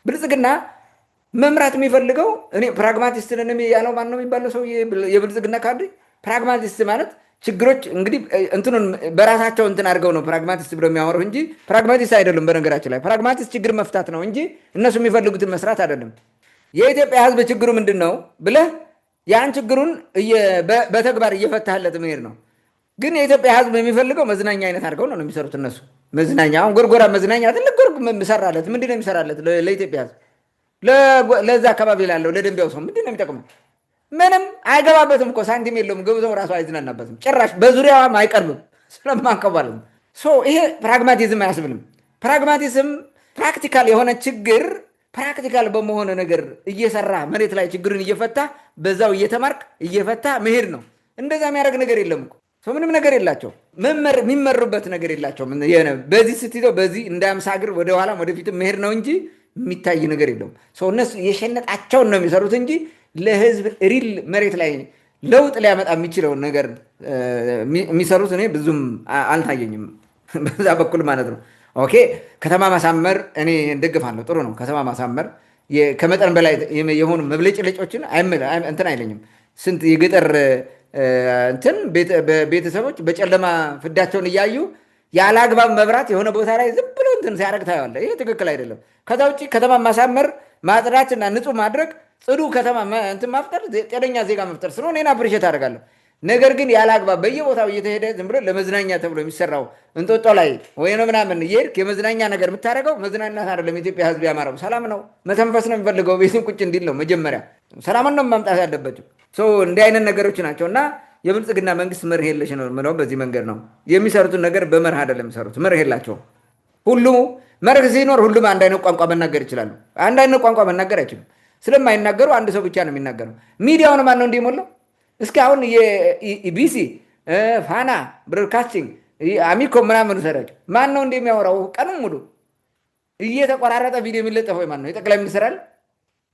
ብልጽግና መምራት የሚፈልገው እኔ ፕራግማቲስት ነን ያለው ማን ነው የሚባለው ሰው የብልጽግና ካድሬ። ፕራግማቲስት ማለት ችግሮች እንግዲህ እንትኑን በራሳቸው እንትን አድርገው ነው ፕራግማቲስት ብለው የሚያወሩ እንጂ ፕራግማቲስት አይደሉም። በነገራችን ላይ ፕራግማቲስት ችግር መፍታት ነው እንጂ እነሱ የሚፈልጉትን መስራት አይደለም። የኢትዮጵያ ህዝብ ችግሩ ምንድን ነው ብለህ ያን ችግሩን በተግባር እየፈታህለት መሄድ ነው። ግን የኢትዮጵያ ህዝብ የሚፈልገው መዝናኛ አይነት አድርገው ነው የሚሰሩት እነሱ። መዝናኛ አሁን ጎርጎራ መዝናኛ ትልቅ ሰራለት። ምንድን ነው የሚሰራለት ለኢትዮጵያ ህዝብ? ለዛ አካባቢ ላለው ለደንቢያው ሰው ምንድን ነው የሚጠቅመው? ምንም አይገባበትም እኮ ሳንቲም የለውም። ገብተው ራሱ አይዝናናበትም። ጭራሽ በዙሪያዋም አይቀርብም ስለማንከባለም። ይሄ ፕራግማቲዝም አያስብልም። ፕራግማቲዝም ፕራክቲካል የሆነ ችግር ፕራክቲካል በመሆነ ነገር እየሰራ መሬት ላይ ችግርን እየፈታ በዛው እየተማርክ እየፈታ መሄድ ነው። እንደዛ የሚያደርግ ነገር የለም እኮ ሰው። ምንም ነገር የላቸው፣ የሚመሩበት ነገር የላቸው። በዚህ ስትይዘው በዚህ እንደ አምሳ እግር ወደኋላም ወደፊትም መሄድ ነው እንጂ የሚታይ ነገር የለውም። ሰው እነሱ የሸነጣቸውን ነው የሚሰሩት እንጂ ለህዝብ ሪል መሬት ላይ ለውጥ ሊያመጣ የሚችለውን ነገር የሚሰሩት እኔ ብዙም አልታየኝም በዛ በኩል ማለት ነው። ኦኬ ከተማ ማሳመር እኔ እንደግፋለሁ፣ ጥሩ ነው። ከተማ ማሳመር ከመጠን በላይ የሆኑ መብለጭለጮችን እንትን አይለኝም። ስንት የገጠር እንትን ቤተሰቦች በጨለማ ፍዳቸውን እያዩ ያለ አግባብ መብራት የሆነ ቦታ ላይ ዝም ብሎ እንትን ሲያደርግ ታየዋለህ። ይሄ ትክክል አይደለም። ከዛ ውጭ ከተማ ማሳመር ማጽዳትና ንጹህ ማድረግ ጽዱ ከተማ እንትን ማፍጠር ጤነኛ ዜጋ መፍጠር ስለሆነ እኔን አፕሪሼት አደርጋለሁ። ነገር ግን ያለ አግባብ በየቦታው እየተሄደ ዝም ብሎ ለመዝናኛ ተብሎ የሚሰራው እንጦጦ ላይ ወይ ነው ምናምን እየሄድክ የመዝናኛ ነገር የምታደርገው መዝናናት አይደለም። የኢትዮጵያ ህዝብ ያማረው ሰላም ነው፣ መተንፈስ ነው የሚፈልገው። ቤትን ቁጭ እንዲል ነው መጀመሪያ፣ ሰላምን ነው ማምጣት ያለባቸው። እንዲህ አይነት ነገሮች ናቸው እና የብልጽግና መንግስት መርህ የለሽ ነው የምለው በዚህ መንገድ ነው። የሚሰሩትን ነገር በመርህ አይደለም የሚሰሩት፣ መርህ የላቸውም። ሁሉ መርህ ሲኖር ሁሉም አንድ አይነት ቋንቋ መናገር ይችላሉ። አንድ አይነት ቋንቋ መናገር አይችሉም። ስለማይናገሩ አንድ ሰው ብቻ ነው የሚናገረው። ሚዲያውን ማን ነው እንዲሞላው? እስኪ አሁን የኢቢሲ ፋና ብሮድካስቲንግ አሚኮ ምናምን ሰራቸው ማን ነው እንደሚያወራው? ቀኑን ሙሉ እየተቆራረጠ ቪዲዮ የሚለጠፈው ማን ነው? የጠቅላይ ሚኒስትር አለ።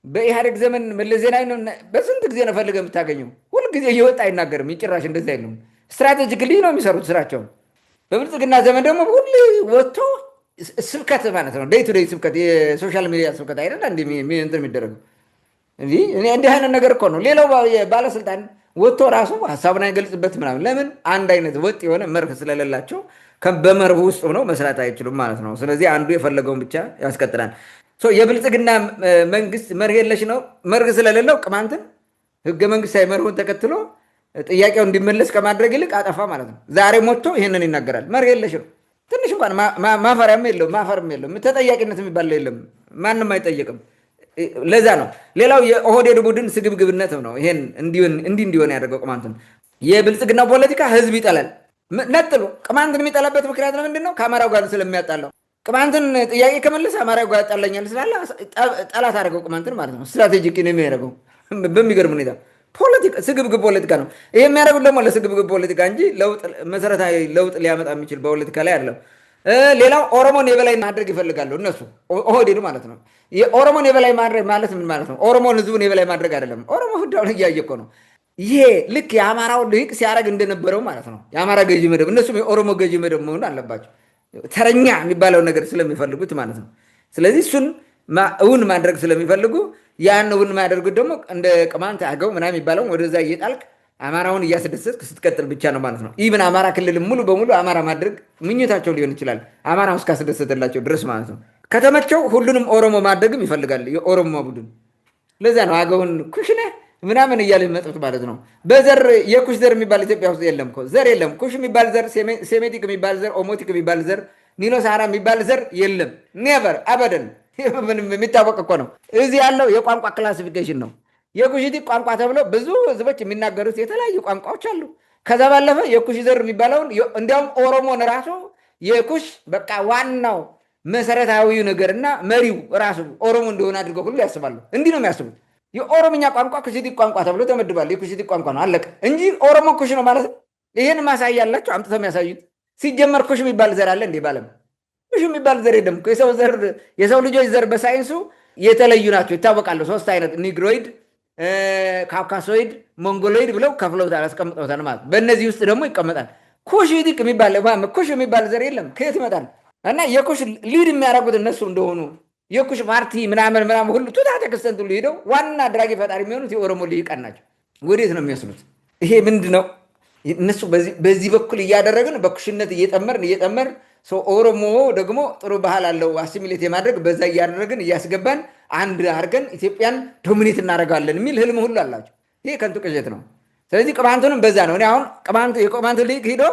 በኢህአዴግ ዘመን መለስ ዜናዊ ነው። በስንት ጊዜ ነው ፈልገህ የምታገኘው? ሁልጊዜ እየወጣ አይናገርም። ጭራሽ እንደዚህ አይሉም። ስትራቴጂክሊ ነው የሚሰሩት ስራቸውን። በብልጽግና ዘመን ደግሞ ሁሌ ወጥቶ ስብከት ማለት ነው። ዴይ ቱ ዴይ ስብከት፣ የሶሻል ሚዲያ ስብከት አይደለ እንትን የሚደረገው። እንዲህ አይነት ነገር እኮ ነው። ሌላው ባለስልጣን ወጥቶ ራሱ ሀሳቡን አይገልጽበት ምናምን። ለምን? አንድ አይነት ወጥ የሆነ መርህ ስለሌላቸው በመርሁ ውስጥ ሆነው መስራት አይችሉም ማለት ነው። ስለዚህ አንዱ የፈለገውን ብቻ ያስቀጥላል። የብልጽግና መንግስት መርህ የለሽ ነው። መርህ ስለሌለው ቅማንትን ህገ መንግስታዊ መርሁን ተከትሎ ጥያቄው እንዲመለስ ከማድረግ ይልቅ አጠፋ ማለት ነው። ዛሬ ሞቶ ይህንን ይናገራል። መርህ የለሽ ነው። ትንሽ እንኳን ማፈሪያም የለውም፣ ማፈርም የለውም። ተጠያቂነት የሚባል የለም። ማንም አይጠየቅም። ለዛ ነው ሌላው የኦህዴድ ቡድን ስግብግብነት ነው ይሄን እንዲሆን ያደርገው። ቅማንትን የብልጽግና ፖለቲካ ህዝብ ይጠላል። ነጥሎ ቅማንትን የሚጠላበት ምክንያት ነው ምንድን ነው? ከአማራው ጋር ስለሚያጣላው። ቅማንትን ጥያቄ ከመለስ አማራው ጋር ያጣላኛል ስላለ ጠላት አደረገው ቅማንትን ማለት ነው። ስትራቴጂክ ነው የሚያደርገው በሚገርም ሁኔታ። ስግብግብ ፖለቲካ ነው ይሄ የሚያደርጉት ደግሞ ለስግብግብ ፖለቲካ እንጂ መሰረታዊ ለውጥ ሊያመጣ የሚችል ፖለቲካ ላይ አይደለም። ሌላው ኦሮሞን የበላይ ማድረግ ይፈልጋሉ እነሱ ኦህዴዱ ማለት ነው። የኦሮሞን የበላይ ማድረግ ማለት ምን ማለት ነው? ኦሮሞን ህዝቡን የበላይ ማድረግ አይደለም። ኦሮሞ ፍዳውን እያየ እኮ ነው። ይሄ ልክ የአማራው ልሂቅ ሲያደርግ እንደነበረው ማለት ነው። የአማራ ገዢ መደብ፣ እነሱም የኦሮሞ ገዢ መደብ መሆን አለባቸው። ተረኛ የሚባለው ነገር ስለሚፈልጉት ማለት ነው። ስለዚህ እሱን እውን ማድረግ ስለሚፈልጉ ያን እውን ማያደርጉት ደግሞ እንደ ቅማንት አገው ምናምን የሚባለውን ወደዛ እየጣልክ አማራውን እያስደሰትክ ስትቀጥል ብቻ ነው ማለት ነው። ኢብን አማራ ክልል ሙሉ በሙሉ አማራ ማድረግ ምኞታቸው ሊሆን ይችላል፣ አማራ እስካስደሰተላቸው ድረስ ማለት ነው። ከተመቸው ሁሉንም ኦሮሞ ማድረግም ይፈልጋል የኦሮሞ ቡድን። ለዛ ነው አገውን ኩሽነ ምናምን እያለ መጥት ማለት ነው። በዘር የኩሽ ዘር የሚባል ኢትዮጵያ ውስጥ የለም እኮ ዘር የለም። ኩሽ የሚባል ዘር፣ ሴሜቲክ የሚባል ዘር፣ ኦሞቲክ የሚባል ዘር፣ ኒሎ ሳራ የሚባል ዘር የለም። ኔቨር አበደን። ምንም የሚታወቅ እኮ ነው። እዚህ ያለው የቋንቋ ክላሲፊኬሽን ነው። የኩሽቲክ ቋንቋ ተብሎ ብዙ ህዝቦች የሚናገሩት የተለያዩ ቋንቋዎች አሉ። ከዛ ባለፈ የኩሽ ዘር የሚባለውን እንዲያውም ኦሮሞን ራሱ የኩሽ በቃ ዋናው መሰረታዊው ነገርና መሪው ራሱ ኦሮሞ እንደሆነ አድርገው ሁሉ ያስባሉ። እንዲህ ነው የሚያስቡት። የኦሮምኛ ቋንቋ ኩሽቲክ ቋንቋ ተብሎ ተመድቧል። የኩሽቲክ ቋንቋ ነው አለቀ እንጂ ኦሮሞ ኩሽ ነው ማለት ነው። ይህን ማሳያ ያላቸው አምጥተው የሚያሳዩት። ሲጀመር ኩሽ የሚባል ዘር አለ እንዴ? ባለም ኩሽ የሚባል ዘር የለም። የሰው ልጆች ዘር በሳይንሱ የተለዩ ናቸው፣ ይታወቃሉ። 3 አይነት ኒግሮይድ፣ ካውካሶይድ፣ ሞንጎሎይድ ብለው ከፍለውታል፣ አስቀምጠውታል ማለት። በእነዚህ ውስጥ ደግሞ ይቀመጣል። ኩሽቲክ የሚባል ዘር የለም። ከየት ይመጣል? እና የኩሽ ሊድ የሚያደርጉት እነሱ እንደሆኑ የኩሽ ፓርቲ ምናምን ሁሉ ቱታ ተከስተንት ሁሉ ሄደው ዋና አድራጊ ፈጣሪ የሚሆኑት የኦሮሞ ልሂቃን ናቸው። ወዴት ነው የሚወስዱት? ይሄ ምንድን ነው? እነሱ በዚህ በኩል እያደረግን በኩሽነት እየጠመርን ሰው ኦሮሞ ደግሞ ጥሩ ባህል አለው አሲሚሌት የማድረግ በዛ እያደረግን እያስገባን አንድ አድርገን ኢትዮጵያን ዶሚኔት እናደርጋለን የሚል ህልም ሁሉ አላቸው። ይሄ ከንቱ ቅዠት ነው። ስለዚህ ቅማንቱንም በዛ ነው። እኔ አሁን የቅማንቱ ልሂቅ ሂዶ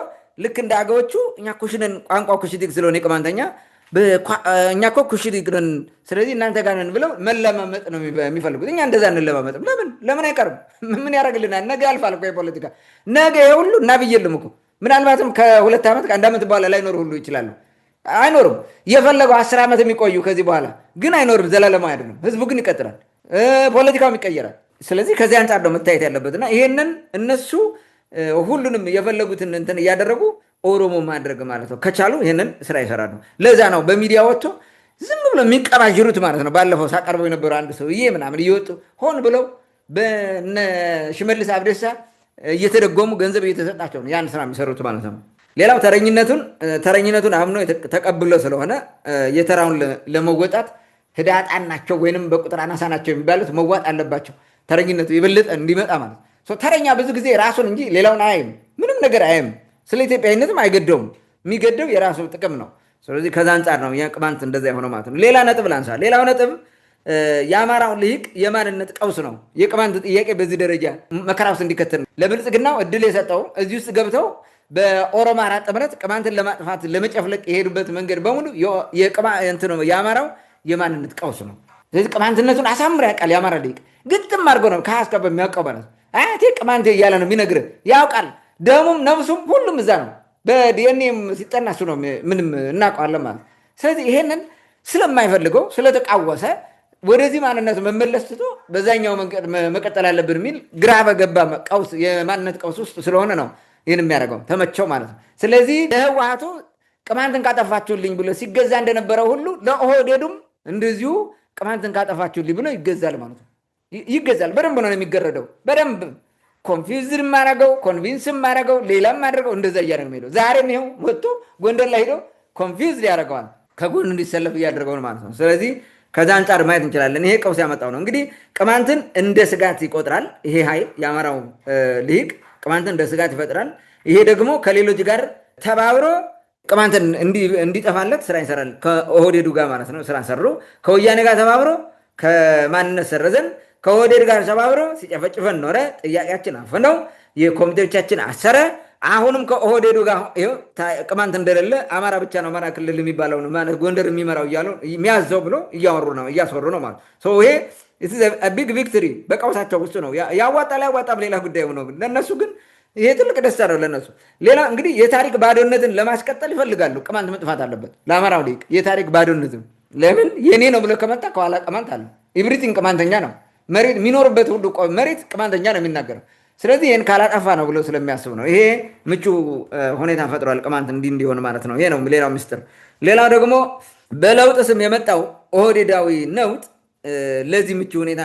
ልክ እንደ አገዎቹ እኛ ኩሽነን ቋንቋ ኩሽቲክ ስለሆነ ቅማንተኛ እኛ እኮ ኩሽቲክ ነን፣ ስለዚህ እናንተ ጋር ነን ብለው መለማመጥ ነው የሚፈልጉት። እኛ እንደዛ እንለማመጥም። ለምን አይቀርም? ምን ያደርግልናል? ነገ ያልፋል እኮ የፖለቲካ ነገ ሁሉ እናብየልም እኮ ምናልባትም ከ2 ዓመት ከ1 ዓመት በኋላ ላይኖሩ ሁሉ ይችላሉ። አይኖርም። የፈለገው 10 ዓመት የሚቆዩ ከዚህ በኋላ ግን አይኖርም። ዘላለማዊ አይደለም። ህዝቡ ግን ይቀጥላል፣ ፖለቲካውም ይቀየራል። ስለዚህ ከዚህ አንጻር ነው መታየት ያለበትና ይሄንን እነሱ ሁሉንም የፈለጉትን እንትን እያደረጉ ኦሮሞ ማድረግ ማለት ነው። ከቻሉ ይህንን ስራ ይሰራሉ። ለዛ ነው በሚዲያ ወጥቶ ዝም ብሎ የሚቀባዥሩት ማለት ነው። ባለፈው ሳቀርበው የነበሩ አንድ ሰውዬ ምናምን እየወጡ ሆን ብለው በነ ሽመልስ አብዲሳ እየተደጎሙ ገንዘብ እየተሰጣቸው ነው ያን ስራ የሚሰሩት ማለት ነው። ሌላው ተረኝነቱን አምኖ ተቀብሎ ስለሆነ የተራውን ለመወጣት ህዳጣን ናቸው ወይንም በቁጥር አናሳ ናቸው የሚባሉት መዋጥ አለባቸው። ተረኝነቱ የበለጠ እንዲመጣ ማለት ተረኛ ብዙ ጊዜ ራሱን እንጂ ሌላውን አያይም፣ ምንም ነገር አያይም። ስለ ኢትዮጵያዊነትም አይገደውም። የሚገደው የራሱ ጥቅም ነው። ስለዚህ ከዛ አንጻር ነው የቅማንት እንደዛ የሆነው ማለት ነው። ሌላ ነጥብ ላንሳ። ሌላው ነጥብ የአማራው ልሂቅ የማንነት ቀውስ ነው። የቅማንት ጥያቄ በዚህ ደረጃ መከራ ውስጥ እንዲከተል ለብልጽግናው እድል የሰጠው እዚህ ውስጥ ገብተው በኦሮማራ ጥምረት ቅማንትን ለማጥፋት ለመጨፍለቅ የሄዱበት መንገድ በሙሉ የአማራው የማንነት ቀውስ ነው። ስለዚህ ቅማንትነቱን አሳምሮ ያውቃል የአማራ ልሂቅ። ግጥም አድርጎ ነው ከሀስከበ የሚያውቀው ማለት ነው። አያቴ ቅማንቴ እያለ ነው የሚነግርህ፣ ያውቃል። ደሙም ነብሱም ሁሉም እዛ ነው። በዲኤንኤም ሲጠና እሱ ነው ምንም እናውቀዋለን ማለት። ስለዚህ ይሄንን ስለማይፈልገው ስለተቃወሰ ወደዚህ ማንነቱ መመለስ ትቶ በዛኛው መንገድ መቀጠል አለብን የሚል ግራ በገባ ቀውስ የማንነት ቀውስ ውስጥ ስለሆነ ነው ይህን የሚያደርገው። ተመቸው ማለት ነው። ስለዚህ ለህወሓቱ ቅማንትን ካጠፋችሁልኝ ብሎ ሲገዛ እንደነበረው ሁሉ ለኦህዴዱም እንደዚሁ ቅማንትን ካጠፋችሁልኝ ብሎ ይገዛል ማለት ነው። ይገዛል። በደንብ ነው የሚገረደው። በደንብ ኮንፊውዝድ ማረገው፣ ኮንቪንስ ማረገው፣ ሌላም ማድረገው እንደዛ እያደረገ ሄደው ዛሬም ይኸው ወጥቶ ጎንደር ላይ ሄዶ ኮንፊውዝድ ያደርገዋል። ከጎን እንዲሰለፍ እያደረገው ማለት ነው። ስለዚህ ከዛ አንጻር ማየት እንችላለን። ይሄ ቀውስ ያመጣው ነው። እንግዲህ ቅማንትን እንደ ስጋት ይቆጥራል። ይሄ ኃይል የአማራው ልሂቅ ቅማንትን እንደ ስጋት ይፈጥራል። ይሄ ደግሞ ከሌሎች ጋር ተባብሮ ቅማንትን እንዲጠፋለት ስራ ይሰራል። ከኦህዴዱ ጋር ማለት ነው ስራ ሰሩ። ከወያኔ ጋር ተባብሮ ከማንነት ሰረዘን ከኦህዴድ ጋር ተባብሮ ሲጨፈጭፈን ኖረ። ጥያቄያችን አፈነው፣ የኮሚቴዎቻችን አሰረ። አሁንም ከኦህዴዱ ጋር ቅማንት እንደሌለ አማራ ብቻ ነው አማራ ክልል የሚባለው ነው ማለት ጎንደር የሚመራው እያሉ የሚያዘው ብሎ እያስወሩ ነው ማለት ሰው። ይሄ ቢግ ቪክትሪ በቀውሳቸው ውስጥ ነው። ያዋጣል ያዋጣም ሌላ ጉዳይ ነው። ለነሱ ግን ይሄ ትልቅ ደስታ ነው ለነሱ። ሌላ እንግዲህ የታሪክ ባዶነትን ለማስቀጠል ይፈልጋሉ። ቅማንት መጥፋት አለበት ለአማራው ልሂቅ የታሪክ ባዶነትን። ለምን የኔ ነው ብሎ ከመጣ ከኋላ ቅማንት አለ። ኢቭሪቲንግ ቅማንተኛ ነው። መሬት የሚኖርበት ሁሉ መሬት ቅማንተኛ ነው የሚናገረው። ስለዚህ ይህን ካላጠፋ ነው ብሎ ስለሚያስብ ነው። ይሄ ምቹ ሁኔታ ፈጥሯል ቅማንት እንዲሆን ማለት ነው። ይሄ ነው ሌላው ምስጢር። ሌላው ደግሞ በለውጥ ስም የመጣው ኦህዴዳዊ ነውጥ ለዚህ ምቹ ሁኔታ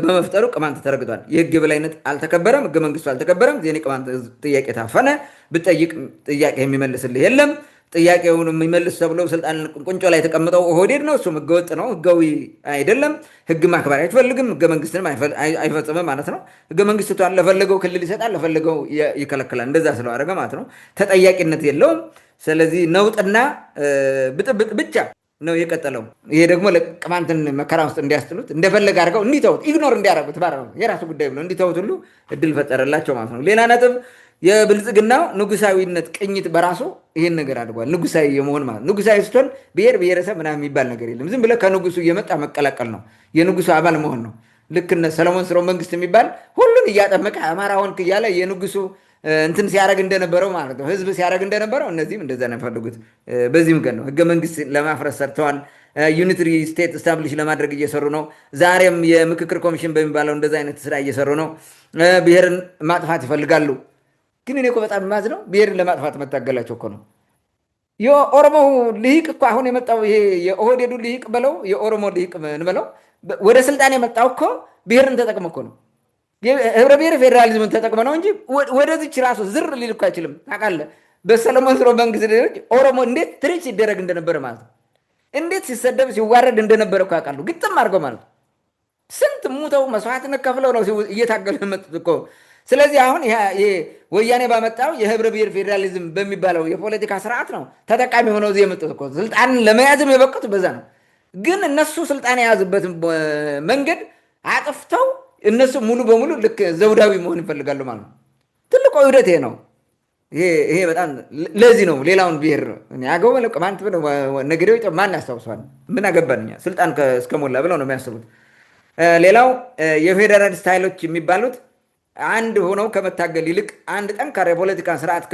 በመፍጠሩ ቅማንት ተረግጧል። የህግ የበላይነት አልተከበረም፣ ህገ መንግስቱ አልተከበረም። ዜኔ ቅማንት ጥያቄ ታፈነ። ብጠይቅ ጥያቄ የሚመልስልህ የለም። ጥያቄውን የሚመልስ ተብሎ ስልጣን ቁንጮ ላይ የተቀምጠው ኦህዴድ ነው። እሱም ህገወጥ ነው፣ ህጋዊ አይደለም። ህግ ማክበር አይፈልግም፣ ህገ መንግስትንም አይፈጽምም ማለት ነው። ህገ መንግስቷን ለፈለገው ክልል ይሰጣል፣ ለፈለገው ይከለክላል። እንደዛ ስለአደረገ ማለት ነው ተጠያቂነት የለውም። ስለዚህ ነውጥና ብጥብጥ ብቻ ነው የቀጠለው። ይሄ ደግሞ ለቅማንትን መከራ ውስጥ እንዲያስጥሉት እንደፈለገ አድርገው እንዲተውት ኢግኖር እንዲያደርጉት የራሱ ጉዳይ ብሎ እንዲተውት ሁሉ እድል ፈጠረላቸው ማለት ነው። ሌላ ነጥብ የብልጽግናው ንጉሳዊነት ቅኝት በራሱ ይህን ነገር አድርጓል። ንጉሳዊ የመሆን ማለት ንጉሳዊ ስትሆን ብሔር ብሔረሰብ ምናምን የሚባል ነገር የለም። ዝም ብለህ ከንጉሱ እየመጣ መቀላቀል ነው፣ የንጉሱ አባል መሆን ነው። ልክ እነ ሰለሞን ስርወ መንግስት የሚባል ሁሉን እያጠመቀ አማራ ሆንክ እያለ የንጉሱ እንትን ሲያደርግ እንደነበረው ማለት ነው፣ ህዝብ ሲያደርግ እንደነበረው እነዚህም እንደዛ ነው የፈለጉት። በዚህ ምክንያት ነው ህገ መንግስት ለማፍረስ ሰርተዋል። ዩኒትሪ ስቴት ስታብሊሽ ለማድረግ እየሰሩ ነው። ዛሬም የምክክር ኮሚሽን በሚባለው እንደዛ አይነት ስራ እየሰሩ ነው። ብሔርን ማጥፋት ይፈልጋሉ። ግን እኔ እኮ በጣም የማዝነው ብሔርን ለማጥፋት መታገላቸው እኮ ነው። የኦሮሞው ልሂቅ እኮ አሁን የመጣው ይሄ የኦህዴዱ ልሂቅ በለው የኦሮሞ ልሂቅ እንበለው ወደ ስልጣን የመጣው እኮ ብሔርን ተጠቅሞ እኮ ነው። ህብረ ብሔር ፌዴራሊዝምን ተጠቅመ ነው እንጂ ወደዚች ራሱ ዝር ሊል እኮ አይችልም። ታውቃለህ በሰለሞን ስርወ መንግስት ሌሎች ኦሮሞ እንዴት ትሪት ሲደረግ እንደነበረ ማለት ነው። እንዴት ሲሰደብ ሲዋረድ እንደነበረ እኮ ያውቃሉ። ግጥም አድርገው ማለት ነው። ስንት ሙተው መስዋዕትነት ከፍለው ነው እየታገሉ የመጡት እኮ። ስለዚህ አሁን ወያኔ ባመጣው የህብረ ብሔር ፌዴራሊዝም በሚባለው የፖለቲካ ስርዓት ነው ተጠቃሚ ሆነው እዚህ የመጡት እኮ። ስልጣንን ለመያዝም የበቁት በዛ ነው። ግን እነሱ ስልጣን የያዙበትን መንገድ አጥፍተው እነሱ ሙሉ በሙሉ ልክ ዘውዳዊ መሆን ይፈልጋሉ ማለት ነው። ትልቁ ውህደት ይሄ ነው። ይሄ በጣም ለዚህ ነው ሌላውን ብሔር አገው ቅማንት ነገዴው ማን ያስታውሰዋል? ምን አገባን እኛ ስልጣን እስከሞላ ብለው ነው የሚያስቡት። ሌላው የፌዴራሊስት ኃይሎች የሚባሉት አንድ ሆነው ከመታገል ይልቅ አንድ ጠንካራ የፖለቲካ ስርዓት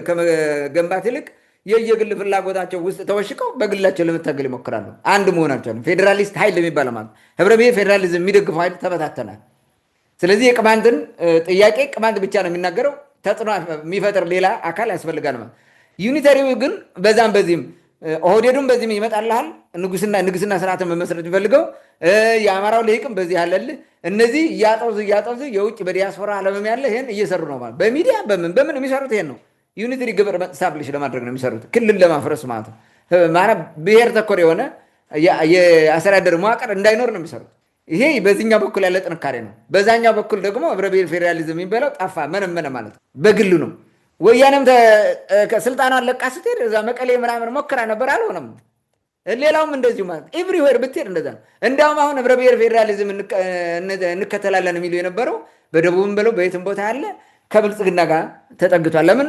ከመገንባት ይልቅ የየግል ፍላጎታቸው ውስጥ ተወሽቀው በግላቸው ለመታገል ይሞክራሉ። አንድ መሆናቸውን ፌዴራሊስት ኃይል የሚባለው ማለት ህብረ ብሔር ፌዴራሊዝም የሚደግፈው ኃይል ተበታተናል። ስለዚህ የቅማንትን ጥያቄ ቅማንት ብቻ ነው የሚናገረው። ተጽዕኖ የሚፈጥር ሌላ አካል ያስፈልጋል ማለት። ዩኒተሪው ግን በዛም በዚህም ኦህዴዱም በዚህም ይመጣልሃል። ንግስና ስርዓትን መመስረት የሚፈልገው የአማራው ልሂቅም በዚህ አለልህ። እነዚህ እያጠዙ የውጭ በዲያስፖራ ዓለምም ያለ ይህን እየሰሩ ነው ማለት በሚዲያ በምን የሚሰሩት ይሄን ነው። ዩኒተሪ ግብር ስታብሊሽ ለማድረግ ነው የሚሰሩት፣ ክልል ለማፍረስ ማለት ነው። ማለት ብሔር ተኮር የሆነ የአስተዳደር መዋቅር እንዳይኖር ነው የሚሰሩት። ይሄ በዚህኛው በኩል ያለ ጥንካሬ ነው። በዛኛው በኩል ደግሞ ህብረ ብሔር ፌዴራሊዝም የሚባለው ጠፋ፣ መነመነ ማለት ነው። በግሉ ነው። ወያኔም ስልጣኗን ለቃ ስትሄድ እዛ መቀሌ ምናምን ሞክራ ነበር፣ አልሆነም። ሌላውም እንደዚሁ ማለት ኤቭሪዌር ብትሄድ እንደዛ ነው። እንዲያውም አሁን ህብረ ብሔር ፌዴራሊዝም እንከተላለን የሚሉ የነበረው በደቡብም ብለው በየትም ቦታ ያለ ከብልጽግና ጋር ተጠግቷል። ለምን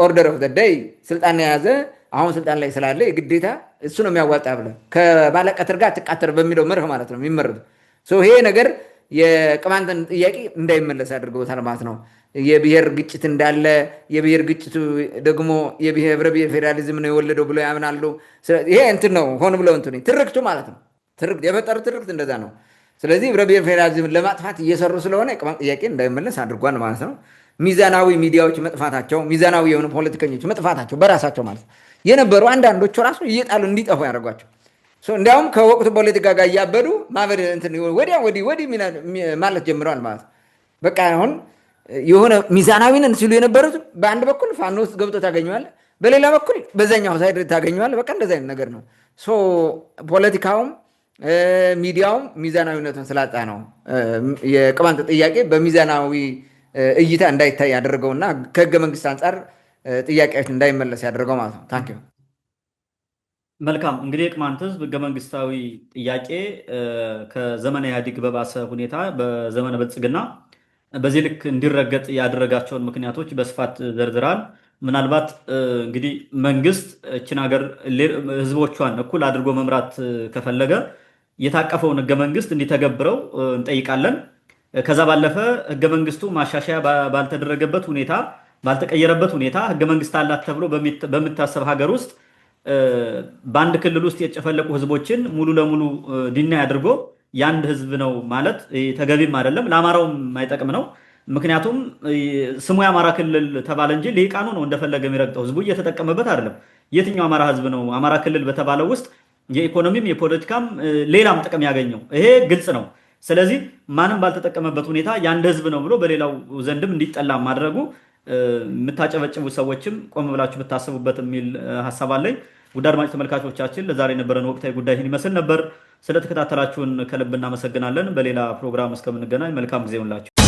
ኦርደር ኦፍ ደይ ስልጣን የያዘ አሁን ስልጣን ላይ ስላለ የግዴታ እሱ ነው የሚያዋጣ ብለ ከባለቀትር ጋር ትቃተር በሚለው መርህ ማለት ነው የሚመረጡ። ይሄ ነገር የቅማንትን ጥያቄ እንዳይመለስ አድርገውታል ማለት ነው። የብሔር ግጭት እንዳለ የብሔር ግጭቱ ደግሞ የህብረ ብሔር ፌዴራሊዝም ነው የወለደው ብለው ያምናሉ። ይሄ እንትን ነው ሆን ብለው እንትን ትርክቱ ማለት ነው። ትርክት የፈጠሩ ትርክት እንደዛ ነው። ስለዚህ ህብረ ብሔር ፌዴራሊዝምን ለማጥፋት እየሰሩ ስለሆነ የቅማንት ጥያቄ እንዳይመለስ አድርጓል ማለት ነው። ሚዛናዊ ሚዲያዎች መጥፋታቸው፣ ሚዛናዊ የሆኑ ፖለቲከኞች መጥፋታቸው በራሳቸው ማለት ነው የነበሩ አንዳንዶቹ ራሱ እየጣሉ እንዲጠፉ ያደርጓቸው። እንዲያውም ከወቅቱ ፖለቲካ ጋር እያበዱ ማበድ ወዲያ ወዲህ ማለት ጀምረዋል ማለት ነው። በቃ አሁን የሆነ ሚዛናዊንን ሲሉ የነበሩት በአንድ በኩል ፋኖ ውስጥ ገብቶ ታገኘዋለህ፣ በሌላ በኩል በዛኛው ሳይድ ታገኘዋለህ። በቃ እንደዚ አይነት ነገር ነው። ፖለቲካውም ሚዲያውም ሚዛናዊነቱን ስላጣ ነው የቅማንት ጥያቄ በሚዛናዊ እይታ እንዳይታይ ያደረገውና ከህገ መንግስት አንጻር ጥያቄዎች እንዳይመለስ ያደረገው ማለት ነው። ታንክ ዩ። መልካም እንግዲህ የቅማንት ህዝብ ህገ መንግስታዊ ጥያቄ ከዘመነ ኢህአዴግ በባሰ ሁኔታ በዘመነ ብልጽግና በዚህ ልክ እንዲረገጥ ያደረጋቸውን ምክንያቶች በስፋት ዘርዝራል። ምናልባት እንግዲህ መንግስት እችን ሀገር ህዝቦቿን እኩል አድርጎ መምራት ከፈለገ የታቀፈውን ህገ መንግስት እንዲተገብረው እንጠይቃለን። ከዛ ባለፈ ህገ መንግስቱ ማሻሻያ ባልተደረገበት ሁኔታ ባልተቀየረበት ሁኔታ ህገ መንግስት አላት ተብሎ በሚታሰብ ሀገር ውስጥ በአንድ ክልል ውስጥ የተጨፈለቁ ህዝቦችን ሙሉ ለሙሉ ዲናይ አድርጎ የአንድ ህዝብ ነው ማለት ተገቢም አይደለም፣ ለአማራውም የማይጠቅም ነው። ምክንያቱም ስሙ የአማራ ክልል ተባለ እንጂ ሊቃኑ ነው እንደፈለገ የሚረግጠው፣ ህዝቡ እየተጠቀመበት አይደለም። የትኛው አማራ ህዝብ ነው አማራ ክልል በተባለው ውስጥ የኢኮኖሚም የፖለቲካም ሌላም ጥቅም ያገኘው? ይሄ ግልጽ ነው። ስለዚህ ማንም ባልተጠቀመበት ሁኔታ የአንድ ህዝብ ነው ብሎ በሌላው ዘንድም እንዲጠላ ማድረጉ የምታጨበጭቡ ሰዎችም ቆም ብላችሁ ብታስቡበት የሚል ሀሳብ አለኝ። ውድ አድማጭ ተመልካቾቻችን ለዛሬ የነበረን ወቅታዊ ጉዳይ ይህን ይመስል ነበር። ስለተከታተላችሁን ከልብ እናመሰግናለን። በሌላ ፕሮግራም እስከምንገናኝ መልካም ጊዜ ይሁንላችሁ።